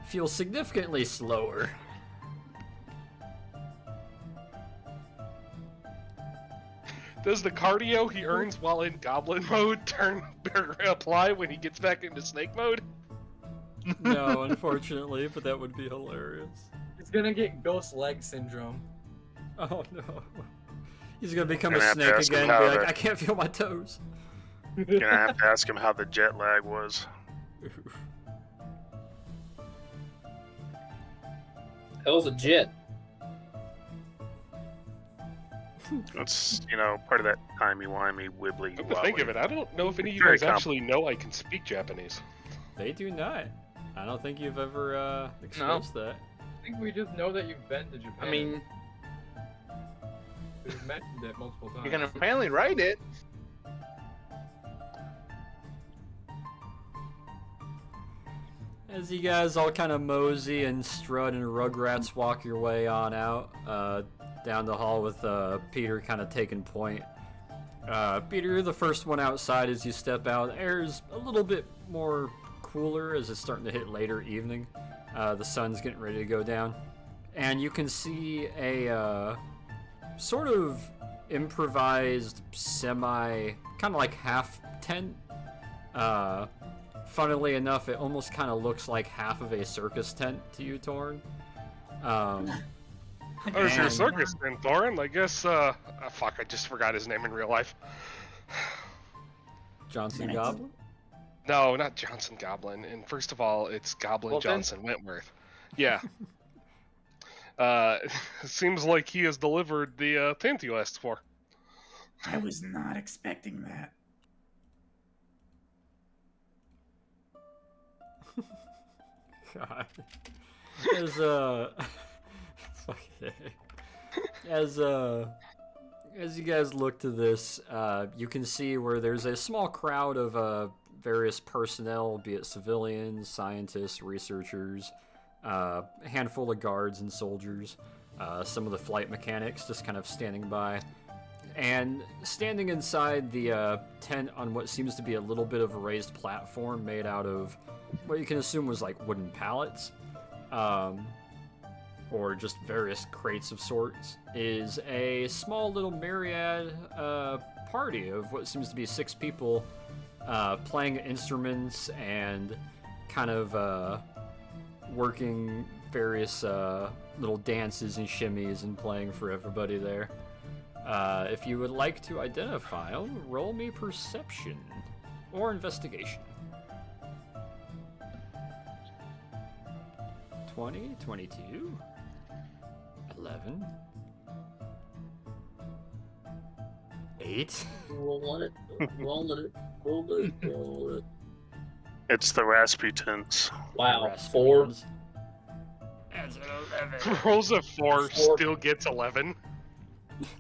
feels significantly slower. Does the cardio he earns while in goblin mode apply when he gets back into snake mode? No, unfortunately, but that would be hilarious. He's gonna get ghost leg syndrome. Oh no. He's gonna become Gonna a have to snake ask him again and be how like, to- I can't feel my toes. Gonna have to ask him how the jet lag was. Hell's a jet. That's, part of that timey-wimey, wibbly Come to think of it, I don't know if any of you Very guys actually know I can speak Japanese. They do not. I don't think you've ever expressed that. I think we just know that you've been to Japan. I mean, we've mentioned it multiple times. you can apparently write it. As you guys all kind of mosey and strut and Rugrats walk your way on out down the hall with Peter kind of taking point. Peter, you're the first one outside as you step out. The air's a little bit more cooler as it's starting to hit later evening. The sun's getting ready to go down. And you can see a sort of improvised kind of like half tent. Funnily enough, it almost kind of looks like half of a circus tent to you, Torn. There's your And- circus then, Thorin. I guess, fuck, I just forgot his name in real life. Johnson Nice. Goblin? No, not Johnson Goblin. And first of all, it's Goblin Wilton? Johnson Wentworth. Yeah. Seems like he has delivered the tent you asked for. I was not expecting that. God. As fuck it. As you guys look to this, you can see where there's a small crowd of various personnel, be it civilians, scientists, researchers, a handful of guards and soldiers, some of the flight mechanics just kind of standing by. And standing inside the tent on what seems to be a little bit of a raised platform made out of what you can assume was like wooden pallets, or just various crates of sorts, is a small little myriad party of what seems to be 6 people playing instruments and kind of working various little dances and shimmies and playing for everybody there. If you would like to identify them, roll me perception or investigation. 20, 22, 11, 8. Rolling it, rolling it, rolling it, rolling it. It's the Rasputins. Wow, 4. Rasputins. That's an 11. Rolls a 4, Four. still gets 11.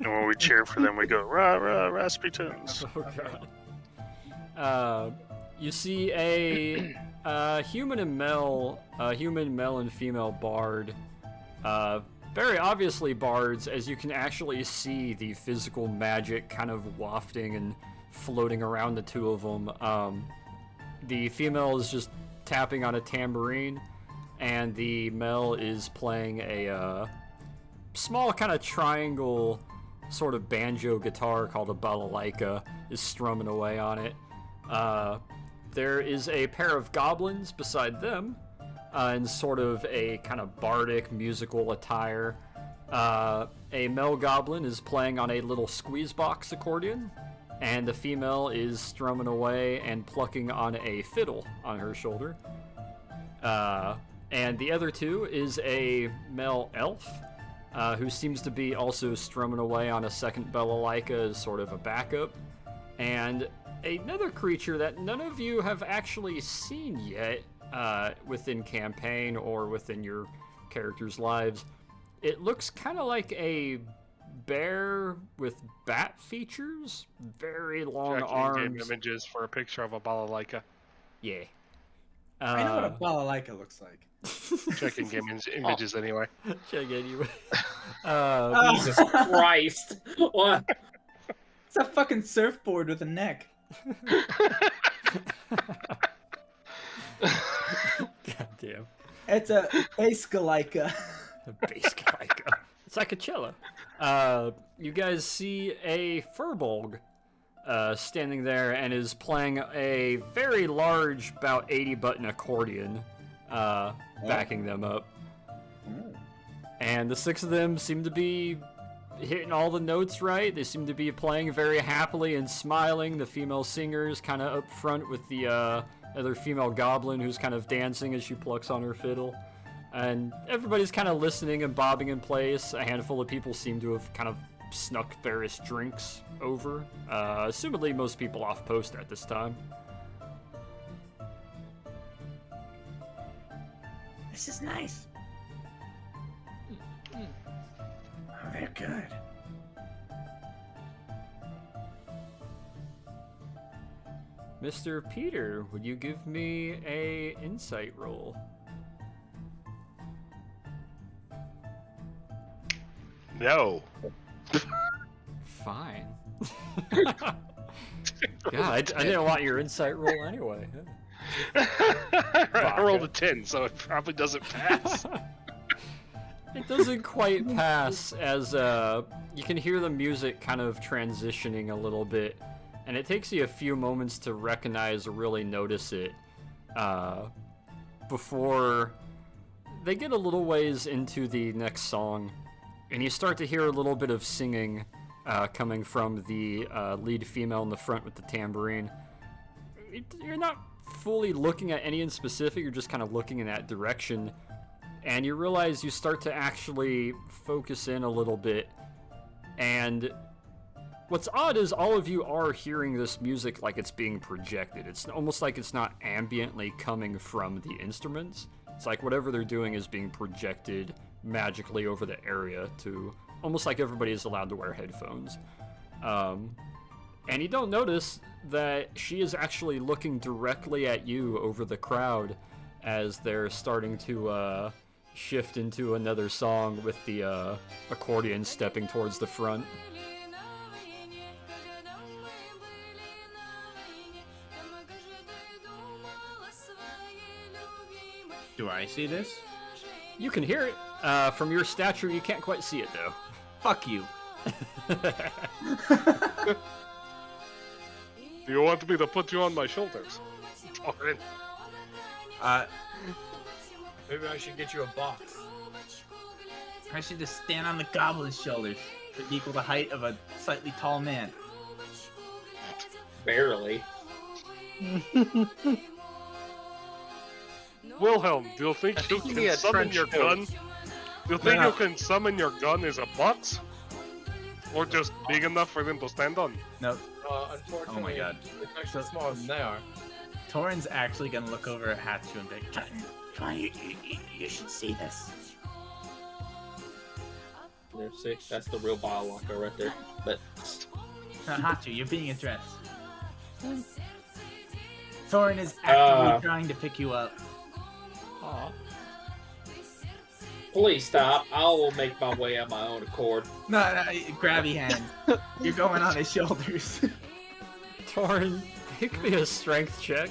And when we cheer for them, we go, rah, rah, Rasputins. Oh god. You see a human male and female bard. Very obviously bards, as you can actually see the physical magic kind of wafting and floating around the two of them. The female is just tapping on a tambourine, and the male is playing a small kind of triangle sort of banjo guitar called a balalaika, is strumming away on it. There is a pair of goblins beside them, in sort of a kind of bardic musical attire. A male goblin is playing on a little squeeze box accordion, and the female is strumming away and plucking on a fiddle on her shoulder. And the other two is a male elf, who seems to be also strumming away on a second balalaika as sort of a backup, and another creature that none of you have actually seen yet within campaign or within your characters' lives. It looks kind of like a bear with bat features, very long Checking arms. game images for a picture of a balalaika. Yeah. I know what a balalaika looks like. Checking game images anyway. Check anyway. Jesus Christ! What? It's a fucking surfboard with a neck. God damn. It's a bass-galaika. A bass galaika. It's like a cello. You guys see a furbolg standing there and is playing a very large, about 80-button accordion, backing them up. And the six of them seem to be hitting all the notes right. They seem to be playing very happily and smiling. The female singer's kind of up front with the other female goblin who's kind of dancing as she plucks on her fiddle. And everybody's kind of listening and bobbing in place. A handful of people seem to have kind of snuck various drinks over. Assumedly most people off post at this time. This is nice. Oh, they're good. Mr. Peter, would you give me a insight roll? No. Fine. Yeah, I didn't want your insight roll anyway. I rolled a 10, so it probably doesn't pass. It doesn't quite pass, as you can hear the music kind of transitioning a little bit, and it takes you a few moments to recognize or really notice it before they get a little ways into the next song, and you start to hear a little bit of singing coming from the lead female in the front with the tambourine. You're not fully looking at any in specific, you're just kind of looking in that direction, and you realize you start to actually focus in a little bit, and what's odd is all of you are hearing this music like it's being projected. It's almost like it's not ambiently coming from the instruments. It's like whatever they're doing is being projected magically over the area to almost like everybody is allowed to wear headphones. And you don't notice that she is actually looking directly at you over the crowd as they're starting to shift into another song with the accordion stepping towards the front. Do I see this? You can hear it. From your stature, you can't quite see it, though. Fuck you. Do you want me to put you on my shoulders? Torin? Maybe I should get you a box. I should just stand on the goblin's shoulders to equal the height of a slightly tall man. Barely. Wilhelm, do you think you Give me can a summon trench your coat. gun? Do you think you can summon your gun as a box? Or just big enough for them to stand on? No, Unfortunately, Oh my God. it's actually smaller than they are. Torin's actually gonna look over at Hatchu and be like, Come on, you should see this. There, see, that's the real Biolocker right there. But Hatchu, you're being addressed. Thorin is actively trying to pick you up. Aw. please stop. I will make my way on my own accord. No, grabby hand. You're going on his shoulders. Torin, make me a strength check.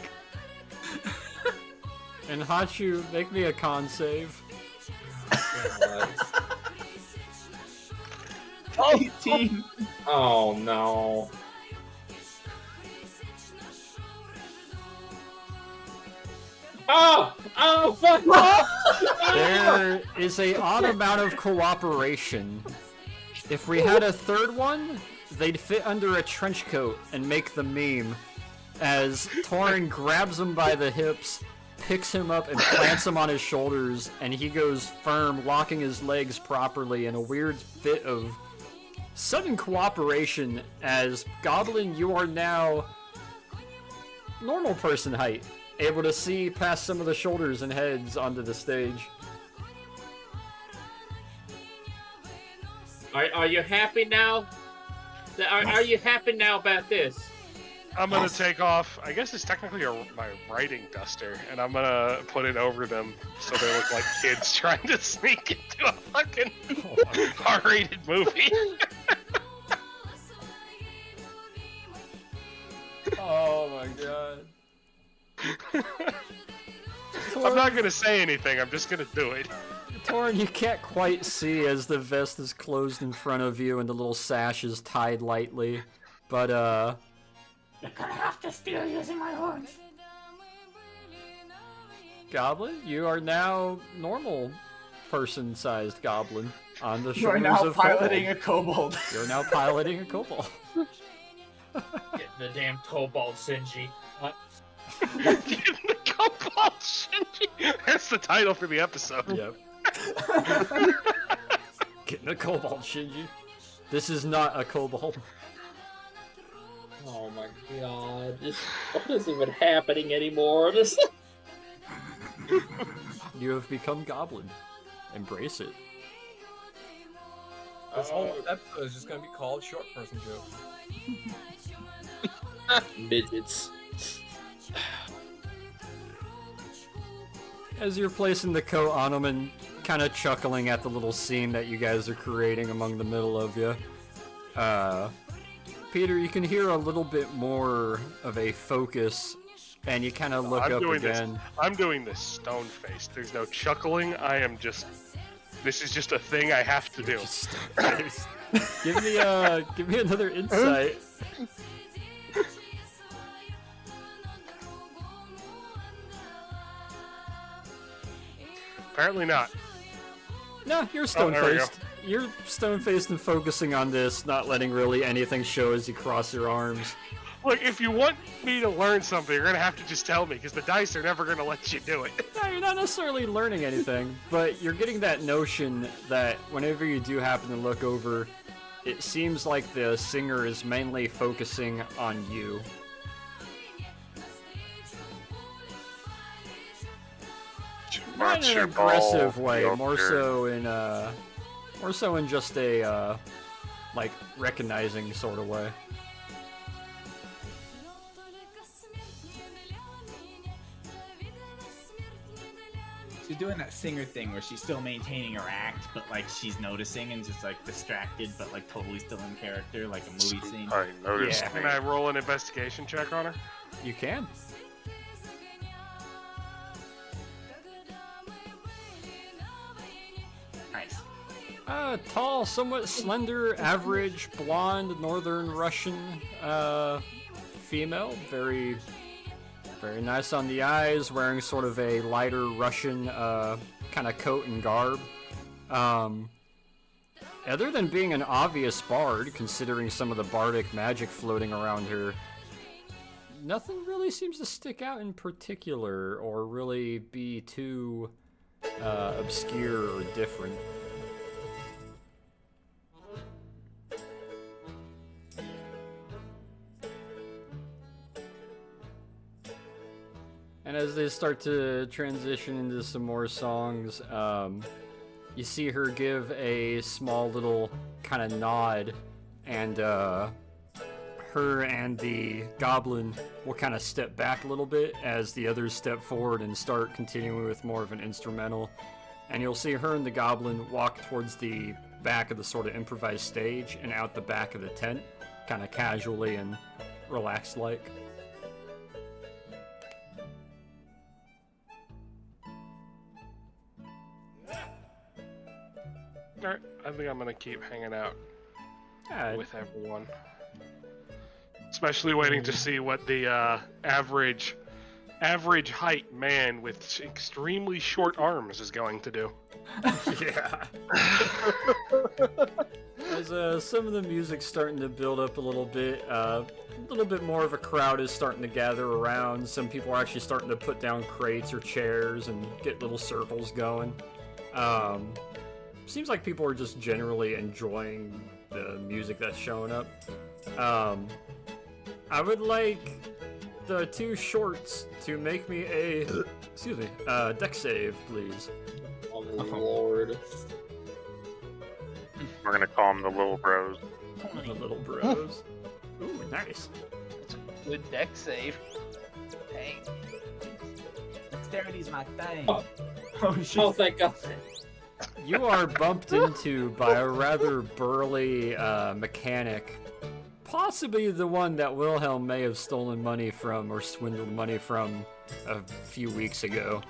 And Hachu, make me a con save. 18. Oh no. Oh, fuck! There is a odd amount of cooperation. If we had a third one, they'd fit under a trench coat and make the meme. As Torin grabs him by the hips, picks him up and plants him on his shoulders, and he goes firm, locking his legs properly in a weird fit of sudden cooperation. As Goblin, you are now normal person height, able to see past some of the shoulders and heads onto the stage. Are you happy now? Are you happy now about this? I'm gonna take off. I guess it's technically my writing duster, and I'm gonna put it over them so they look like kids trying to sneak into a fucking R-rated movie. Oh my god. I'm not gonna say anything. I'm just gonna do it. Torin, you can't quite see as the vest is closed in front of you and the little sash is tied lightly, but You're gonna have to steal using my horns. Goblin, you are now normal person-sized goblin on the You are shoulders now of piloting a kobold. kobold. You're now piloting a kobold. Getting the damn kobold, Shinji. Getting the kobold Shinji. That's the title for the episode. Yep. Getting a kobold, Shinji. This is not a kobold. Oh my god. What is even happening anymore? You have become goblin. Embrace it. This whole episode is just gonna be called short person joke. Midgets. As you're placing the coat on him and kind of chuckling at the little scene that you guys are creating among the middle of you, Peter, you can hear a little bit more of a focus, and you kind of look up again. I'm doing this stone face. There's no chuckling. I am just. This is just a thing I have to do. Give me another insight. Apparently not. No, you're stone-faced. You're stone-faced and focusing on this, not letting really anything show as you cross your arms. Look, if you want me to learn something, you're gonna have to just tell me, because the dice are never gonna let you do it. No, you're not necessarily learning anything, but you're getting that notion that whenever you do happen to look over, it seems like the singer is mainly focusing on you. Not in an aggressive way, more so in just a like recognizing sort of way. She's doing that singer thing where she's still maintaining her act, but like she's noticing and just like distracted, but like totally still in character, like a movie scene. I noticed. Yeah. Can I roll an investigation check on her? You can. Nice. Tall, somewhat slender, average, blonde, northern Russian, female. Very, very nice on the eyes, wearing sort of a lighter Russian, kind of coat and garb. Other than being an obvious bard, considering some of the bardic magic floating around her, nothing really seems to stick out in particular, or really be too, obscure or different. And as they start to transition into some more songs, you see her give a small little kind of nod, and her and the goblin will kind of step back a little bit as the others step forward and start continuing with more of an instrumental. And you'll see her and the goblin walk towards the back of the sort of improvised stage and out the back of the tent, kind of casually and relaxed like. Alright, I think I'm gonna keep hanging out with everyone. Especially waiting to see what the average average height man with extremely short arms is going to do. Yeah. As some of the music's starting to build up a little bit more of a crowd is starting to gather around. Some people are actually starting to put down crates or chairs and get little circles going. Seems like people are just generally enjoying the music that's showing up. I would like the two shorts to make me a deck save, please. Oh Lord. We're gonna call them the Little Bros. The little bros. Ooh, nice. Good deck save. Dang. Dexterity's my thing. Oh. Oh shit. Oh, thank God. You are bumped into by a rather burly mechanic. Possibly the one that Wilhelm may have stolen money from or swindled money from a few weeks ago.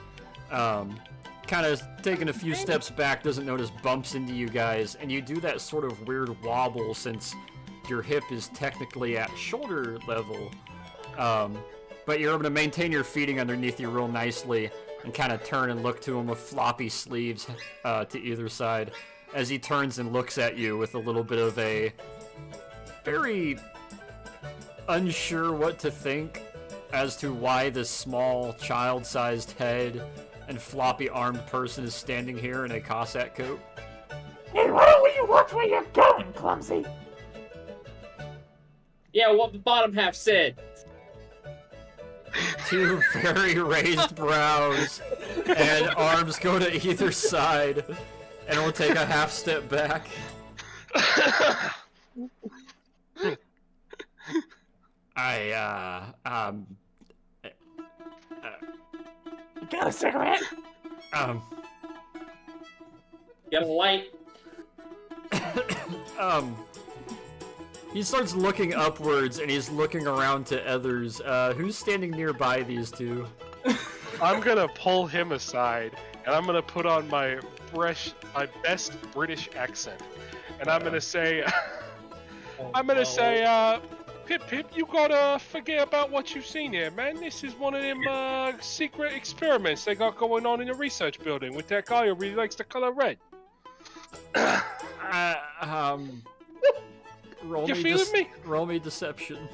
Kind of taking a few steps back, doesn't notice, bumps into you guys, and you do that sort of weird wobble since your hip is technically at shoulder level. But you're able to maintain your feeding underneath you real nicely and kind of turn and look to him with floppy sleeves to either side as he turns and looks at you with a little bit of a very unsure what to think as to why this small child-sized head and floppy-armed person is standing here in a Cossack coat. Hey, why don't you watch where you're going, clumsy? Yeah, what the bottom half said. Two very raised brows and arms go to either side, and will take a half step back. You got a cigarette? You have a light? He starts looking upwards and he's looking around to others. Who's standing nearby these two? I'm gonna pull him aside, and I'm gonna put on my best British accent, and I'm gonna say, Pip, you gotta forget about what you've seen here, man. This is one of them secret experiments they got going on in the research building with that guy who really likes the color red. You feeling me? Roll me deception.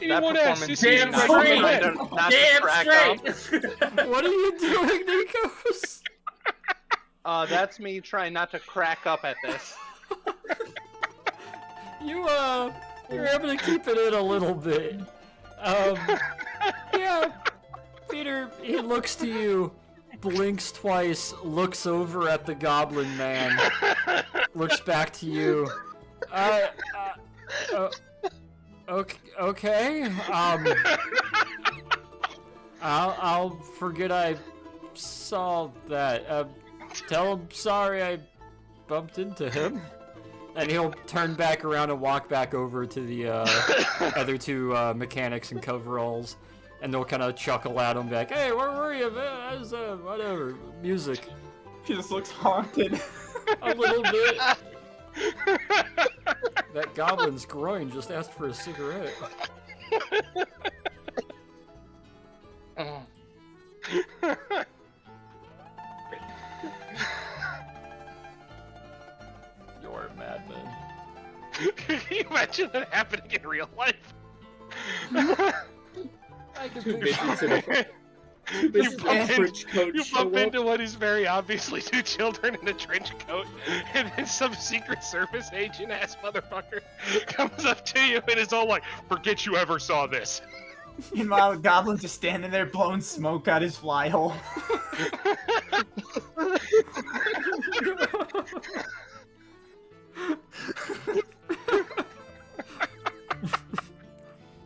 Anyone else? This Damn is straight! red. Damn straight! What are you doing, Nikos? That's me trying not to crack up at this. You're able to keep it in a little bit. Yeah. Peter, he looks to you, blinks twice, looks over at the goblin man, looks back to you. Okay. I'll forget I saw that. Tell him sorry I bumped into him. And he'll turn back around and walk back over to the other two mechanics in coveralls. And they'll kind of chuckle at him back, hey, where were you, man? Whatever, music. He just looks haunted. A little bit. That goblin's groin just asked for a cigarette. You're a madman. Can you imagine that happening in real life? I can Too picture busy to You bump into what is very obviously two children in a trench coat, and then some Secret Service agent-ass motherfucker comes up to you and is all like, forget you ever saw this. Meanwhile, the goblin's just standing there blowing smoke out his fly hole.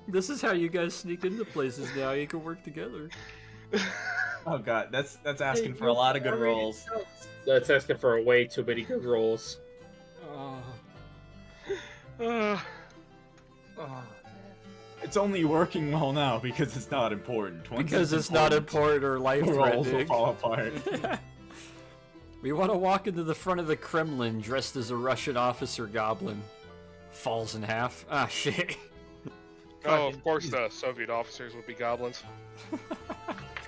This is how you guys sneak into places now. You can work together. Oh god, that's asking for a lot of good rolls. That's asking for way too many good rolls. It's only working well now because it's not important. Once Because it's not important or rolls will life-threatening. fall apart. We want to walk into the front of the Kremlin dressed as a Russian officer goblin. Falls in half. Ah, shit. Oh, of course the Soviet officers would be goblins.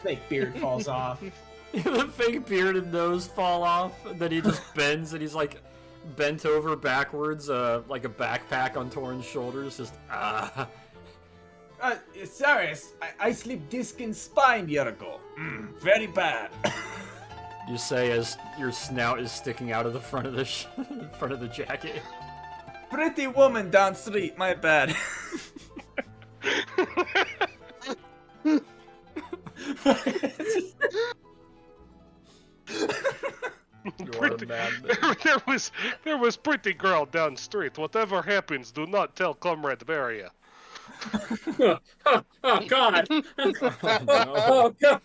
Fake beard falls off. The fake beard and nose fall off, and then he just bends, and he's like bent over backwards, like a backpack on Torn's shoulders, just Sorry, I slipped disc in spine, Yurko. Very bad. You say as your snout is sticking out of the front of the front of the jacket. Pretty woman down street, my bad. You are a madman. there was pretty girl down street. Whatever happens, do not tell Comrade Beria. Oh God! no. Oh God!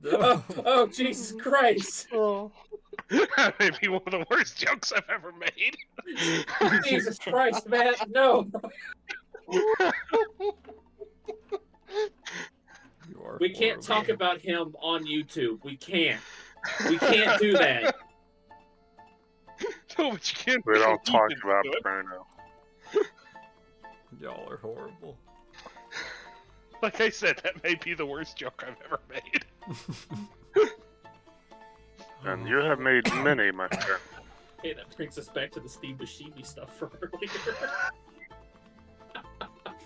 No. Oh Jesus Christ! That may be one of the worst jokes I've ever made. Jesus Christ, man! No! You are We can't horrible. talk about him on YouTube. We can't. We can't do that. No, but you can't. We don't deep talk into about it. Bruno. Y'all are horrible. Like I said, that may be the worst joke I've ever made. And you have made many, my friend. Hey, that brings us back to the Steve Buscemi stuff from earlier.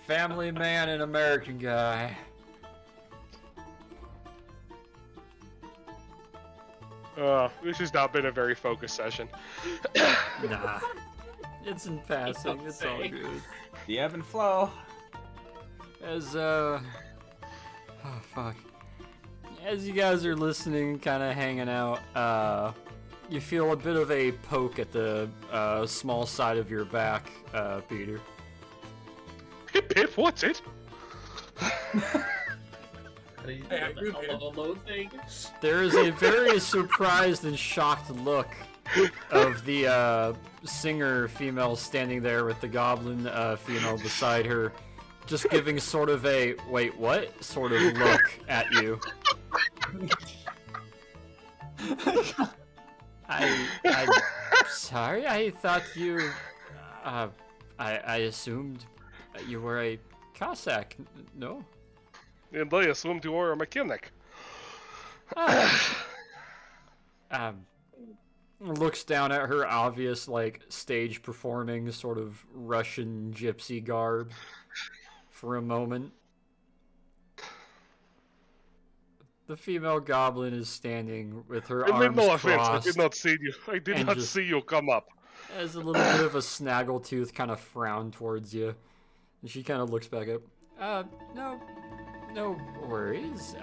Family man and American guy. This has not been a very focused session. Nah. It's in passing, it's all good. The ebb and flow. As oh fuck. As you guys are listening, kinda hanging out, you feel a bit of a poke at the small side of your back, Peter. Hip hip, what's it? Hello thing. There is a very surprised and shocked look of the singer female standing there with the goblin female beside her, just giving sort of a wait what sort of look at you. I'm sorry, I thought you I assumed you were a Cossack. No? And I assumed you were a mechanic. Looks down at her obvious, like, stage performing sort of Russian gypsy garb for a moment. The female goblin is standing with her I mean, arms no offense, I crossed. did not see you. I did and not just- see you come up. Has a little bit of a snaggletooth kind of frown towards you. And she kind of looks back up. No worries.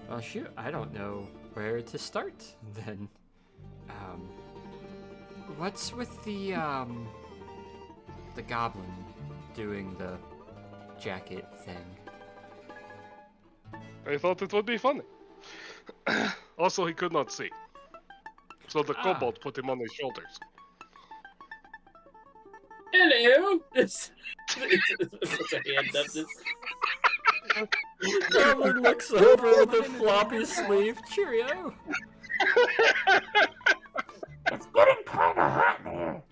Well, shoot, I don't know where to start then. What's with the goblin doing the jacket thing? I thought it would be funny. Also, he could not see. So the kobold put him on his shoulders. Hello. It's a hand up this. Goblin looks over with a floppy sleeve. Cheerio. It's getting kind of hot in here.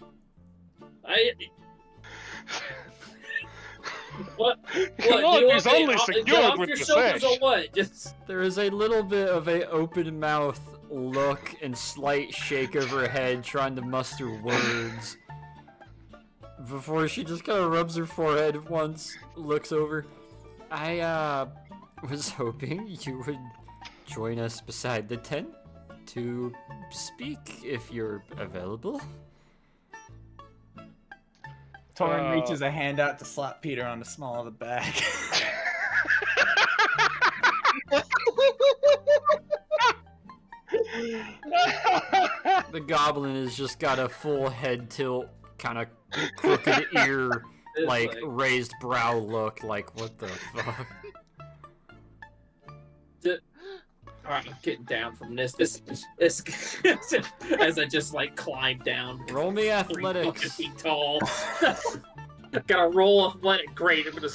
What? Look, You he's want me only off- secured get off with your the shoulders sash. or what? Just There is a little bit of a open mouth look and slight shake of her head trying to muster words before she just kind of rubs her forehead once, looks over. I was hoping you would join us beside the tent to speak if you're available. Torn reaches a hand out to slap Peter on the small of the back. The goblin has just got a full head tilt, kind of crooked ear, it's like raised brow look, like what the fuck? Alright, I'm getting down from this as I just like climb down. Roll me 3 athletics. fucking feet tall. Gotta roll athletic. Great. I'm gonna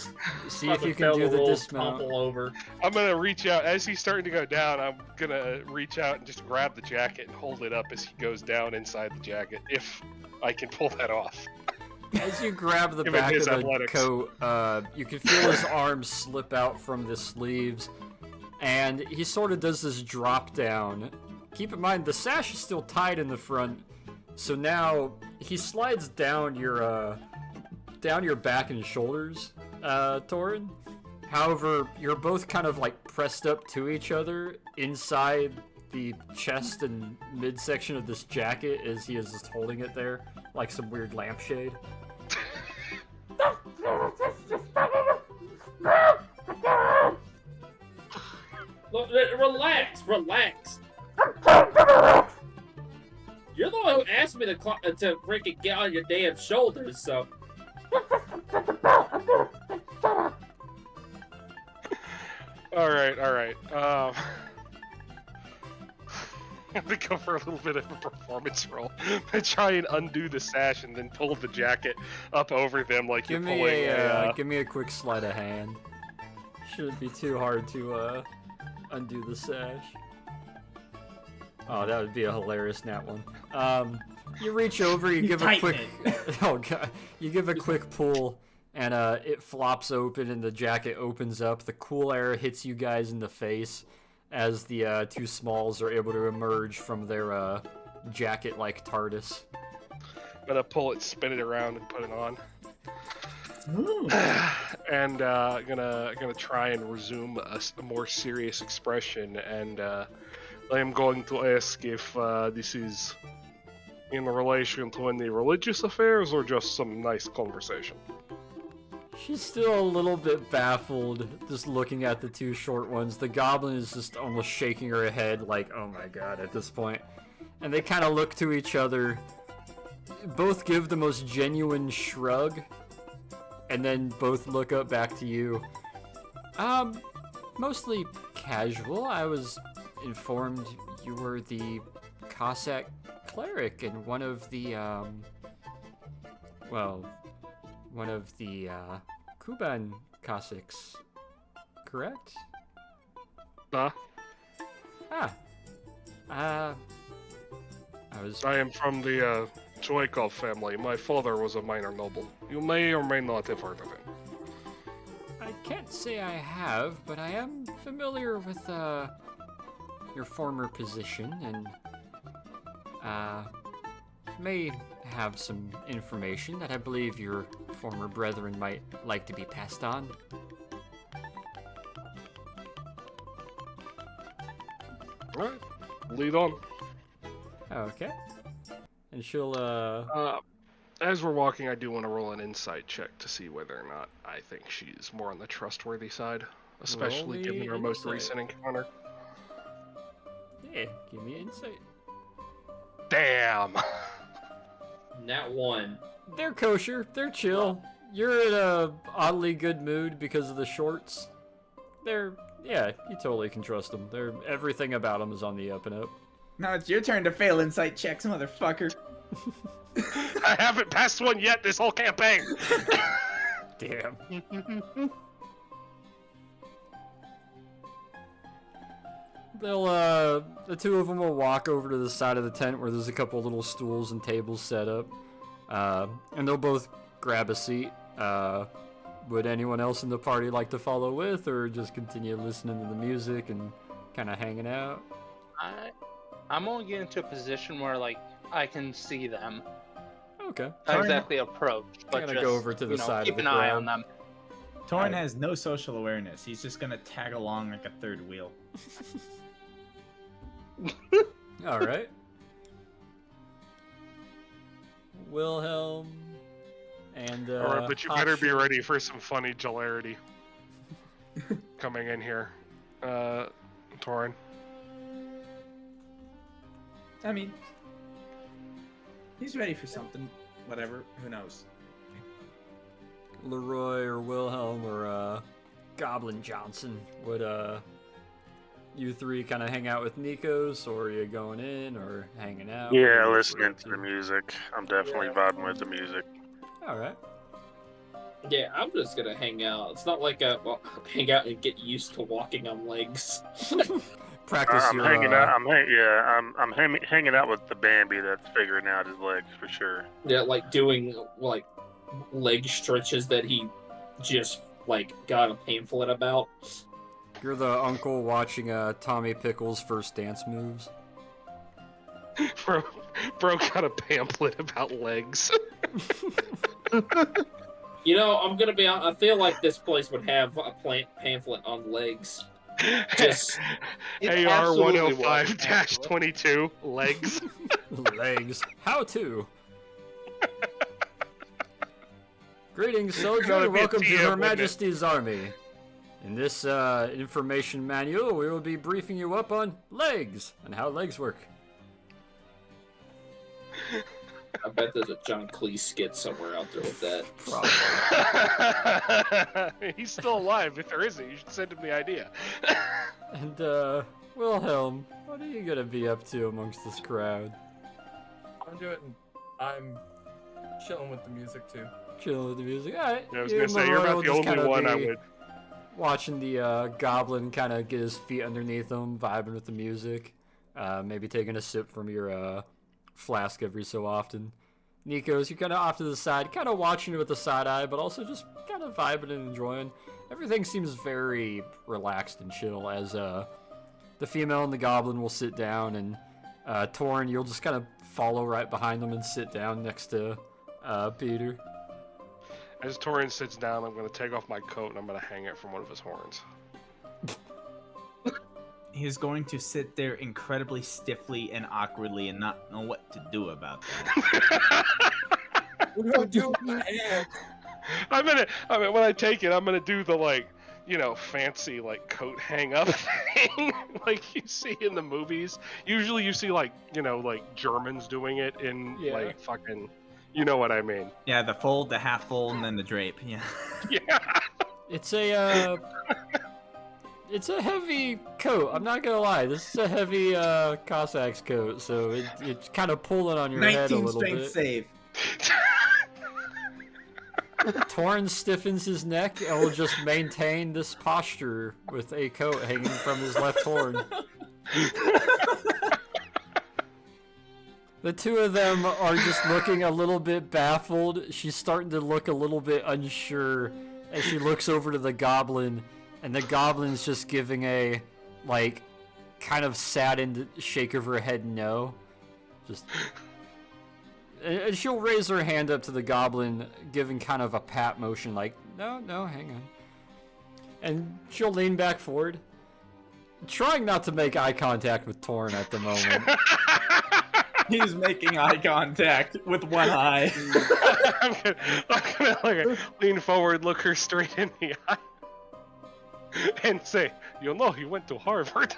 See if you can do the dismount. Tumble over. I'm gonna reach out as he's starting to go down. I'm gonna reach out and just grab the jacket and hold it up as he goes down inside the jacket, if I can pull that off. As you grab the Given back of his the athletics. coat, you can feel his arms slip out from the sleeves, and he sort of does this drop down. Keep in mind, the sash is still tied in the front, so now he slides down your back and shoulders, Torin. However, you're both kind of like pressed up to each other inside the chest and midsection of this jacket as he is just holding it there, like some weird lampshade. Look, relax. You're the one who asked me to freaking get on your damn shoulders, so. All right. I'm gonna go for a little bit of a performance roll. I try and undo the sash and then pull the jacket up over them like Give you're me pulling give me a quick sleight of hand. Shouldn't be too hard to undo the sash. Oh, that would be a hilarious nat one. You reach over, you give a tighten quick oh god, you give a quick pull, and it flops open and the jacket opens up. The cool air hits you guys in the face as the two smalls are able to emerge from their jacket-like TARDIS. I'm gonna pull it, spin it around, and put it on. And gonna try and resume a more serious expression, and I am going to ask if this is in relation to any religious affairs or just some nice conversation. She's still a little bit baffled, just looking at the two short ones. The goblin is just almost shaking her head like, oh my god, at this point. And they kind of look to each other, both give the most genuine shrug, and then both look up back to you. Mostly casual. I was informed you were the Cossack cleric and one of the, Kuban Cossacks, correct? Huh? I am from the Joykov family. My father was a minor noble. You may or may not have heard of him. I can't say I have, but I am familiar with, your former position, and, may have some information that I believe your former brethren might like to be passed on. Alright, lead on. Okay. And she'll, As we're walking, I do want to roll an insight check to see whether or not I think she's more on the trustworthy side, especially Roll given me her most insight. recent encounter. Yeah, give me insight. Damn! Nat 1. They're kosher, they're chill. You're in a oddly good mood because of the shorts. Yeah, you totally can trust them. Everything about them is on the up and up. Now it's your turn to fail insight checks, motherfucker. I haven't passed one yet this whole campaign! Damn. The two of them will walk over to the side of the tent where there's a couple little stools and tables set up. And they'll both grab a seat. Would anyone else in the party like to follow with, or just continue listening to the music and kind of hanging out? I'm gonna get into a position where, like, I can see them. Okay. Not exactly approach, but gonna just, go over to the side keep of the an eye crowd. on them. Torn has no social awareness. He's just gonna tag along like a third wheel. All right. Wilhelm and Alright, but you better be ready for some funny hilarity coming in here. Torin. I mean, he's ready for something. Whatever. Who knows? Leroy or Wilhelm or Goblin Johnson, would you three kind of hang out with Nikos, or are you going in or hanging out? Yeah, listening to the music. I'm definitely vibing with the music. All right. Yeah, I'm just gonna hang out. It's not like hang out and get used to walking on legs. Practice I'm your. hanging out. I'm hanging out with the Bambi that's figuring out his legs for sure. Yeah, like doing like leg stretches that he just like got a pamphlet about. You're the uncle watching Tommy Pickles' first dance moves. Bro got a pamphlet about legs. You know, I'm gonna be. I feel like this place would have a pamphlet on legs. Just It AR absolutely was, 105-22 legs. Legs. How to? Greetings, soldier. Gotta be a Welcome to TM, Her wouldn't it? Majesty's Army. In this information manual, we will be briefing you up on legs and how legs work. I bet there's a John Cleese skit somewhere out there with that. Probably. He's still alive. If there isn't, you should send him the idea. And, Wilhelm, what are you gonna be up to amongst this crowd? I'm chilling with the music too. Chilling with the music. Alright. I was gonna say, you're about the only one I would. Watching the goblin kind of get his feet underneath him, vibing with the music. Maybe taking a sip from your flask every so often. Nikos, you're kind of off to the side, kind of watching it with the side eye, but also just kind of vibing and enjoying. Everything seems very relaxed and chill as the female and the goblin will sit down, and Torin, you'll just kind of follow right behind them and sit down next to Peter. As Torin sits down, I'm going to take off my coat and I'm going to hang it from one of his horns. He's going to sit there incredibly stiffly and awkwardly and not know what to do about that. What do I do with my hands? When I take it, I'm gonna do the fancy coat hang up thing like you see in the movies. Usually you see Germans doing it in fucking, you know what I mean. Yeah, the fold, the half fold, and then the drape. Yeah. Yeah. It's a heavy coat. I'm not gonna lie. This is a heavy Cossack's coat, so it's kind of pulling on your head a 19 little strength bit. save. Torn stiffens his neck and will just maintain this posture with a coat hanging from his left horn. The two of them are just looking a little bit baffled. She's starting to look a little bit unsure as she looks over to the goblin, and the goblin's just giving a, kind of saddened shake of her head no. Just... And she'll raise her hand up to the goblin, giving kind of a pat motion, no, hang on. And she'll lean back forward, trying not to make eye contact with Torn at the moment. He's making eye contact with one eye. I'm gonna lean forward, look her straight in the eye, and say, he went to Harvard.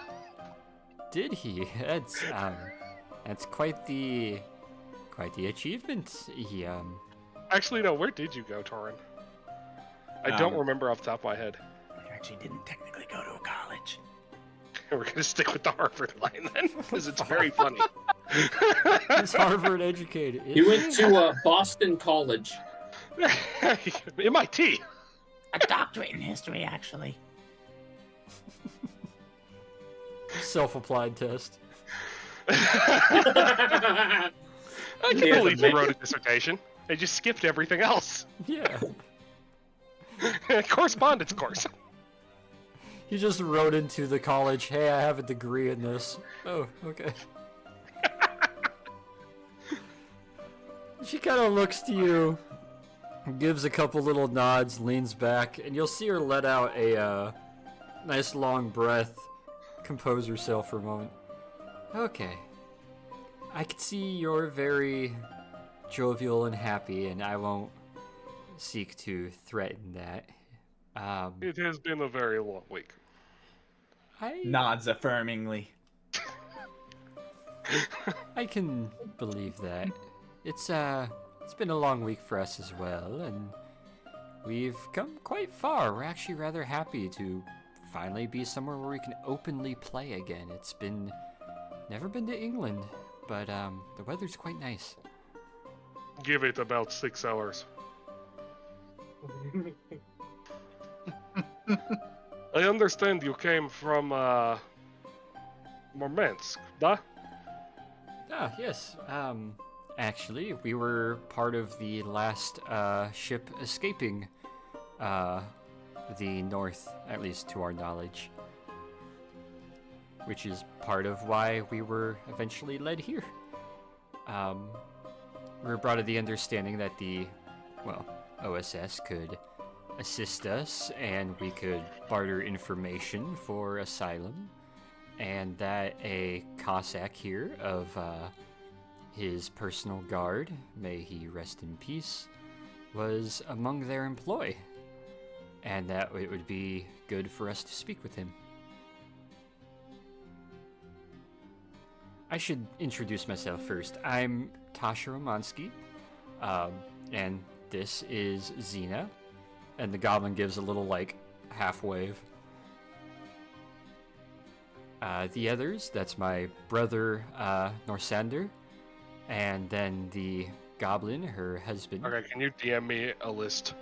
Did he? That's quite the achievement. He Actually, no. Where did you go, Torin? I don't remember off the top of my head. You actually didn't technically go to a college. We're gonna stick with the Harvard line then, because it's very funny. He's Harvard educated. He went to Boston College. MIT. A doctorate in history, actually. Self-applied test. I can't believe you wrote a dissertation. They just skipped everything else. Yeah. Correspondence course. He just wrote into the college, hey, I have a degree in this. Oh, okay. She kind of looks to you, gives a couple little nods, leans back, and you'll see her let out a nice long breath, compose herself for a moment. Okay. I can see you're very jovial and happy, and I won't seek to threaten that. It has been a very long week. Nods affirmingly. I can believe that. It's been a long week for us as well, and we've come quite far. We're actually rather happy to finally be somewhere where we can openly play again. It's never been to England, but the weather's quite nice. Give it about 6 hours. I understand you came from Murmansk, da? Ah, yes. Actually, we were part of the last ship escaping the north, at least to our knowledge. Which is part of why we were eventually led here. We were brought to the understanding that the, well, OSS could assist us and we could barter information for asylum, and that a Cossack here of his personal guard, may he rest in peace, was among their employ, and that it would be good for us to speak with him. I should introduce myself first. I'm Tasha Romansky, and this is Xena. And the goblin gives a little, like, half wave. The others, that's my brother, Norsander, and then the goblin, her husband. Okay, can you DM me a list?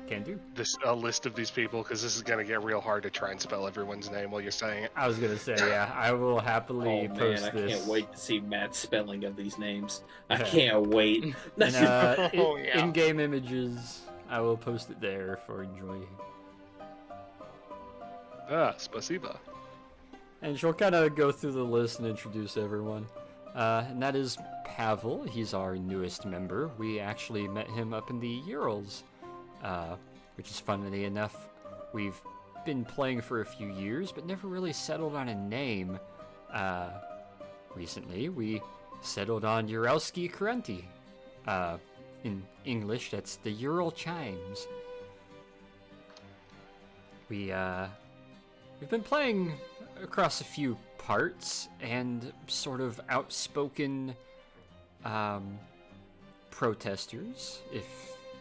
Can do. A list of these people, because this is gonna get real hard to try and spell everyone's name while you're saying it. I was gonna say, yeah, I will happily Oh man, post I this. can't wait to see Matt's spelling of these names. I Yeah. can't wait. In, Oh, yeah. in-game images, I will post it there for enjoying. Ah, spasiba. And she'll kind of go through the list and introduce everyone. And that is Pavel. He's our newest member. We actually met him up in the Urals, which is funnily enough. We've been playing for a few years, but never really settled on a name. Recently, we settled on Uralski Kurenti. In English, that's the Ural Chimes. We've been playing across a few parts and sort of outspoken protesters, if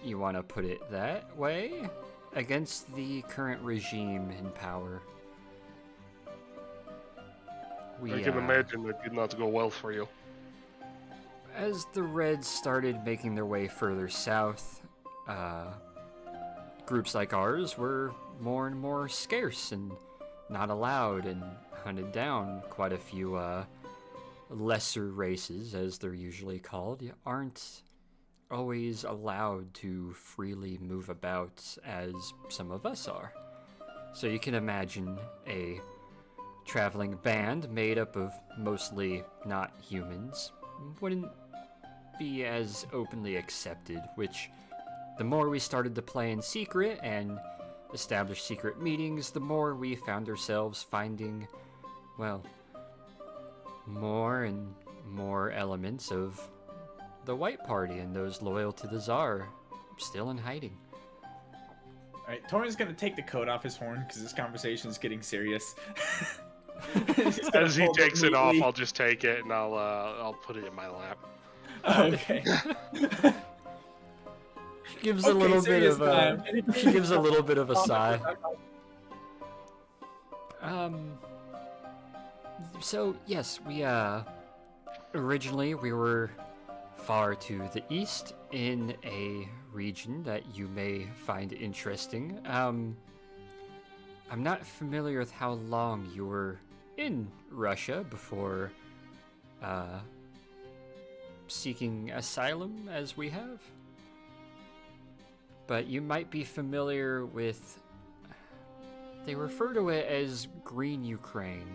you want to put it that way, against the current regime in power. I can imagine that did not go well for you. As the Reds started making their way further south, groups like ours were more and more scarce and not allowed, and hunted down. Quite a few lesser races, as they're usually called, aren't always allowed to freely move about as some of us are. So you can imagine a traveling band made up of mostly not humans wouldn't be as openly accepted, which the more we started to play in secret and establish secret meetings, the more we found ourselves finding, well, more and more elements of the White Party and those loyal to the Tsar still in hiding. Alright, Torin's gonna take the coat off his horn because this conversation is getting serious. As he takes it off, I'll just take it and I'll put it in my lap. Okay. She gives a little bit of a she gives a little bit of a sigh. So yes, we originally we were far to the east in a region that you may find interesting. I'm not familiar with how long you were in Russia before seeking asylum as we have. But you might be familiar with, they refer to it as Green Ukraine.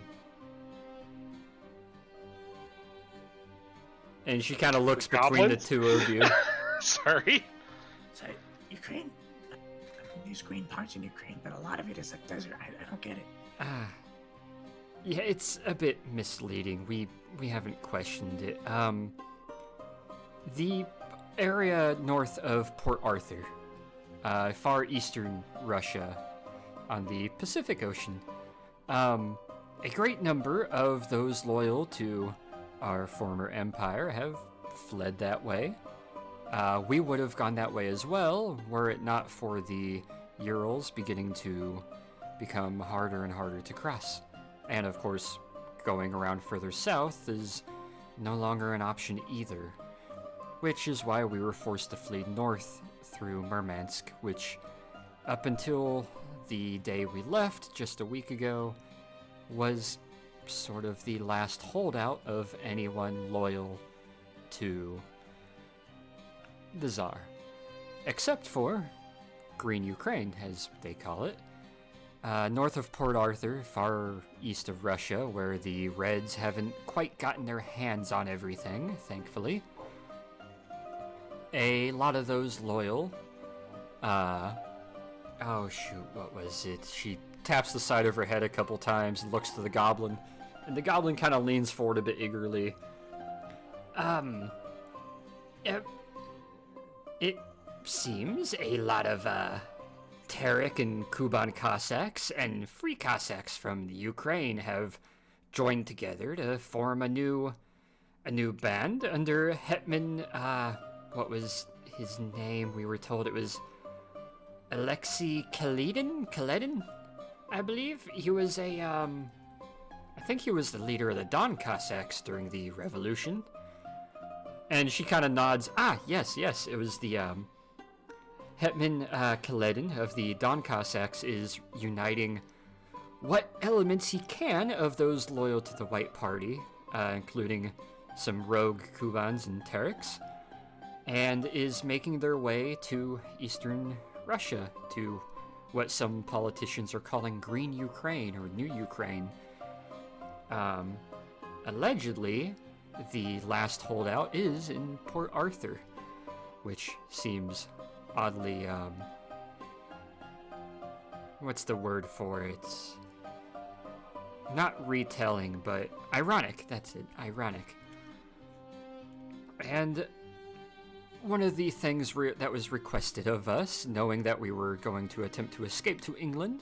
And she kind of looks between the two of you. Sorry. So, Ukraine? I mean, there's green parts in Ukraine, but a lot of it is a desert. I don't get it. Yeah, it's a bit misleading. We haven't questioned it. The area north of Port Arthur, far eastern Russia, on the Pacific Ocean. A great number of those loyal to our former empire have fled that way. We would have gone that way as well, were it not for the Urals beginning to become harder and harder to cross. And of course, going around further south is no longer an option either. which is why we were forced to flee north through Murmansk, which, up until the day we left just a week ago, was sort of the last holdout of anyone loyal to the Tsar. Except for Green Ukraine, as they call it. North of Port Arthur, far east of Russia, where the Reds haven't quite gotten their hands on everything, thankfully. A lot of those loyal, oh shoot, what was it? She taps the side of her head a couple times and looks to the goblin, and the goblin kind of leans forward a bit eagerly. It seems a lot of, Terek and Kuban Cossacks and Free Cossacks from the Ukraine have joined together to form a new band under Hetman, what was his name? We were told it was Alexei Kaledin, I believe. He was I think he was the leader of the Don Cossacks during the revolution. And she kind of nods. Yes, it was the, Hetman Kaledin of the Don Cossacks is uniting what elements he can of those loyal to the White Party, including some rogue Kubans and Tereks, and is making their way to eastern Russia, to what some politicians are calling Green Ukraine or New Ukraine. Allegedly, the last holdout is in Port Arthur, which seems oddly, what's the word for it? Not retelling, but ironic. That's it, ironic. And one of the things that was requested of us, knowing that we were going to attempt to escape to England,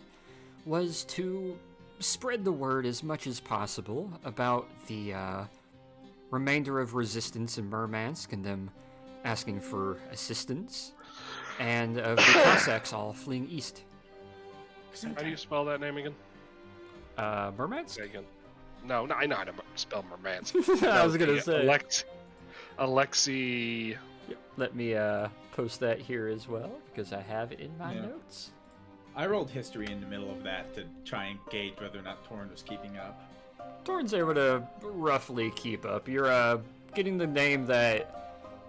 was to spread the word as much as possible about the remainder of resistance in Murmansk and them asking for assistance, and of the Cossacks all fleeing east. How do you spell that name again? Murmansk? Okay, again. No, I know how to spell Murmansk. I was gonna say. Alexei. Let me post that here as well, because I have it in my notes. I rolled history in the middle of that to try and gauge whether or not Torn was keeping up. Torn's able to roughly keep up. You're getting the name that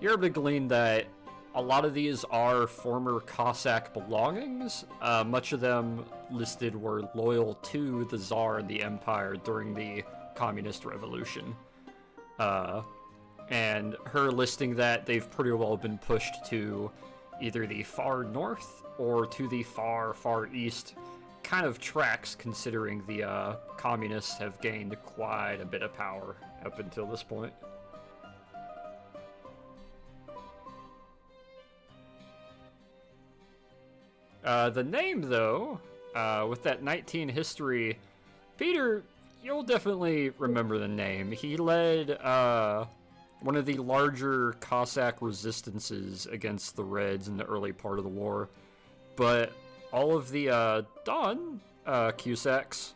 you're able to glean that a lot of these are former Cossack belongings. Much of them listed were loyal to the Tsar and the Empire during the Communist Revolution. And her listing that they've pretty well been pushed to either the far north or to the far, far east kind of tracks, considering the communists have gained quite a bit of power up until this point. The name, though, with that 19 history, Peter, you'll definitely remember the name. He led one of the larger Cossack resistances against the Reds in the early part of the war. But all of the Don Cusacks,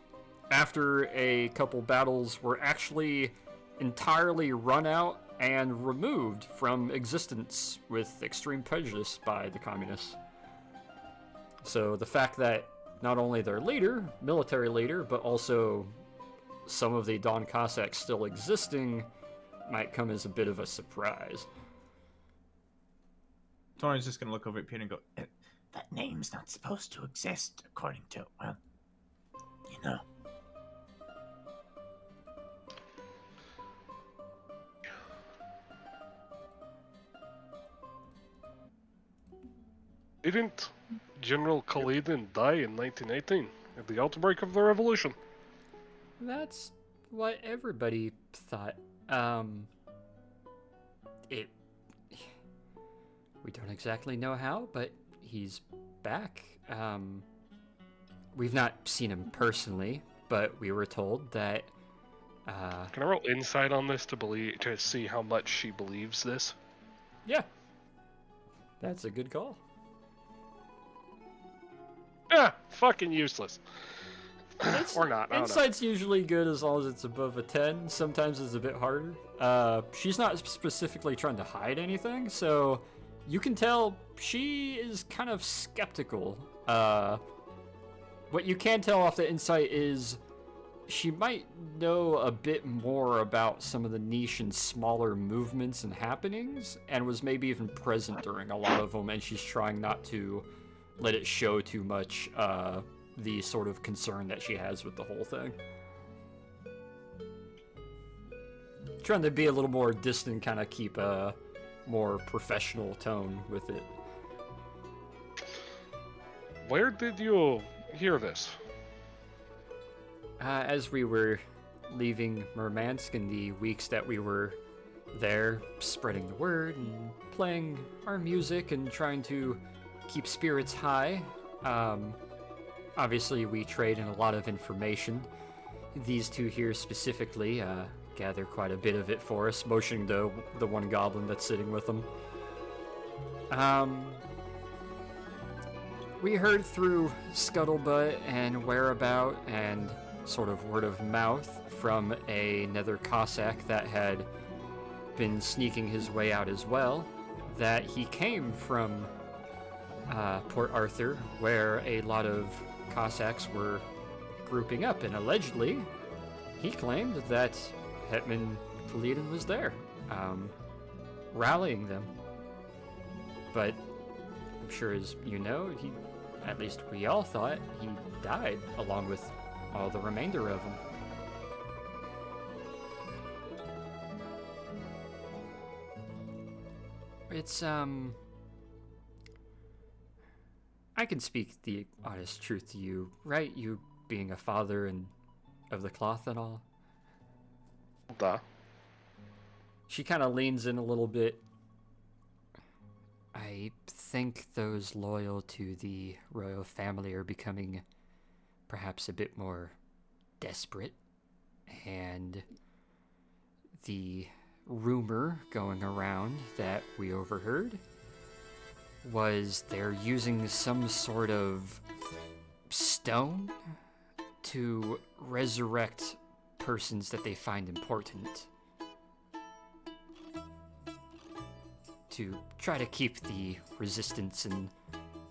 after a couple battles, were actually entirely run out and removed from existence with extreme prejudice by the communists. So the fact that not only their leader, military leader, but also some of the Don Cossacks still existing might come as a bit of a surprise. Torn's just gonna look over at Peter and go, That name's not supposed to exist, according to, well, you know. Didn't General Kaledin die in 1918 at the outbreak of the revolution? That's what everybody thought. We don't exactly know how, but he's back. We've not seen him personally, but we were told that, Can I roll insight on this to see how much she believes this? Yeah. That's a good call. Ah, fucking useless. Or not, I don't know. Insight's usually good as long as it's above a 10. Sometimes it's a bit harder. She's not specifically trying to hide anything, so you can tell she is kind of skeptical. What you can tell off the insight is she might know a bit more about some of the niche and smaller movements and happenings, and was maybe even present during a lot of them, and she's trying not to let it show too much the sort of concern that she has with the whole thing. Trying to be a little more distant, kind of keep a more professional tone with it. Where did you hear this? As we were leaving Murmansk in the weeks that we were there, spreading the word and playing our music and trying to keep spirits high. Obviously, we trade in a lot of information. These two here specifically gather quite a bit of it for us, motioning to the one goblin that's sitting with them. We heard through scuttlebutt and whereabout and sort of word of mouth from another Cossack that had been sneaking his way out as well, that he came from Port Arthur, where a lot of Cossacks were grouping up, and allegedly he claimed that Hetman Kaledin was there, rallying them. But I'm sure, as you know, at least we all thought, he died along with all the remainder of them. It's, I can speak the honest truth to you, right? You being a father and of the cloth and all. Duh. She kind of leans in a little bit. I think those loyal to the royal family are becoming perhaps a bit more desperate, and the rumor going around that we overheard was they're using some sort of stone to resurrect persons that they find important, to try to keep the resistance and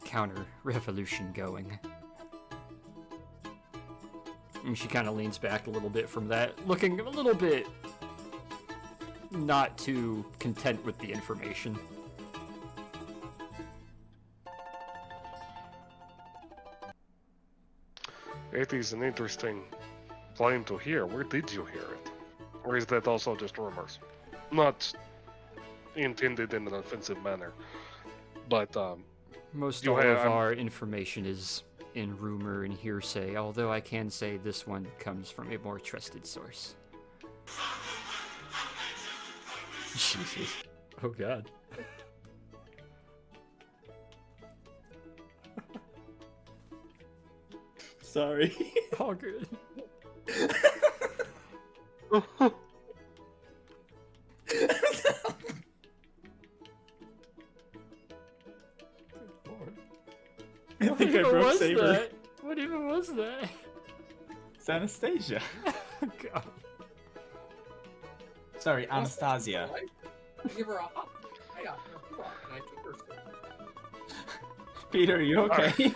counter-revolution going. And she kind of leans back a little bit from that, looking a little bit not too content with the information. It is an interesting claim to hear. Where did you hear it? Or is that also just rumors? Not intended in an offensive manner, but Most you all of have- our information is in rumor and hearsay, although I can say this one comes from a more trusted source. Jesus. Oh god. Sorry. All good. I think I even broke was Saber. that? What even was that? It's Anastasia. God. Sorry, Anastasia. I give her a hug. I got her and I took her. Peter, are you okay?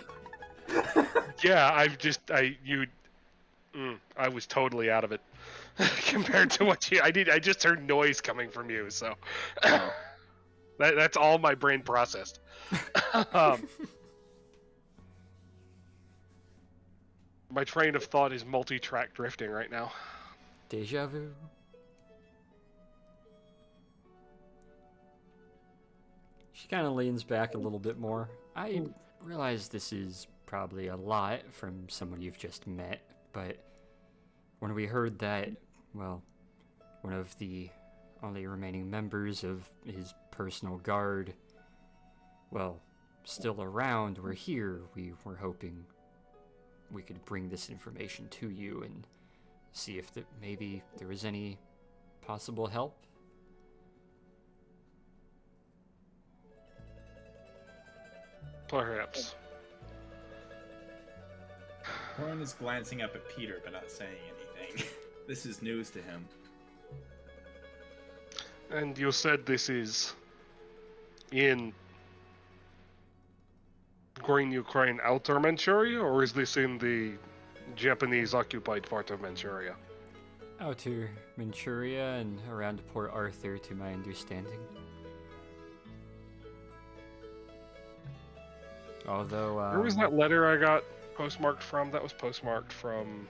yeah, I was totally out of it compared to what you. I just heard noise coming from you, so that's all my brain processed. My train of thought is multi-track drifting right now. Deja vu. She kind of leans back a little bit more. I realize this is probably a lot from someone you've just met, but when we heard that, well, one of the only remaining members of his personal guard, well, still around, were here, we were hoping we could bring this information to you and see if maybe there was any possible help. Perhaps. Corin is glancing up at Peter but not saying anything. This is news to him. And you said this is in Green Ukraine outer Manchuria, or is this in the Japanese occupied part of Manchuria? Outer Manchuria and around Port Arthur, to my understanding. Although, Where was that letter I got postmarked from? That was postmarked from...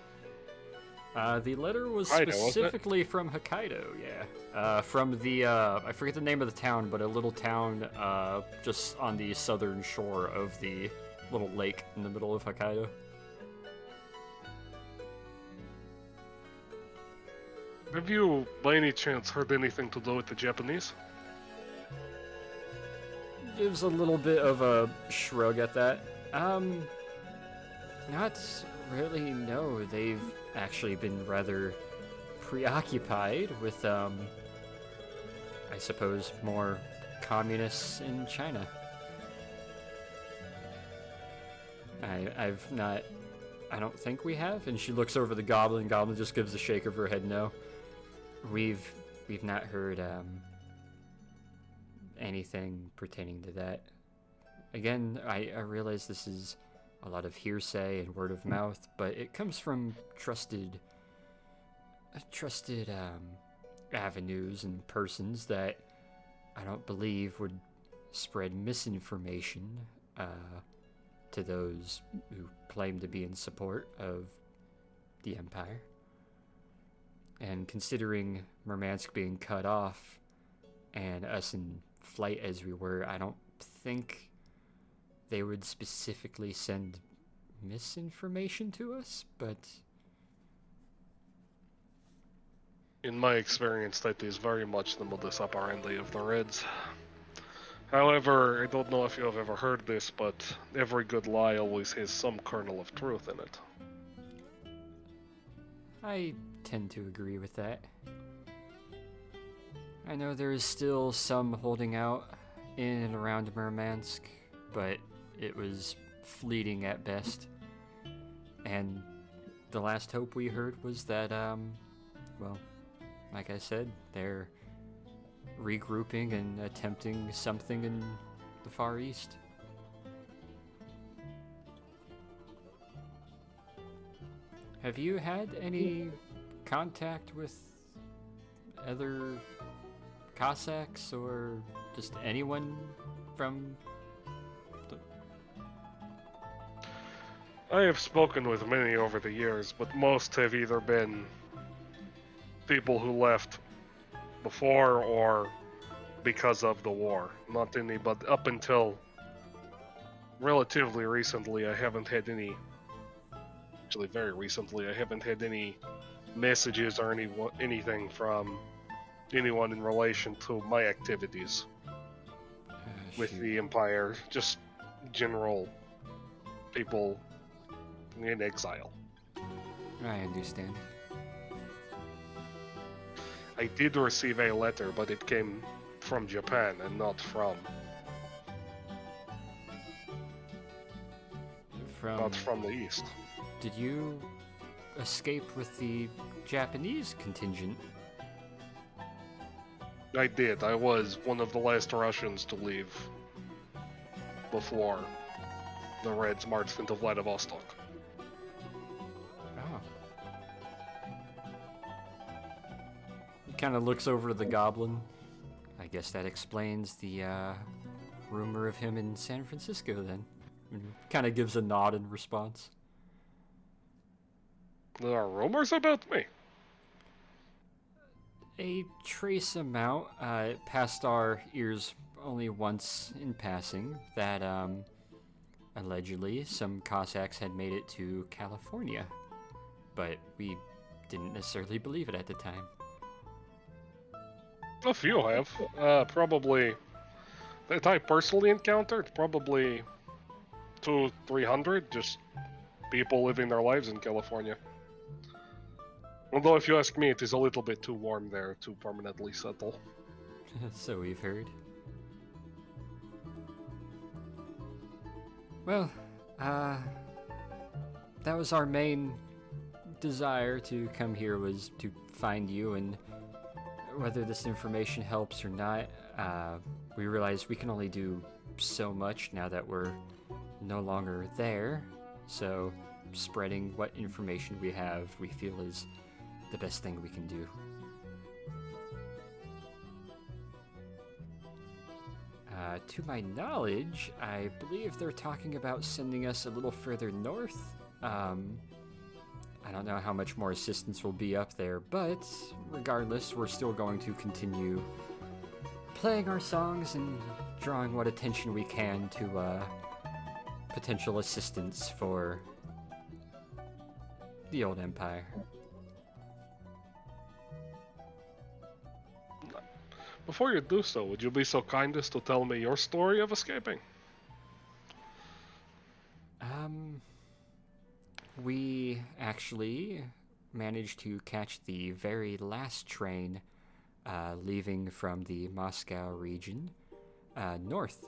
the letter was Hokkaido, wasn't it? specifically from Hokkaido, yeah. From the, I forget the name of the town, but a little town, just on the southern shore of the little lake in the middle of Hokkaido. Have you, by any chance, heard anything to do with the Japanese? Gives a little bit of a shrug at that. Not really, no. They've actually been rather preoccupied with, I suppose, more communists in China. I don't think we have. And she looks over the goblin. Goblin just gives a shake of her head no. We've not heard, anything pertaining to that. Again, I realize this is a lot of hearsay and word of mouth, but it comes from trusted avenues and persons that I don't believe would spread misinformation to those who claim to be in support of the Empire. And considering Murmansk being cut off and us in flight as we were, I don't think they would specifically send misinformation to us, but... In my experience, that is very much the modus operandi of the Reds. However, I don't know if you have ever heard this, but every good lie always has some kernel of truth in it. I tend to agree with that. I know there is still some holding out in and around Murmansk, but it was fleeting at best. And the last hope we heard was that, well, like I said, they're regrouping and attempting something in the Far East. Have you had any contact with other Cossacks or just anyone from the... I have spoken with many over the years, but most have either been people who left before or because of the war. Not any, but up until relatively recently, I haven't had any. Actually, very recently, I haven't had any messages or anything from anyone in relation to my activities with the Empire. Just general people in exile. I understand. I did receive a letter, but it came from Japan and not from the East. Did you escape with the Japanese contingent? I did. I was one of the last Russians to leave before the Reds marched into Vladivostok. Oh. He kind of looks over to the goblin. I guess that explains the rumor of him in San Francisco then. Kind of gives a nod in response. There are rumors about me. A trace amount passed our ears only once in passing that allegedly some Cossacks had made it to California, but we didn't necessarily believe it at the time. A few have. Probably that I personally encountered, probably 200-300 just people living their lives in California. Although, if you ask me, it is a little bit too warm there to permanently settle. So we've heard. Well, that was our main desire to come here, was to find you, and whether this information helps or not, we realize we can only do so much now that we're no longer there. So spreading what information we have, we feel is the best thing we can do. To my knowledge, I believe they're talking about sending us a little further north. I don't know how much more assistance will be up there, but regardless, we're still going to continue playing our songs and drawing what attention we can to potential assistance for the old empire. Before you do so, would you be so kind as to tell me your story of escaping? We actually managed to catch the very last train leaving from the Moscow region north.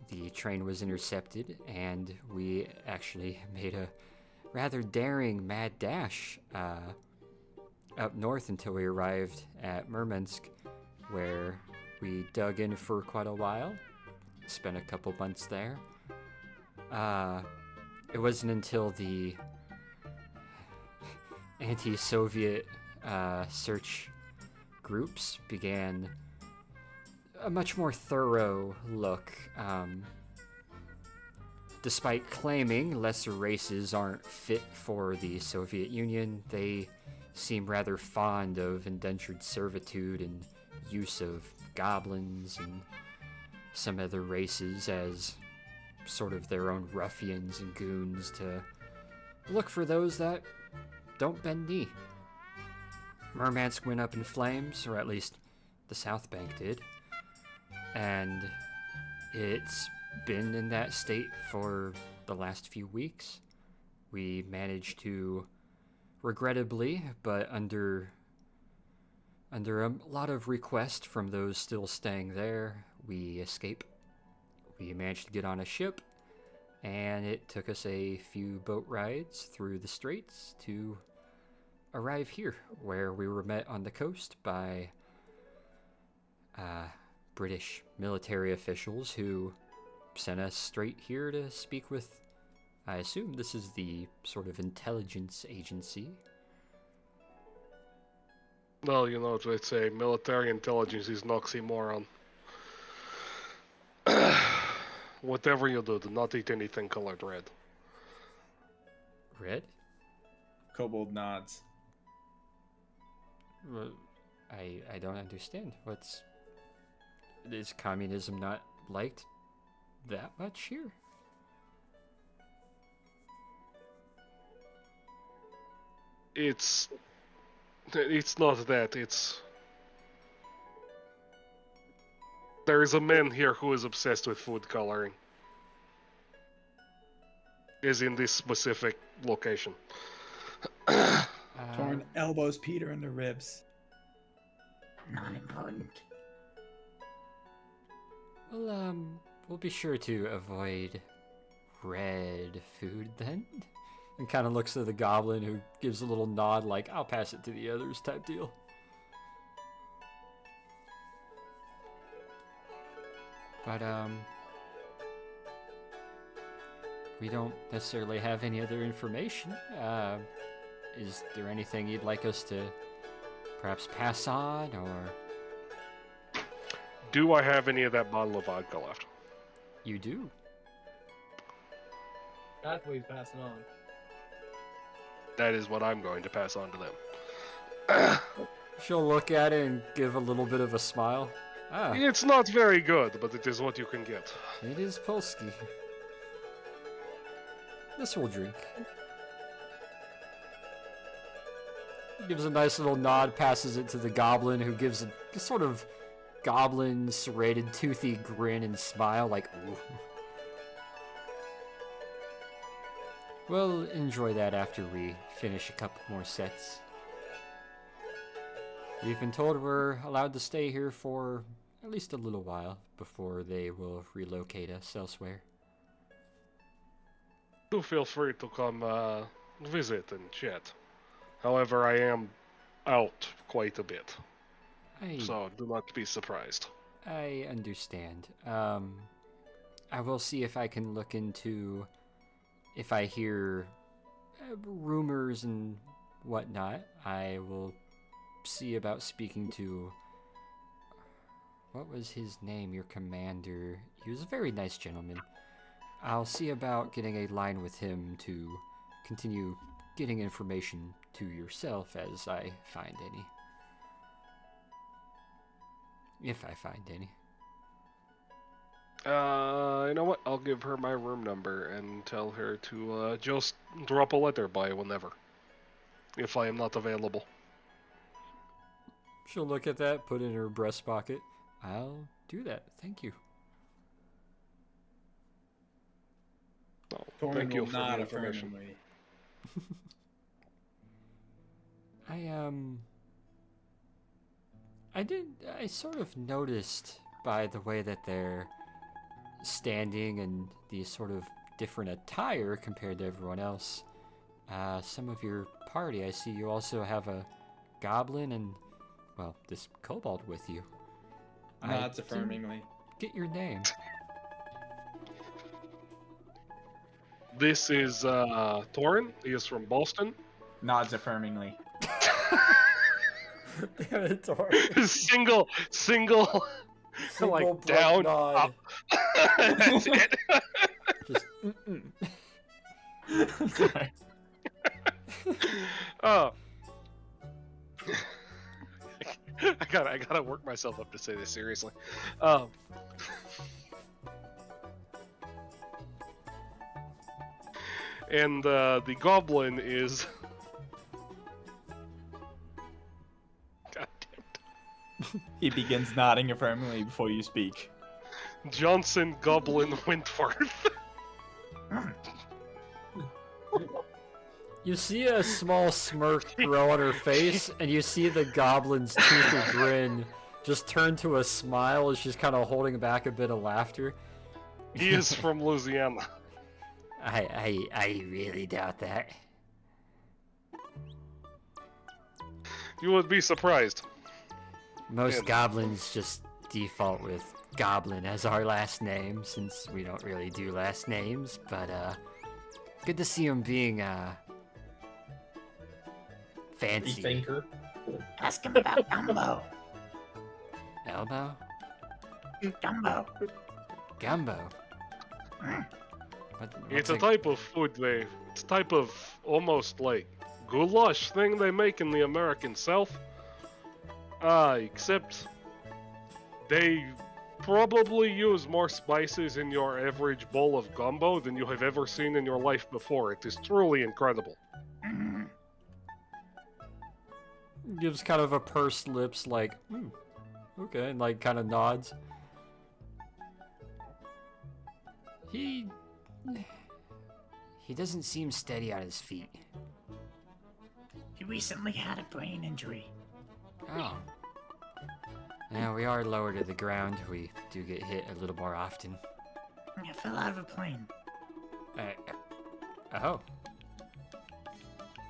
The train was intercepted, and we actually made a rather daring mad dash up north until we arrived at Murmansk, where we dug in for quite a while, spent a couple months there. It wasn't until the anti-Soviet search groups began a much more thorough look. Despite claiming lesser races aren't fit for the Soviet Union, they seem rather fond of indentured servitude and use of goblins and some other races as sort of their own ruffians and goons to look for those that don't bend knee. Murmansk went up in flames, or at least the South Bank did, and it's been in that state for the last few weeks. We managed to, regrettably, but under a lot of requests from those still staying there, we escape. We managed to get on a ship, and it took us a few boat rides through the straits to arrive here, where we were met on the coast by British military officials who sent us straight here to speak with, I assume this is the sort of intelligence agency. Well, you know, let's say military intelligence is an oxymoron. Whatever you do not eat anything colored red. Red? Kobold nods. Well, I don't understand. Is communism not liked that much here? It's not that, there is a man here who is obsessed with food coloring. Is in this specific location. Torn elbows Peter in the ribs. Not important. Well, we'll be sure to avoid red food then. And kind of looks at the goblin, who gives a little nod like, I'll pass it to the others type deal. But, we don't necessarily have any other information. Is there anything you'd like us to perhaps pass on, or? Do I have any of that bottle of vodka left? You do. That's what he's passing on. That is what I'm going to pass on to them. She'll look at it and give a little bit of a smile. Ah, It's not very good, but it is what you can get. it is Polsky. This will drink. Gives a nice little nod, passes it to the goblin, who gives a sort of goblin serrated toothy grin and smile like, ooh. We'll enjoy that after we finish a couple more sets. We've been told we're allowed to stay here for at least a little while before they will relocate us elsewhere. do feel free to come visit and chat. However, I am out quite a bit, so do not be surprised. I understand. I will see if I can look into if I hear rumors and whatnot. I will see about speaking to, what was his name, your commander? He was a very nice gentleman. I'll see about getting a line with him to continue getting information to yourself as I find any. If I find any. You know what? I'll give her my room number and tell her to just drop a letter by whenever, if I am not available. She'll look at that, put it in her breast pocket. I'll do that. Thank you. Oh, Torin thank you will for the nod information. affirmingly. I sort of noticed by the way that they're standing and the sort of different attire compared to everyone else. Some of your party, I see you also have a goblin and, well, this kobold with you. Nods didn't affirmingly. Get your name. This is Torin. He is from Boston. Nods affirmingly. Damn it, Tori. single, like blunt down, nod. up. That's it. Just, Sorry. Oh. I gotta work myself up to say this seriously. And the goblin is. God damn it. He begins nodding affirmingly before you speak. Johnson Goblin Wentworth. You see a small smirk grow on her face, and you see the goblin's toothy grin just turn to a smile as she's kind of holding back a bit of laughter. He is from Louisiana. I really doubt that. You would be surprised. Most Yeah. goblins just default with Goblin as our last name, since we don't really do last names, but good to see him being fancy. Thinker. Ask him about gumbo. Elbow? Gumbo. Gumbo. It's a type of food it's a type of almost like goulash thing they make in the American South. Except they probably use more spices in your average bowl of gumbo than you have ever seen in your life before. It is truly incredible. Gives kind of a pursed lips like, okay, and like kind of nods. He doesn't seem steady on his feet. He recently had a brain injury. Oh. Yeah, we are lower to the ground. We do get hit a little more often. I fell out of a plane. Oh.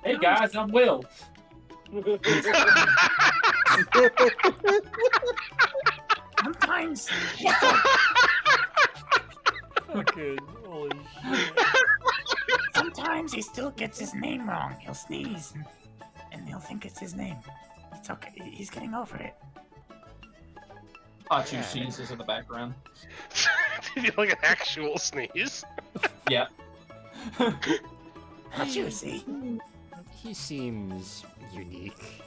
Hey guys, I'm Will. Sometimes. Fucking holy shit. Sometimes he still gets his name wrong. He'll sneeze, and he'll think it's his name. It's okay. He's getting over it. Hachu sneezes in the background. Did you like an actual sneeze? Yeah. Hachu, see? He seems unique.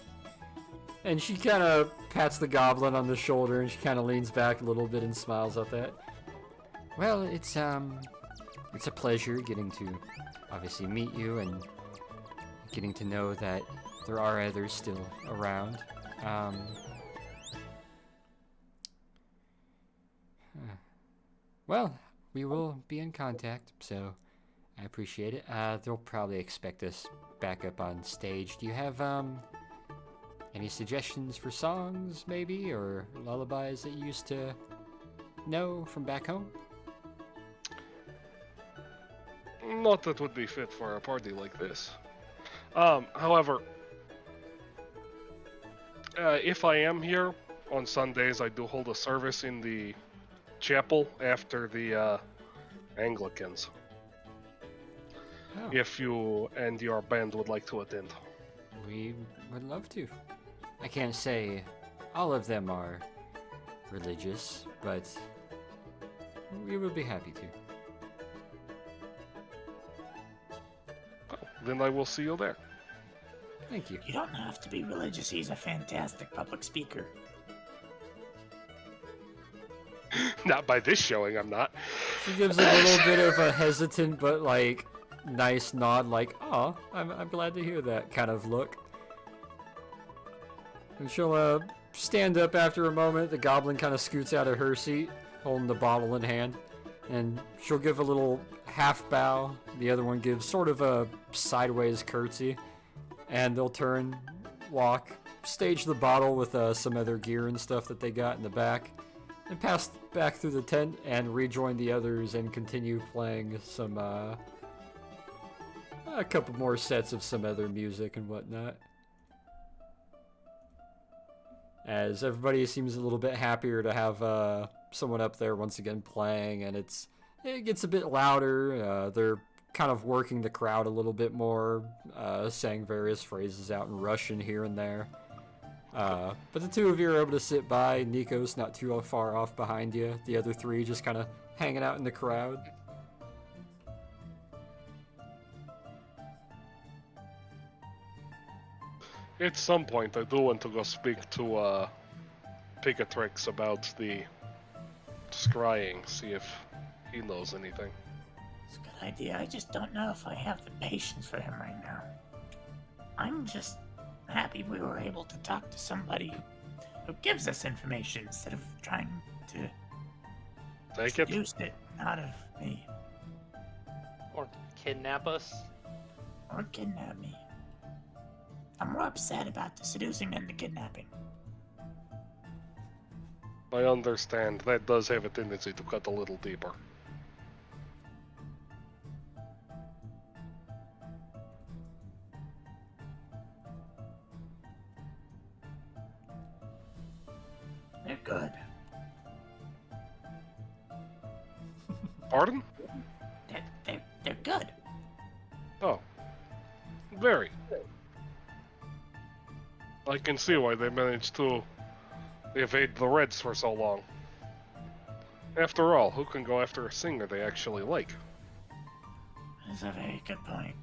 And she kind of pats the goblin on the shoulder, and she kind of leans back a little bit and smiles at that. Well, it's a pleasure getting to obviously meet you and getting to know that there are others still around. Well, we will be in contact, so I appreciate it. They'll probably expect us back up on stage. Do you have any suggestions for songs, maybe, or lullabies that you used to know from back home? Not that would be fit for a party like this. However, if I am here on Sundays, I do hold a service in the chapel after the Anglicans. Oh, If you and your band would like to attend. we would love to. I can't say all of them are religious, but we would be happy to. Then I will see you there. Thank you. You don't have to be religious. He's a fantastic public speaker. Not by this showing, I'm not. She gives a little bit of a hesitant but like nice nod, like, "Oh, I'm glad to hear that" kind of look. And she'll stand up after a moment. The goblin kind of scoots out of her seat, holding the bottle in hand, and she'll give a little half bow. The other one gives sort of a sideways curtsy, and they'll turn, walk, stage the bottle with some other gear and stuff that they got in the back, and pass back through the tent and rejoin the others and continue playing some a couple more sets of some other music and whatnot. As everybody seems a little bit happier to have someone up there once again playing, and it gets a bit louder. They're kind of working the crowd a little bit more, saying various phrases out in Russian here and there. But the two of you are able to sit by. Nikos not too far off behind you. The other three just kind of hanging out in the crowd. At some point, I do want to go speak to Picatrix about the scrying, see if he knows anything. It's a good idea. I just don't know if I have the patience for him right now. I'm just happy we were able to talk to somebody who gives us information instead of trying to Take it. seduce it out of me Or kidnap us. or kidnap me. I'm more upset about the seducing than the kidnapping. I understand. That does have a tendency to cut a little deeper. They're good. Pardon? They're good. Oh. Very. I can see why they managed to evade the Reds for so long. After all, who can go after a singer they actually like? That's a very good point.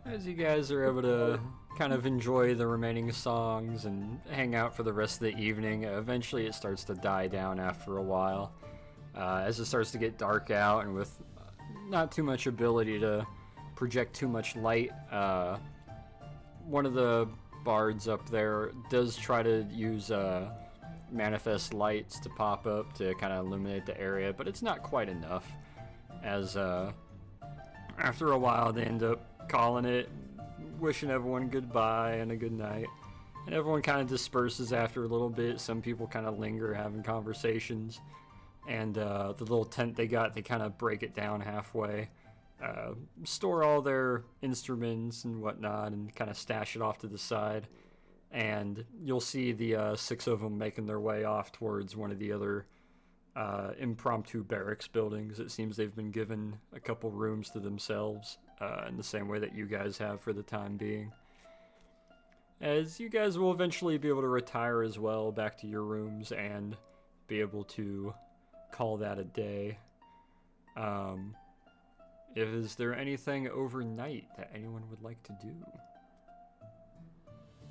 As you guys are able to kind of enjoy the remaining songs and hang out for the rest of the evening, eventually it starts to die down after a while. As it starts to get dark out and with not too much ability to project too much light, one of the bards up there does try to use manifest lights to pop up to kind of illuminate the area, but it's not quite enough. As after a while they end up calling it, wishing everyone goodbye and a good night, and everyone kind of disperses after a little bit. Some people kind of linger having conversations, and the little tent they got, they kind of break it down halfway, store all their instruments and whatnot, and kind of stash it off to the side. And you'll see the 6 of them making their way off towards one of the other impromptu barracks buildings. It seems they've been given a couple rooms to themselves, in the same way that you guys have for the time being. As you guys will eventually be able to retire as well back to your rooms and be able to call that a day. Is there anything overnight that anyone would like to do?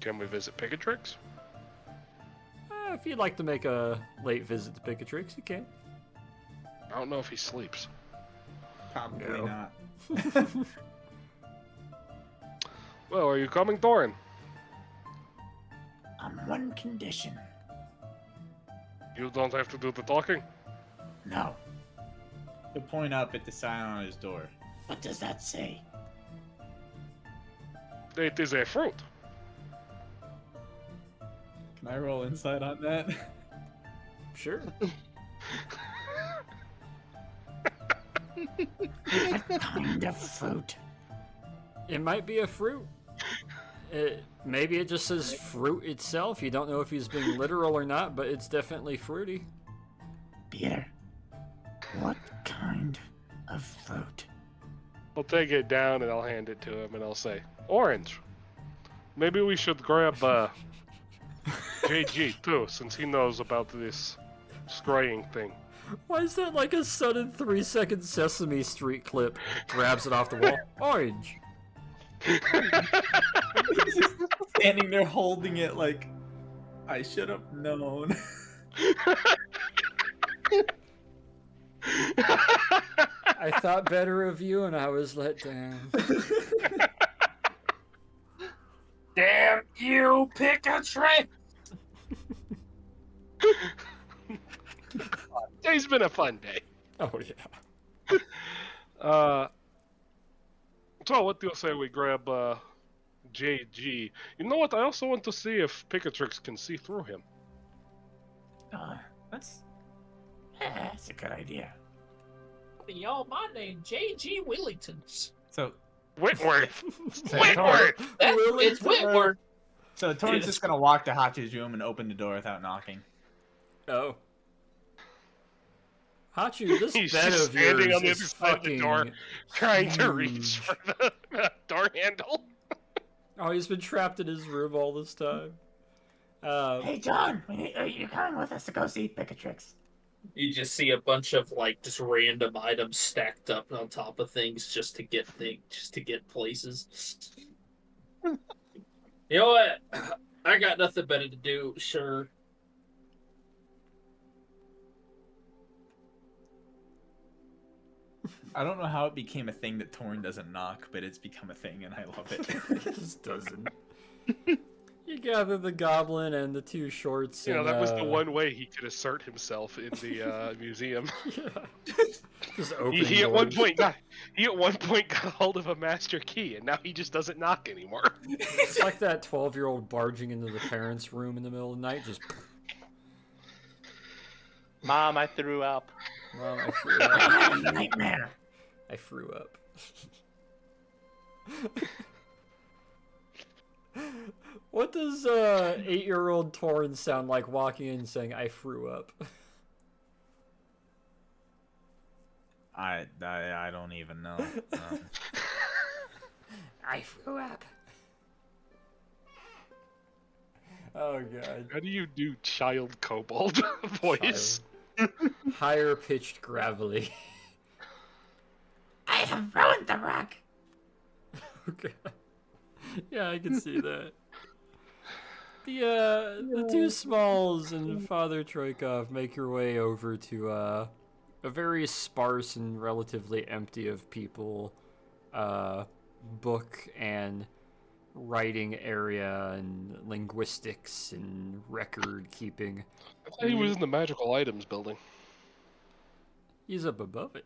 Can we visit Picatrix? If you'd like to make a late visit to Picatrix, you can. I don't know if he sleeps. Probably No. not. Well, are you coming, Thorin? On one condition. You don't have to do the talking? No. He'll point up at the sign on his door. What does that say? It is a fruit. Can I roll insight on that? Sure. What kind of fruit? It might be a fruit. Maybe it just says fruit itself. You don't know if he's being literal or not, but it's definitely fruity. Peter, what kind of fruit? I'll take it down and I'll hand it to him and I'll say, orange. Maybe we should grab JG too, since he knows about this scrying thing. Why is that like a sudden 3-second Sesame Street clip? Grabs it off the wall. Orange. He's just standing there holding it like, I should have known. I thought better of you and I was let down. Damn you, Pikachu! Today's been a fun day. Oh, yeah. So what do you say we grab JG? You know what? I also want to see if Picatrix can see through him. That's a good idea. Y'all, my name J.G. Willington. So, Whitworth! so Whitworth! It's Whitworth. So Torrance just gonna walk to Hachi's room and open the door without knocking. Oh. Hachu, this He's bed just of standing yours on the is other side of the fucking... door, trying to reach for the door handle. Oh, he's been trapped in his room all this time. Hey, John, are you coming with us to go see Picatrix? You just see a bunch of like just random items stacked up on top of things just to get places. You know what? I got nothing better to do. Sure. I don't know how it became a thing that Torn doesn't knock, but it's become a thing and I love it. It just doesn't. You gather the goblin and the two shorts. You know, and, that was the one way he could assert himself in the museum. Yeah. Just open He at one doors. point got hold of a master key, and now he just doesn't knock anymore. It's like that 12-year-old barging into the parents' room in the middle of the night. Just. Mom, I threw up. Well, I threw up. Nightmare. I threw up. What does 8-year-old Torrance sound like walking in saying, I threw up? I don't even know. I threw up. Oh, God. How do you do child kobold voice? Higher pitched gravelly. I have ruined the rock. Okay. Yeah, I can see that. The two Smalls and Father Troikov make your way over to a very sparse and relatively empty of people book and writing area and linguistics and record keeping. I thought he was in the magical items building. He's up above it.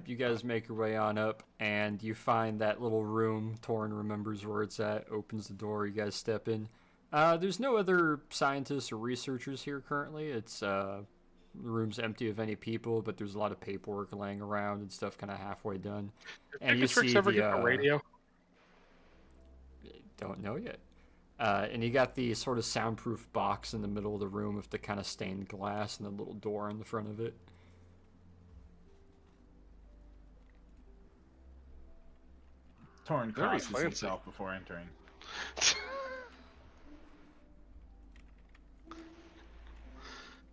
You guys make your way on up, and you find that little room. Torn remembers where it's at, opens the door, you guys step in. There's no other scientists or researchers here currently. It's, the room's empty of any people, but there's a lot of paperwork laying around and stuff kind of halfway done. Did Picatrix ever get the radio? Don't know yet. And you got the sort of soundproof box in the middle of the room with the kind of stained glass and the little door in the front of it. Torn Very crosses fancy. himself before entering.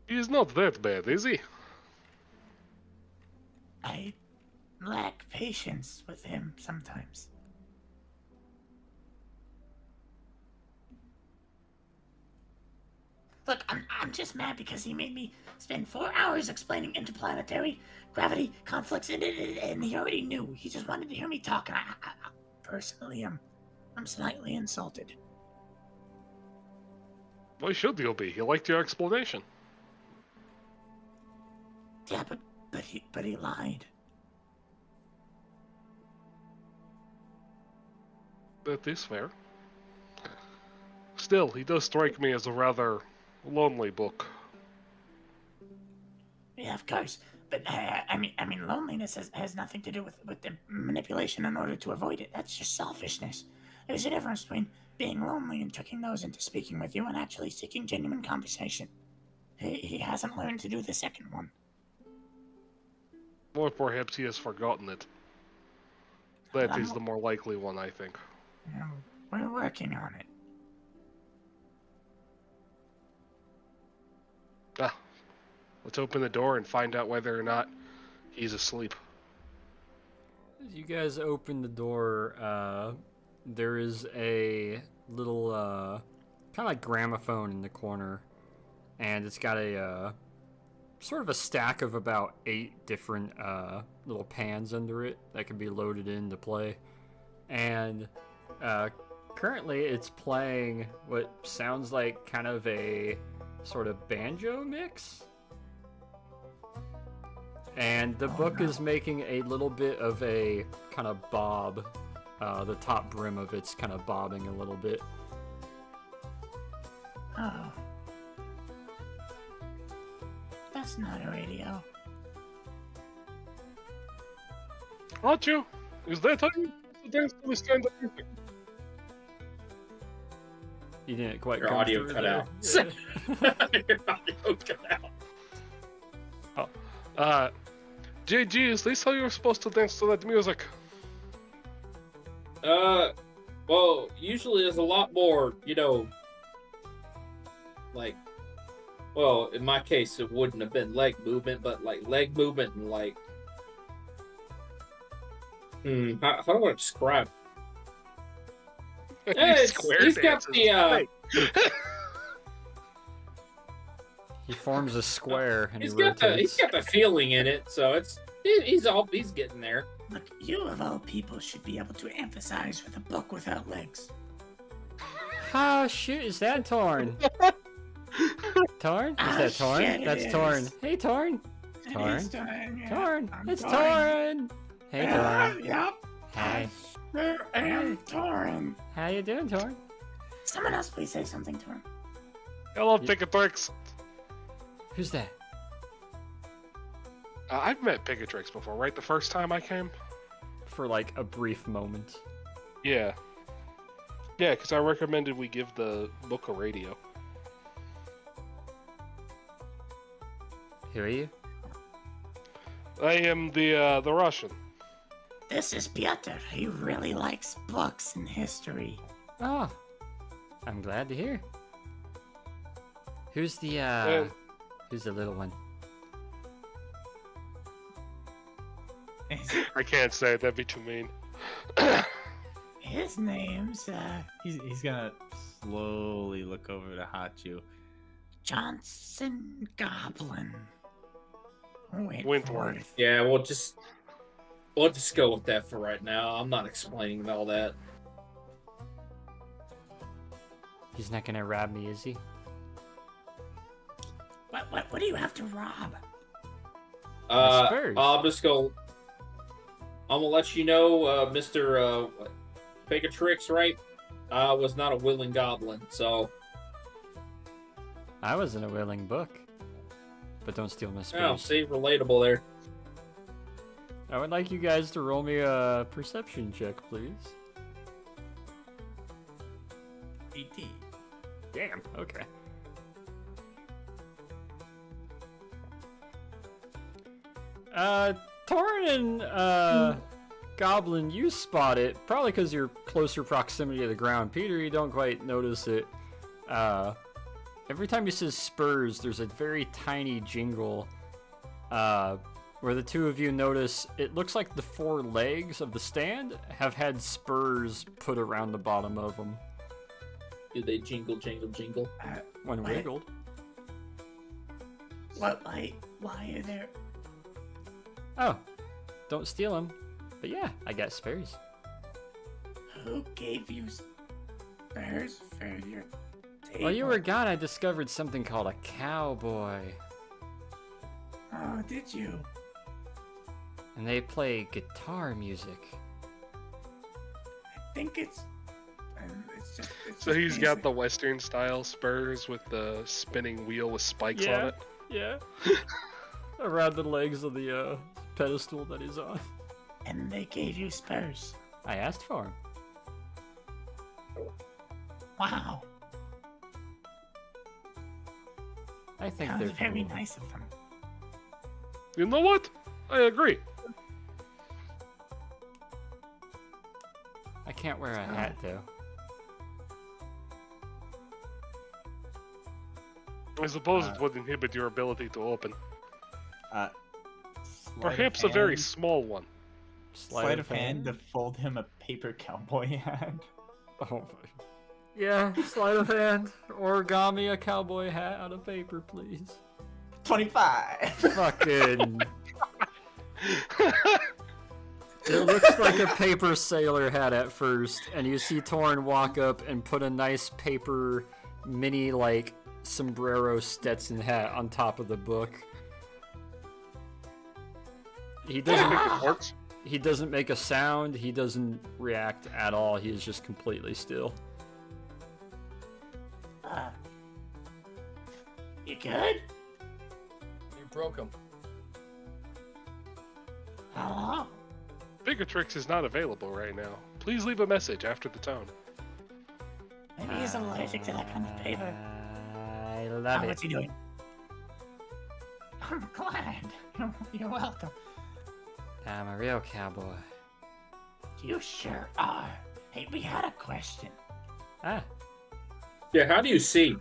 He's not that bad, is he? I lack patience with him sometimes. Look, I'm just mad because he made me spend 4 hours explaining interplanetary gravity conflicts, and he already knew. He just wanted to hear me talk, and I personally, I'm slightly insulted. Why should you be? He liked your explanation. Yeah, but he lied. That is fair. Still, he does strike me as a rather lonely book. Yeah, of course. But I mean, loneliness has nothing to do with the manipulation in order to avoid it. That's just selfishness. There's a difference between being lonely and tricking those into speaking with you and actually seeking genuine conversation. He hasn't learned to do the second one. Or perhaps he has forgotten it. That is the more likely one, I think. We're working on it. Let's open the door and find out whether or not he's asleep. As you guys open the door, there is a little, kind of like gramophone in the corner, and it's got a, sort of a stack of about 8 different, little pans under it that can be loaded in to play. And, currently it's playing what sounds like kind of a sort of banjo mix. And the book is making a little bit of a kind of bob. The top brim of it's kind of bobbing a little bit. Oh. That's not a radio. Hachu, is that how you dance to this kind of music? You didn't quite Your come audio through cut there. out. Yeah. Your audio cut out. JG, is this how you're supposed to dance to that music? Well, usually there's a lot more, like, well, in my case, it wouldn't have been leg movement, but like leg movement and like, how do I describe? Yeah, he's got the, He forms a square and he's he got rotates. the feeling in it, so he's getting there. Look, you of all people should be able to emphasize with a book without legs. Oh shoot, is that Torn? Torn? Is that Torn? Shit, That's it Torn. is. Hey Torn. Torn. It's Torn. Yeah. Torn. I'm It's Torn. Torn. Hey Torn. Yep. Hey. I am Torn. How you doing, Torn? Someone else please say something to him. Hello, Picatrix. Who's that? I've met Picatrix before, right? The first time I came? For like a brief moment. Yeah. Yeah, because I recommended we give the book a radio. Who are you? I am the Russian. This is Pyotr. He really likes books and history. Oh, I'm glad to hear. Who's the little one? I can't say it, that'd be too mean. His name's He's gonna slowly look over to Hachu. Johnson Goblin. Wentworth. Yeah, we'll just go with that for right now. I'm not explaining all that. He's not gonna rob me, is he? What do you have to rob? Spurs. I'm gonna let you know, Mr. Picatrix, right? I was not a willing goblin, so. I was in a willing book. But don't steal my space. Oh, see, relatable there. I would like you guys to roll me a perception check, please. 18. Damn, okay. Torn and, Goblin, you spot it, probably because you're closer proximity to the ground. Peter, you don't quite notice it. Every time he says spurs, there's a very tiny jingle, where the two of you notice it looks like the 4 legs of the stand have had spurs put around the bottom of them. Do they jingle, jingle, jingle? When Wait. wiggled. Why are there... Oh, don't steal them. But yeah, I got spurs. Who gave you spurs for your table? While you were gone, I discovered something called a cowboy. Oh, did you? And they play guitar music. I think it's just... So he's got the Western style spurs with the spinning wheel with spikes on it. Yeah. around the legs of the pedestal that he's on. And they gave you spurs. I asked for him. Wow. I think That they're was very cool. nice of them. You know what? I agree. I can't wear a hat though. I suppose it would inhibit your ability to open. Sleight Perhaps of a very hand- small one. sleight of hand to fold him a paper cowboy hat. Oh my. Yeah, sleight of hand. Origami a cowboy hat out of paper, please. 25. Fucking. It looks like a paper sailor hat at first, and you see Torrin walk up and put a nice paper mini, like, sombrero Stetson hat on top of the book. He doesn't. He doesn't make a sound. He doesn't react at all. He is just completely still. You good? You broke him. Hello? Bigatrix is not available right now. Please leave a message after the tone. Maybe he's allergic to that kind of paper. I love it. What's he doing? I'm glad. You're welcome. I'm a real cowboy. You sure are. Hey, we had a question. Ah, Yeah, how do you see?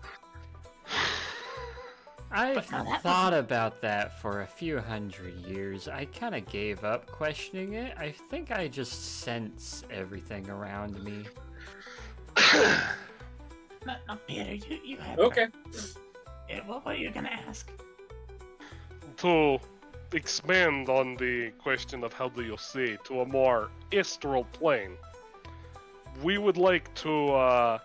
I've But now that thought about that for a few hundred years. I kind of gave up questioning it. I think I just sense everything around me. No, Peter, you have. Okay. What were you gonna ask? To expand on the question of how do you see to a more astral plane, we would like to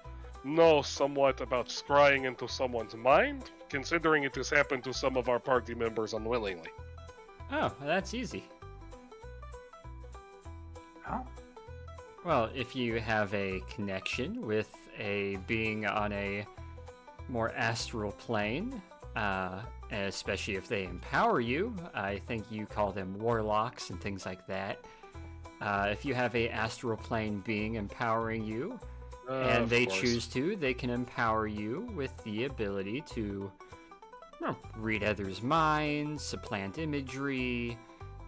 know somewhat about scrying into someone's mind, considering it has happened to some of our party members unwillingly. Oh, that's easy. Oh, Well, if you have a connection with a being on a more astral plane, especially if they empower you, I think you call them warlocks and things like that. If you have a astral plane being empowering you, and Of they course. choose to, they can empower you with the ability to read others' minds, supplant imagery,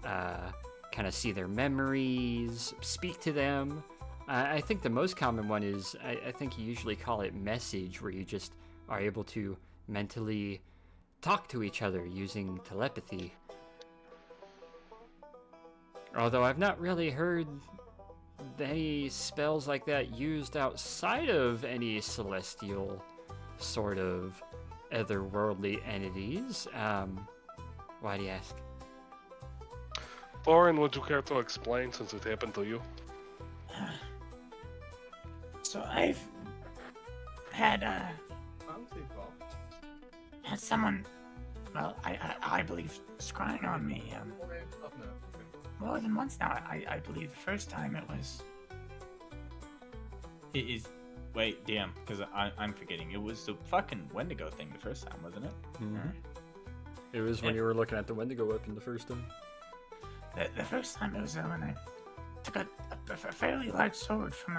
kind of see their memories, speak to them. I think the most common one is, I think you usually call it message, where you just are able to mentally talk to each other using telepathy. Although I've not really heard any spells like that used outside of any celestial sort of otherworldly entities. Why do you ask? Thorin, would you care to explain since it happened to you? so I've had someone. Well, I believe scrying on me more than once now. I believe the first time it was. It is. Wait, damn, because I'm forgetting. It was the fucking Wendigo thing the first time, wasn't it? It was when you were looking at the Wendigo weapon the first time. The first time it was when I took a fairly large sword from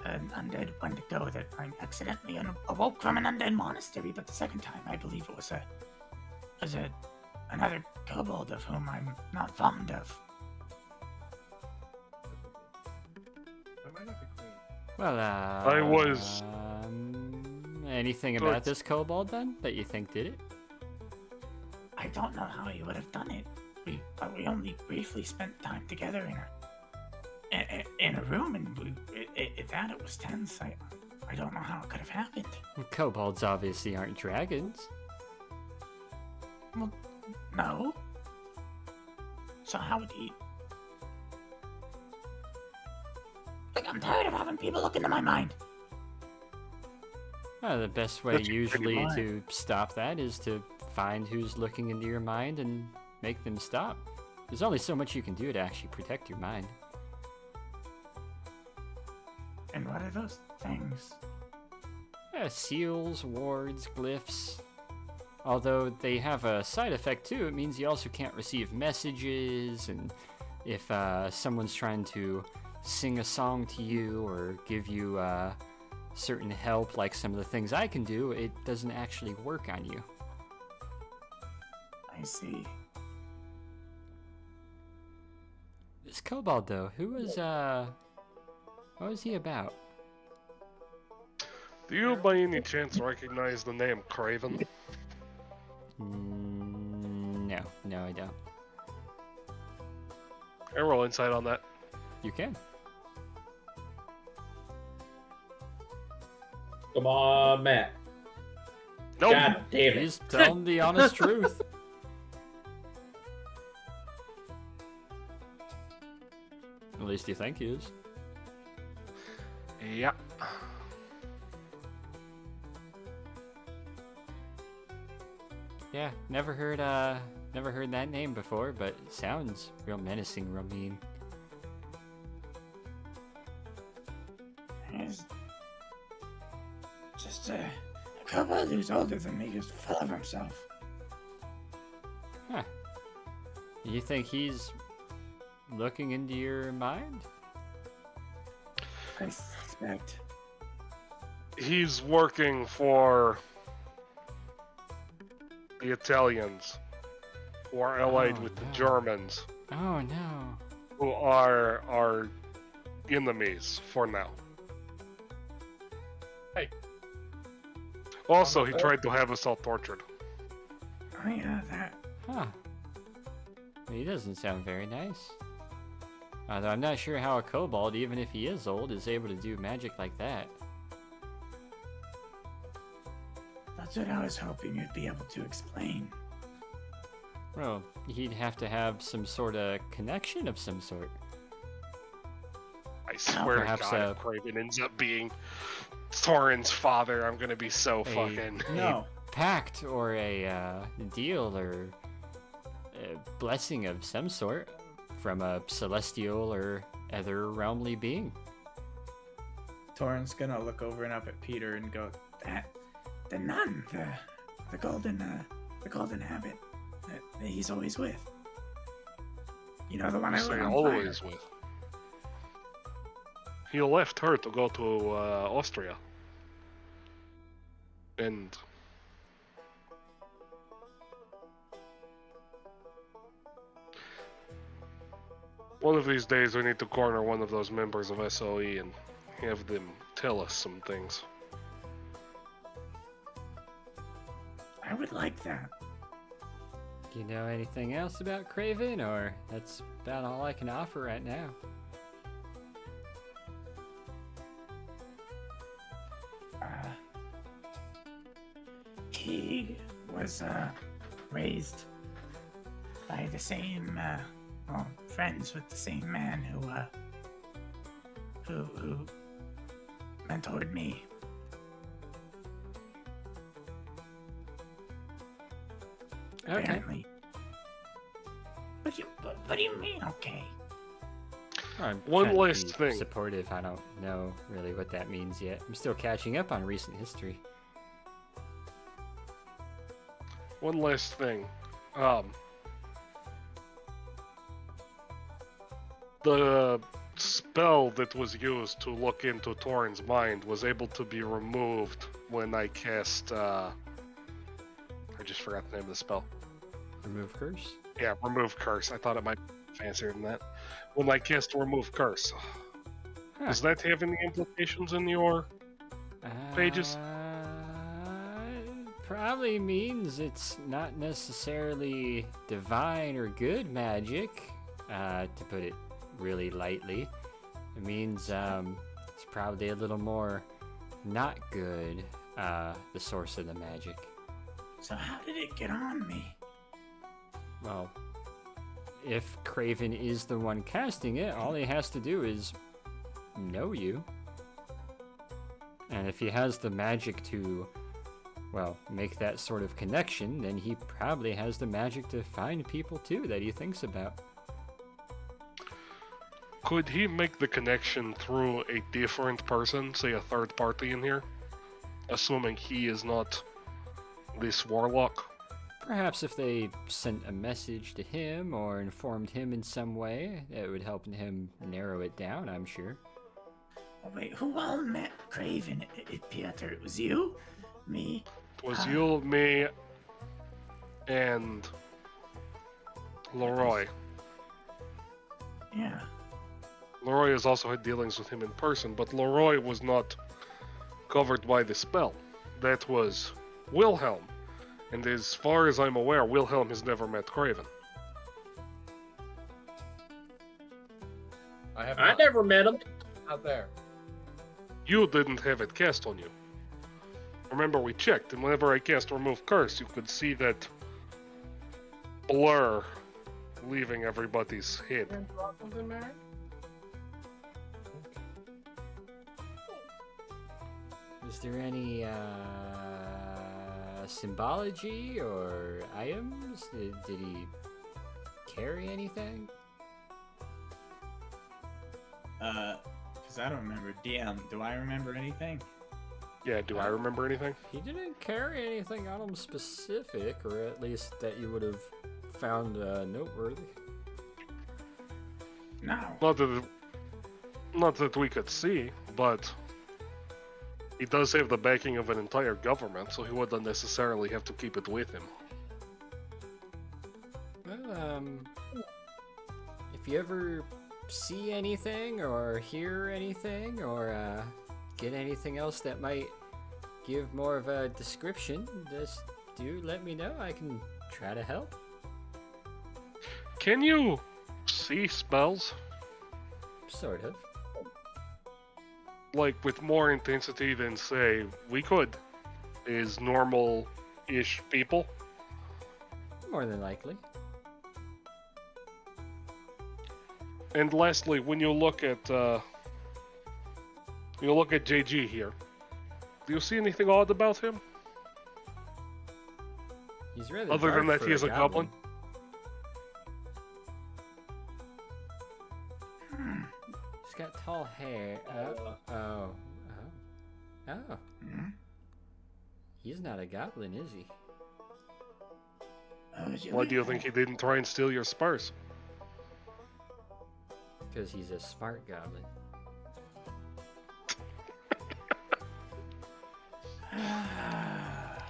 an undead Wendigo that I accidentally awoke from an undead monastery. But the second time, I believe it was another kobold of whom I'm not fond of. Well, I was- Anything So about it's- this kobold then that you think did it? I don't know how he would have done it. We only briefly spent time together in a room, and it was tense. I don't know how it could have happened. Kobolds obviously aren't dragons. Well, no. So how would he? Look, I'm tired of having people look into my mind. The best way That's pretty usually fine. to stop that is to find who's looking into your mind and make them stop. There's only so much you can do to actually protect your mind. And what are those things? Seals, wards, glyphs. although they have a side effect too. It means you also can't receive messages, and if someone's trying to sing a song to you or give you certain help, like some of the things I can do, it doesn't actually work on you. I see. This kobold, though, what was he about? Do you by any chance recognize the name Craven? No, I don't. I roll insight on that. You can. Come on, Matt. Nope. God damn it. He's telling the honest truth. At least you think he is. Yeah. Yeah, never heard that name before, but it sounds real menacing, real mean. He's just a kobold who's older than me, who's full of himself. Huh. You think he's looking into your mind? I suspect. He's working for the Italians, who are allied with the Germans, Oh no. who are our enemies for now. Hey. Also, he tried to have us all tortured. Oh yeah, that. Huh. He doesn't sound very nice. Although I'm not sure how a kobold, even if he is old, is able to do magic like that. That's what I was hoping you'd be able to explain. Well, he'd have to have some sort of connection of some sort. I swear to Perhaps, God, if Craven ends up being Thorin's father, I'm gonna be so fucking... No. Pact or a deal or a blessing of some sort from a celestial or other-realmly being. Torrin's gonna look over and up at Peter and go, The nun, the golden habit that he's always with. You know, the one I Say lit on always fire. with. He left her to go to Austria. And one of these days we need to corner one of those members of SOE and have them tell us some things. I would like that. Do you know anything else about Craven, or that's about all I can offer right now? He was raised by the same, friends with the same man who mentored me. Okay. Apparently. What do you mean, okay? I'm One trying to last be thing. Supportive. I don't know really what that means yet. I'm still catching up on recent history. One last thing. The spell that was used to look into Thorin's mind was able to be removed when I cast, I just forgot the name of the spell. Remove curse? Yeah, Remove Curse. I thought it might be fancier than that. When I cast Remove Curse. Huh. Does that have any implications in your pages? Probably means it's not necessarily divine or good magic, to put it really lightly. It means it's probably a little more not good, the source of the magic. So how did it get on me? Well, if Craven is the one casting it, all he has to do is know you. And if he has the magic to, well, make that sort of connection, then he probably has the magic to find people too that he thinks about. Could he make the connection through a different person, say a third party in here? Assuming he is not this warlock? Perhaps if they sent a message to him or informed him in some way, it would help him narrow it down, I'm sure. Oh, wait, who all met Craven? Piotr, it was you? Me? It was you, me, and Leroy. Yeah. Leroy has also had dealings with him in person, but Leroy was not covered by the spell. That was Wilhelm. And as far as I'm aware, Wilhelm has never met Craven. I never met him. Out there. You didn't have it cast on you. Remember, we checked, and whenever I cast Remove Curse, you could see that blur leaving everybody's head. Something, Mary? Is there any symbology or items? Did he carry anything? Because I don't remember. DM, do I remember anything? Yeah, do I remember anything? He didn't carry anything on him specific, or at least that you would have found noteworthy. No. Not that we could see, but he does have the backing of an entire government, so he wouldn't necessarily have to keep it with him. Well, if you ever see anything or hear anything or get anything else that might give more of a description, just do let me know. I can try to help. Can you see spells? Sort of. Like, with more intensity than, say, we could, as normal-ish people? More than likely. And lastly, when you look at JG here, do you see anything odd about him? He's rather other than dark that for he is a goblin? He's got tall hair. Oh. He's not a goblin, is he? Why do you think he didn't try and steal your spurs? Because he's a smart goblin.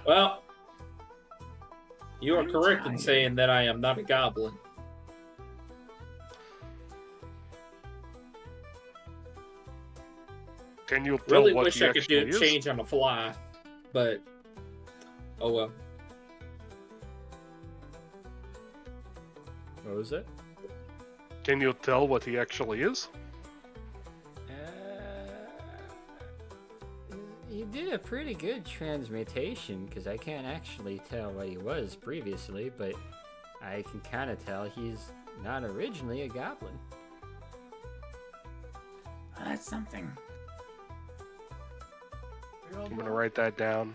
Well, you are correct in saying that I am not a goblin. Can you tell Really what wish he I could actually do is? change on the fly, but oh well. What was it? Can you tell what he actually is? He did a pretty good transmutation, because I can't actually tell what he was previously, but I can kind of tell he's not originally a goblin. That's something. I'm gonna write that down,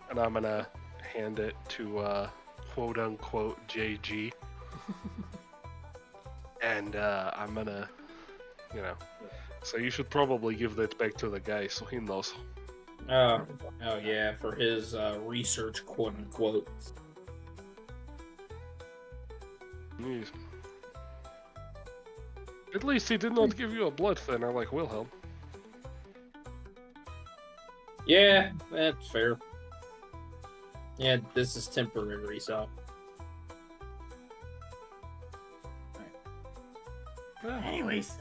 and I'm gonna hand it to quote-unquote JG. And I'm gonna, so you should probably give that back to the guy so he knows. Oh yeah, for his research, quote unquote. Jeez. At least he did not give you a blood thinner like Wilhelm. Yeah, that's fair. Yeah, this is temporary, so. Anyways,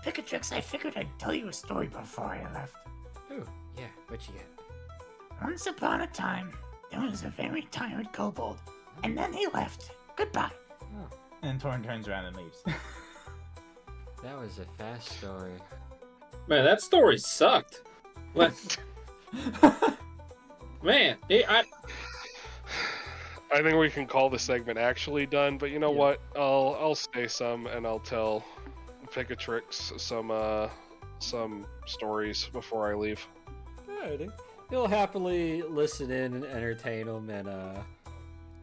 Picatrix, I figured I'd tell you a story before I left. Oh, yeah, what you got? Once upon a time, there was a very tired kobold, and then he left. Goodbye. Oh, And Torn turns around and leaves. that was a fast story. Man, that story sucked. What? Man, I think we can call the segment actually done, but you know what? I'll say some and I'll tell Picatrix some stories before I leave. Alrighty. He'll happily listen in and entertain them, and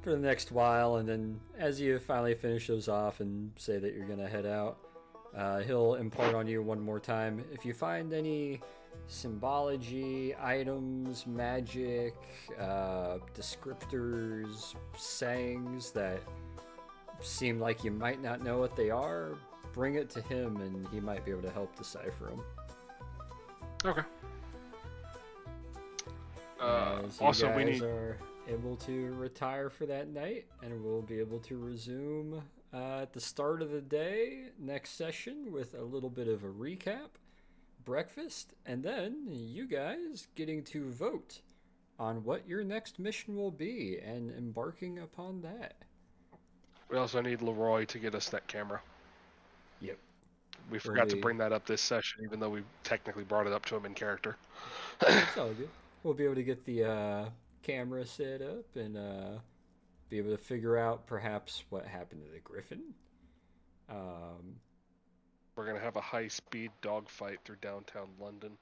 for the next while, and then as you finally finish those off and say that you're gonna head out, he'll impart on you one more time. If you find any symbology, items, magic, descriptors, sayings that seem like you might not know what they are, bring it to him and he might be able to help decipher them. Okay. As you Also, we guys need. are able to retire for that night, and we'll be able to resume at the start of the day next session with a little bit of a recap, breakfast, and then you guys getting to vote on what your next mission will be and embarking upon that. We also need Leroy to get us that camera. Yep. We forgot to be- bring that up this session, even though we technically brought it up to him in character. It's all good. We'll be able to get the camera set up and be able to figure out perhaps what happened to the Griffin. We're gonna have a high-speed dogfight through downtown London.